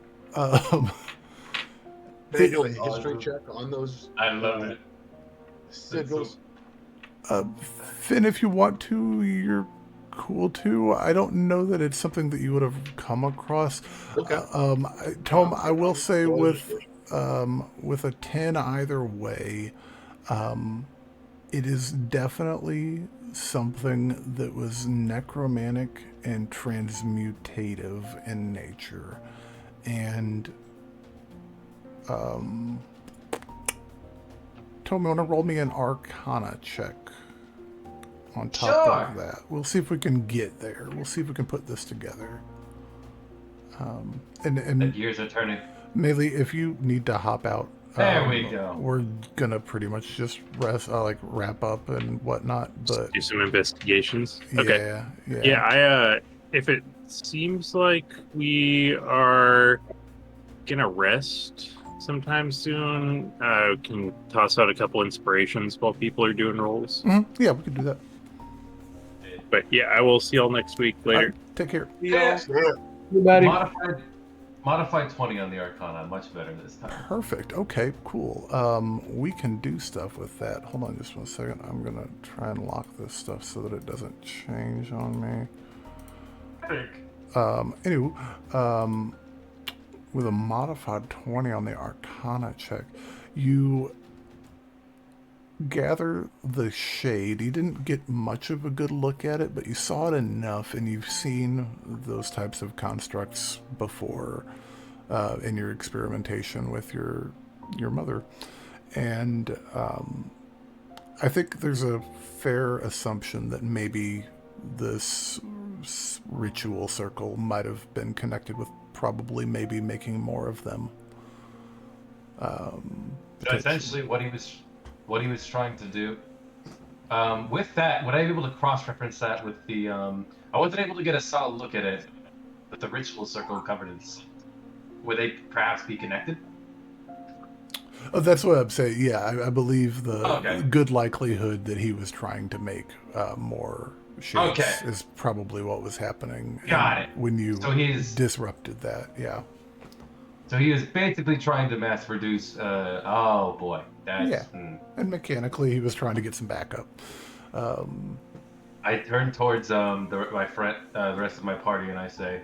Do a history check on those I love it. sigils. Finn, if you want to, you're cool too. I don't know that it's something that you would have come across. Okay. Tome, I will say with a 10 either way, it is definitely something that was necromantic and transmutative in nature. And Tome, want to roll me an Arcana check on top of that. We'll see if we can get there. We'll see if we can put this together. The And gears are turning. Melee, if you need to hop out, There we go. we're gonna pretty much just wrap up and whatnot. But Do some investigations. Okay. yeah. Yeah, if it seems like we are gonna rest sometime soon, can toss out a couple inspirations while people are doing rolls. Yeah, we could do that. But yeah, I will see y'all next week later. Take care. Yeah. Everybody. Modified 20 on the Arcana. Much better this time. Perfect. Okay, cool. We can do stuff with that. Hold on just 1 second. I'm gonna try and lock this stuff so that it doesn't change on me. Anyway, with a modified 20 on the Arcana check, you gather the shade. You didn't get much of a good look at it, but you saw it enough, and you've seen those types of constructs before in your experimentation with your mother. And I think there's a fair assumption that maybe this ritual circle might have been connected with probably maybe making more of them. So essentially, what he was trying to do. With that, would I be able to cross-reference that with the? I wasn't able to get a solid look at it, but the ritual circle covered in. Would they perhaps be connected? Oh, that's what I'm saying. Yeah, I believe the Okay. good likelihood that he was trying to make more shapes Okay. is probably what was happening. Got it. When you So he's- disrupted that, yeah. So he was basically trying to mass produce. Oh boy, that's. Yeah. And mechanically, he was trying to get some backup. I turn towards my friend, the rest of my party, and I say,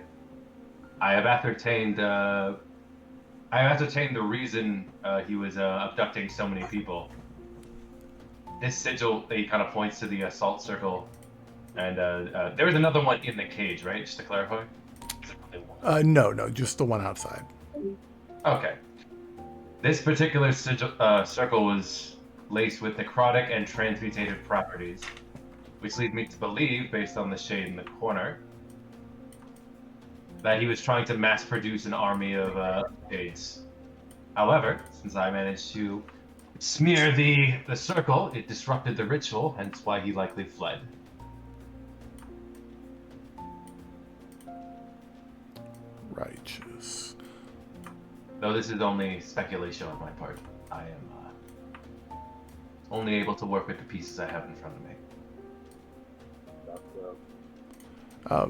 I have ascertained the reason he was abducting so many people. This sigil, he kind of points to the assault circle, and there was another one in the cage, right? Just to clarify. No, just the one outside. Okay. This particular circle was laced with necrotic and transmutative properties, which leads me to believe, based on the shade in the corner, that he was trying to mass produce an army of shades. However, since I managed to smear the circle, it disrupted the ritual, hence why he likely fled. Righteous. Though this is only speculation on my part, I am only able to work with the pieces I have in front of me.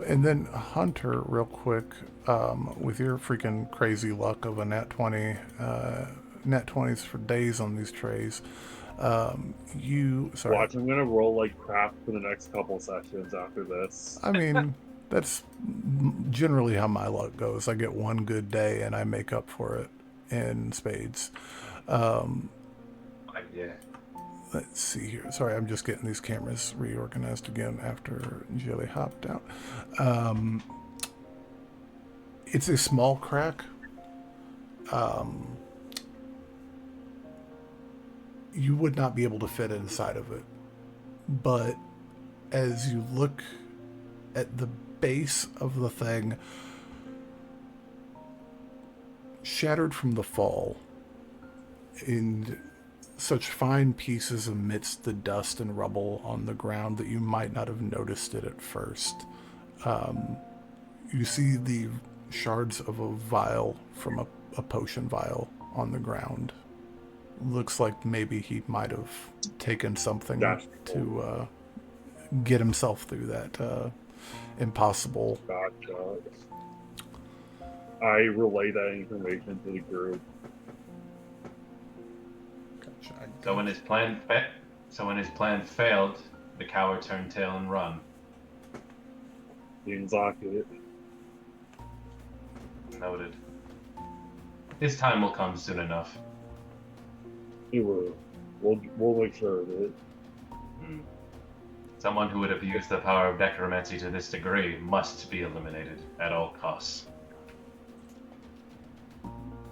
And then Hunter, real quick, with your freaking crazy luck of a nat 20, nat 20s for days on these trays, sorry. Watch, I'm gonna roll like crap for the next couple sessions after this. I mean, that's generally how my luck goes. I get one good day and I make up for it in spades. Yeah. Let's see here. Sorry, I'm just getting these cameras reorganized again after Jelly hopped out. It's a small crack. You would not be able to fit inside of it. But as you look at the base of the thing, shattered from the fall, in such fine pieces amidst the dust and rubble on the ground that you might not have noticed it at first. You see the shards of a vial from a potion vial on the ground. Looks like maybe he might have taken something to get himself through that impossible. Gotcha. I relay that information to the group. So when his plan failed, the coward turned tail and run. Exactly. Noted. His time will come soon enough. We'll make sure of it. Someone who would abuse the power of necromancy to this degree must be eliminated at all costs.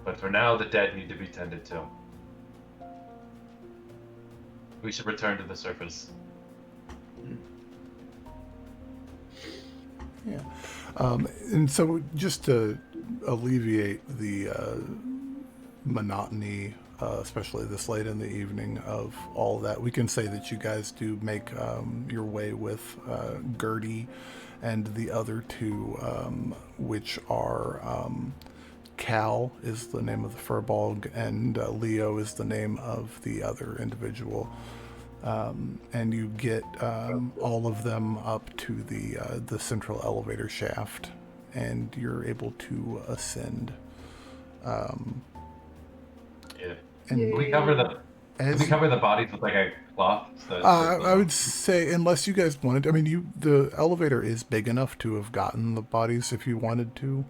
But for now, the dead need to be tended to. We should return to the surface. Yeah. And so just to alleviate the monotony, especially this late in the evening, of all that, we can say that you guys do make your way with Gertie and the other two, which are Cal is the name of the furball, and Leo is the name of the other individual. And you get all of them up to the central elevator shaft, and you're able to ascend. Yeah. And We cover the bodies with like a cloth. So I would say, unless you guys wanted, I mean, the elevator is big enough to have gotten the bodies if you wanted to.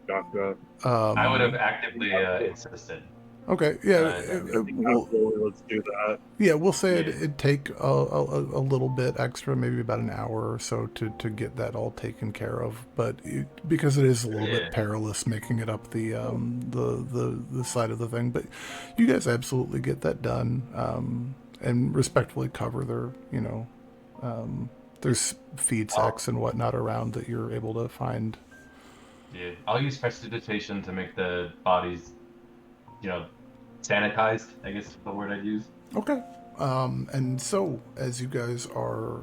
Gotcha. I would have actively insisted. Okay, yeah. Absolutely, let's do that. Yeah, we'll say it'd take a little bit extra, maybe about an hour or so to get that all taken care of. But because it is a little bit perilous making it up the side of the thing, but you guys absolutely get that done, and respectfully cover their, there's feed sacks and whatnot around that you're able to find. Yeah, I'll use prestidigitation to make the bodies, sanitized, I guess is the word I'd use. Okay. And so, as you guys are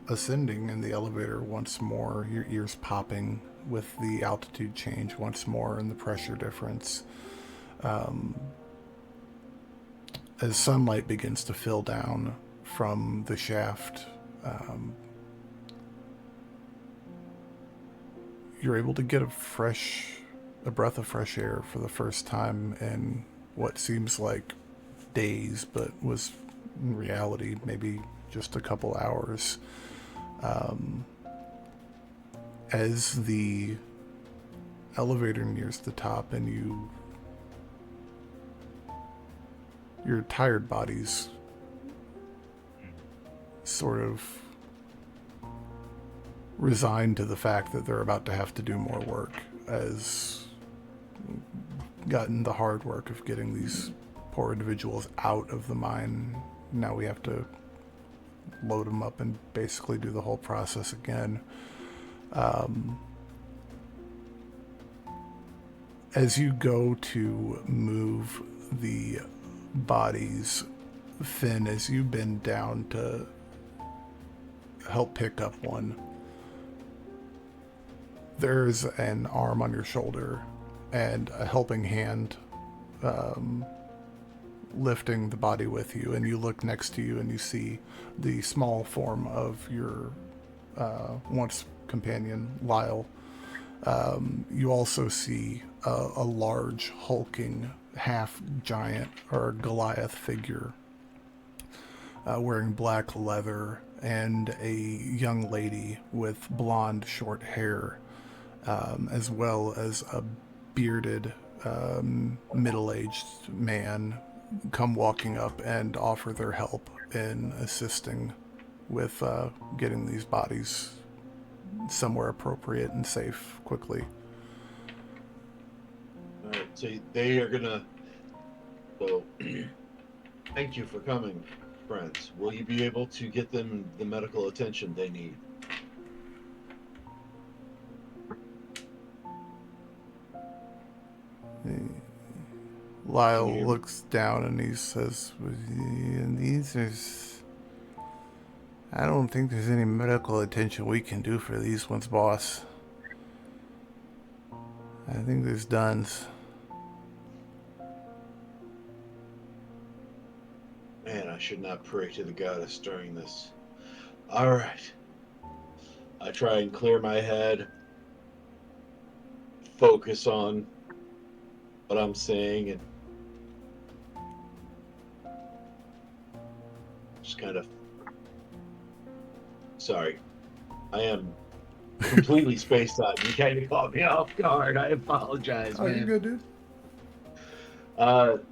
ascending in the elevator once more, your ears popping with the altitude change once more and the pressure difference, as sunlight begins to fill down from the shaft, you're able to get a breath of fresh air for the first time in what seems like days, but was in reality maybe just a couple hours. As the elevator nears the top and your tired bodies sort of resigned to the fact that they're about to have to do more work, as gotten the hard work of getting these poor individuals out of the mine. Now we have to load them up and basically do the whole process again. As you go to move the bodies, Finn, as you bend down to help pick up one, there's an arm on your shoulder and a helping hand lifting the body with you, and you look next to you and you see the small form of your once companion, Lyle. You also see a large, hulking, half-giant or Goliath figure wearing black leather, and a young lady with blonde, short hair, as well as a bearded, middle-aged man come walking up and offer their help in assisting with getting these bodies somewhere appropriate and safe quickly. All right, so they are gonna. So, thank you for coming, friends. Will you be able to get them the medical attention they need? Lyle looks down and he says, I don't think there's any medical attention we can do for these ones, boss. I think there's duns. Man, I should not pray to the goddess during this. All right. I try and clear my head, focus on what I'm saying, and just kind of. Sorry, I am completely spaced on. You kind of caught me off guard. I apologize, Oh, you're man. good, dude.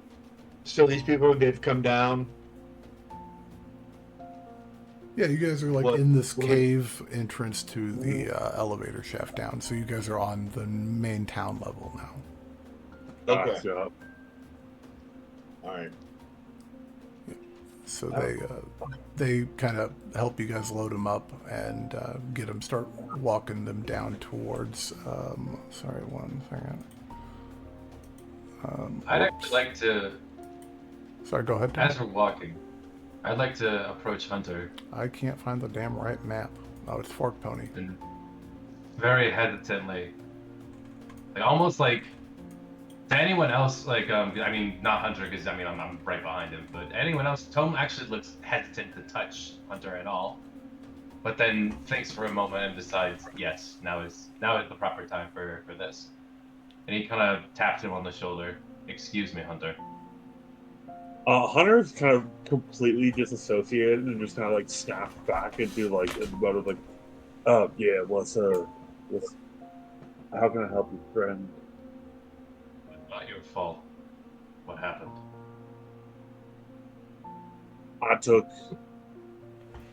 So these people, they've come down. Yeah, you guys are like What- in this what- cave entrance to the elevator shaft down. So you guys are on the main town level now. Okay. Gotcha. All right. So they kind of help you guys load them up and get them, start walking them down towards. Sorry, one second. I'd Oops. actually like to, Sorry, go ahead. Tom. as we're walking, I'd like to approach Hunter I can't find the damn right map. Oh, it's Fork Pony. and very hesitantly, like almost like to anyone else, like I mean not Hunter because I mean I'm right behind him, but anyone else, Tome actually looks hesitant to touch Hunter at all, but then thinks for a moment and decides yes, now is the proper time for this, and he kind of tapped him on the shoulder. Excuse me, Hunter. Hunter's kind of completely disassociated and just kind of like snapped back into like in the mode of like, yeah, what's how can I help you, friend? Not your fault. What happened?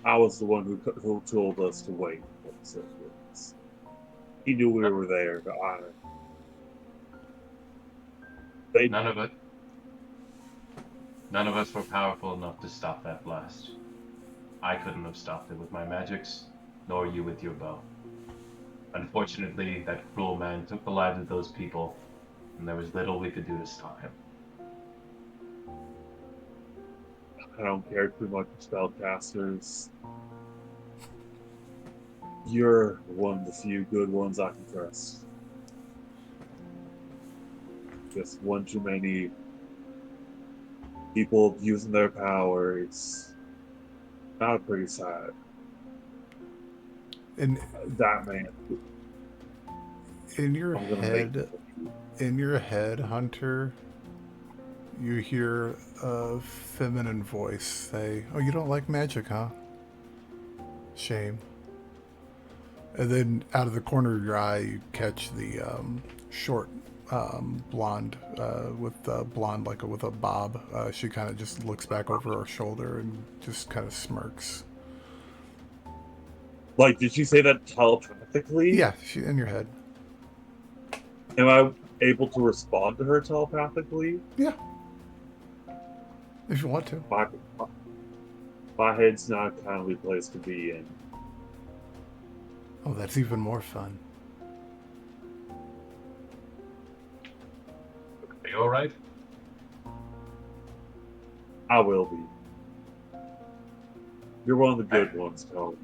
I was the one who told us to wait. He knew we were there, but None of us were powerful enough to stop that blast. I couldn't have stopped it with my magics, nor you with your bow. Unfortunately, that cruel man took the lives of those people, and there was little we could do to stop him. I don't care too much for spellcasters. You're one of the few good ones I can trust. Just one too many people abusing their powers. Not pretty sad. And That man. in your I'm gonna head, Hunter, you hear a feminine voice say, "Oh, you don't like magic, huh? Shame." And then out of the corner of your eye, you catch the short blonde with blonde with a bob. She kind of just looks back over her shoulder and just kind of smirks. Like, did she say that telepathically? Yeah, she in your head. Am I able to respond to her telepathically? Yeah, if you want to. My head's not a kindly place to be in. Oh, that's even more fun. Are you alright? I will be. You're one of the good ones, Tome.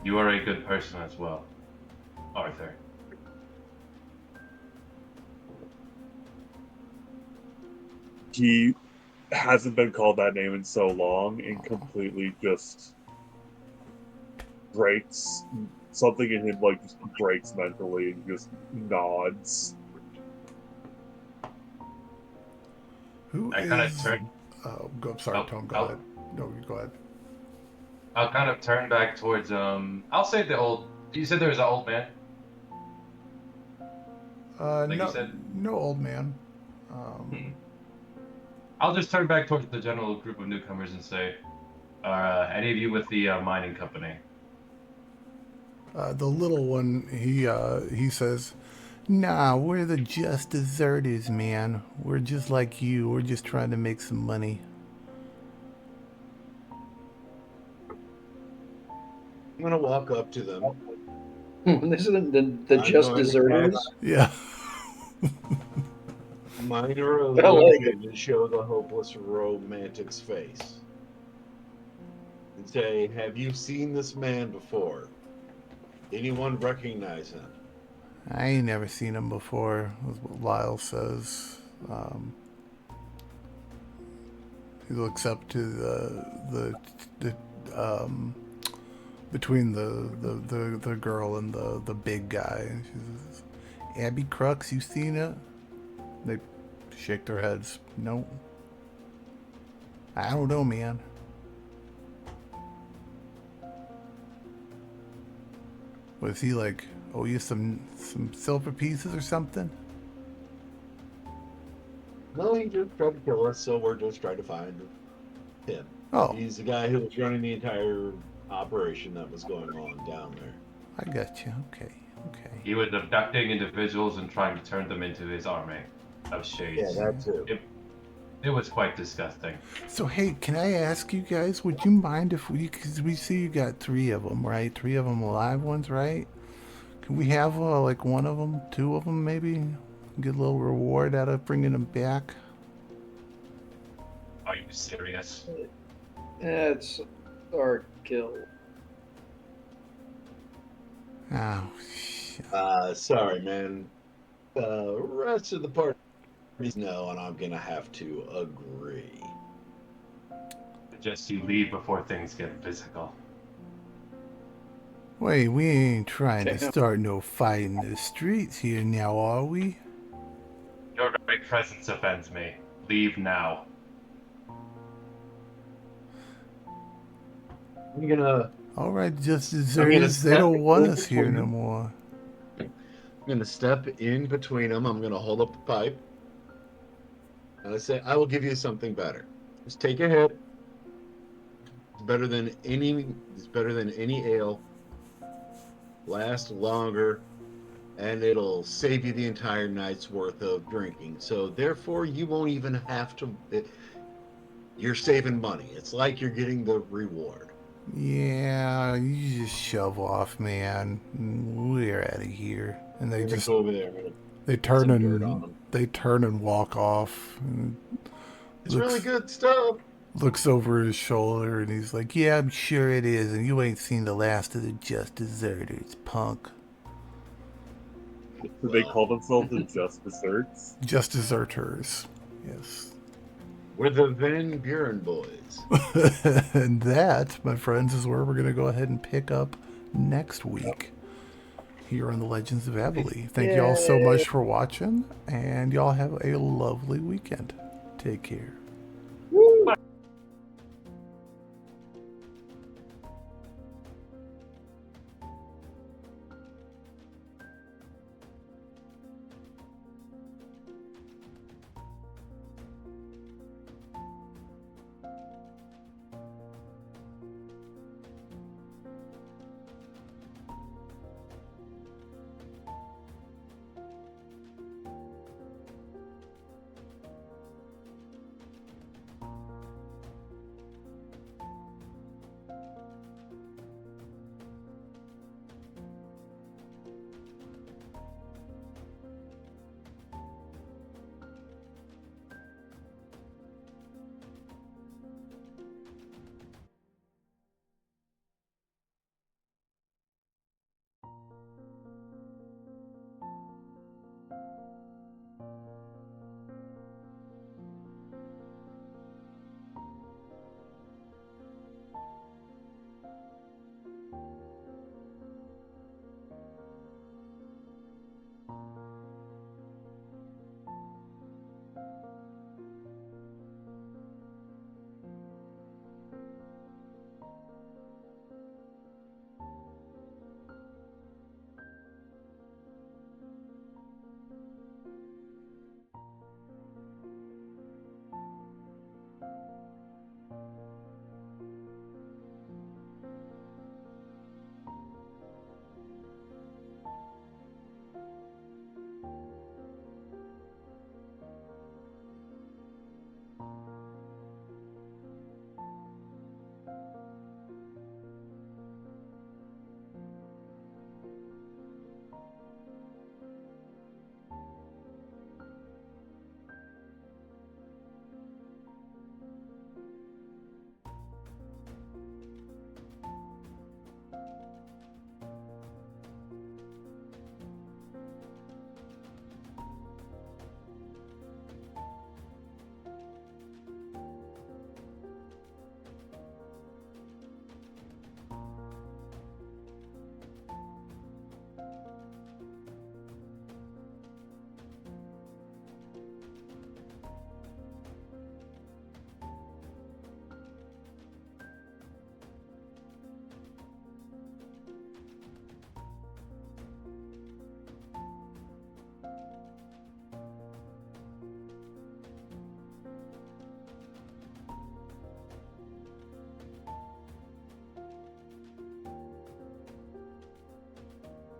You are a good person as well, Arthur. He hasn't been called that name in so long and completely just breaks. Something in him like just breaks mentally and just nods. Who I kind of is- turn. Sorry, Oh, Tome. Go oh. ahead. No, you go ahead. I'll kind of turn back towards I'll say the old. You said there was an old man. Like no, you said? no old man. I'll just turn back towards the general group of newcomers and say, any of you with the mining company? The little one, he says, "Nah, we're the just deserters, man. We're just like you. We're just trying to make some money." I'm gonna walk up to them. This isn't the I'm just going to deserters. Yeah. Minor I like illusion to show the hopeless romantic's face. And say, have you seen this man before? Anyone recognize him? I ain't never seen him before, is what Lyle says. He looks up to the between the girl and the big guy, and she says, "Abby Crux, you seen it?" They shake their heads. No. I don't know, man. Was he like, owe you some silver pieces or something? No, he just tried to kill us, so we're just trying to find him. Oh, He's the guy who was running the entire operation that was going on down there. I got you. Okay. He was abducting individuals and trying to turn them into his army of shades. Yeah, that too. It was quite disgusting. So, hey, can I ask you guys, would you mind if because we see you got 3 of them, right? 3 of them live ones, right? Can we have, like, 1 of them, 2 of them, maybe? Get a little reward out of bringing them back? Are you serious? That's our kill. Oh, Sorry, man. Rest of the parties no, and I'm gonna have to agree. Just you leave before things get physical. wait, we ain't trying to Damn. start no fight in the streets here now, are we? Your very presence offends me. Leave now. I'm gonna Alright, just gonna deserters, they don't step want in us here between no them. more. step in between them. I'm gonna hold up the pipe, and I say, "I will give you something better. Just take a hit. It's better than any. It's better than any ale. Last longer, and it'll save you the entire night's worth of drinking. So therefore, you won't even have to. You're saving money. It's like you're getting the reward." Yeah, you just shove off, man. We're out of here. And they I'm gonna just go over there. I'm gonna they put turn some dirt on and 'em. they turn and walk off. And It's really good stuff. looks over his shoulder and he's like, "Yeah, I'm sure it is. And you ain't seen the last of the just deserters, punk. Do they call themselves the Just Desserts? Just deserters, yes." We're the Van Buren boys. And that, my friends, is where we're gonna go ahead and pick up next week here on the Legends of Abilene. Thank you all so much for watching, and y'all have a lovely weekend. Take care.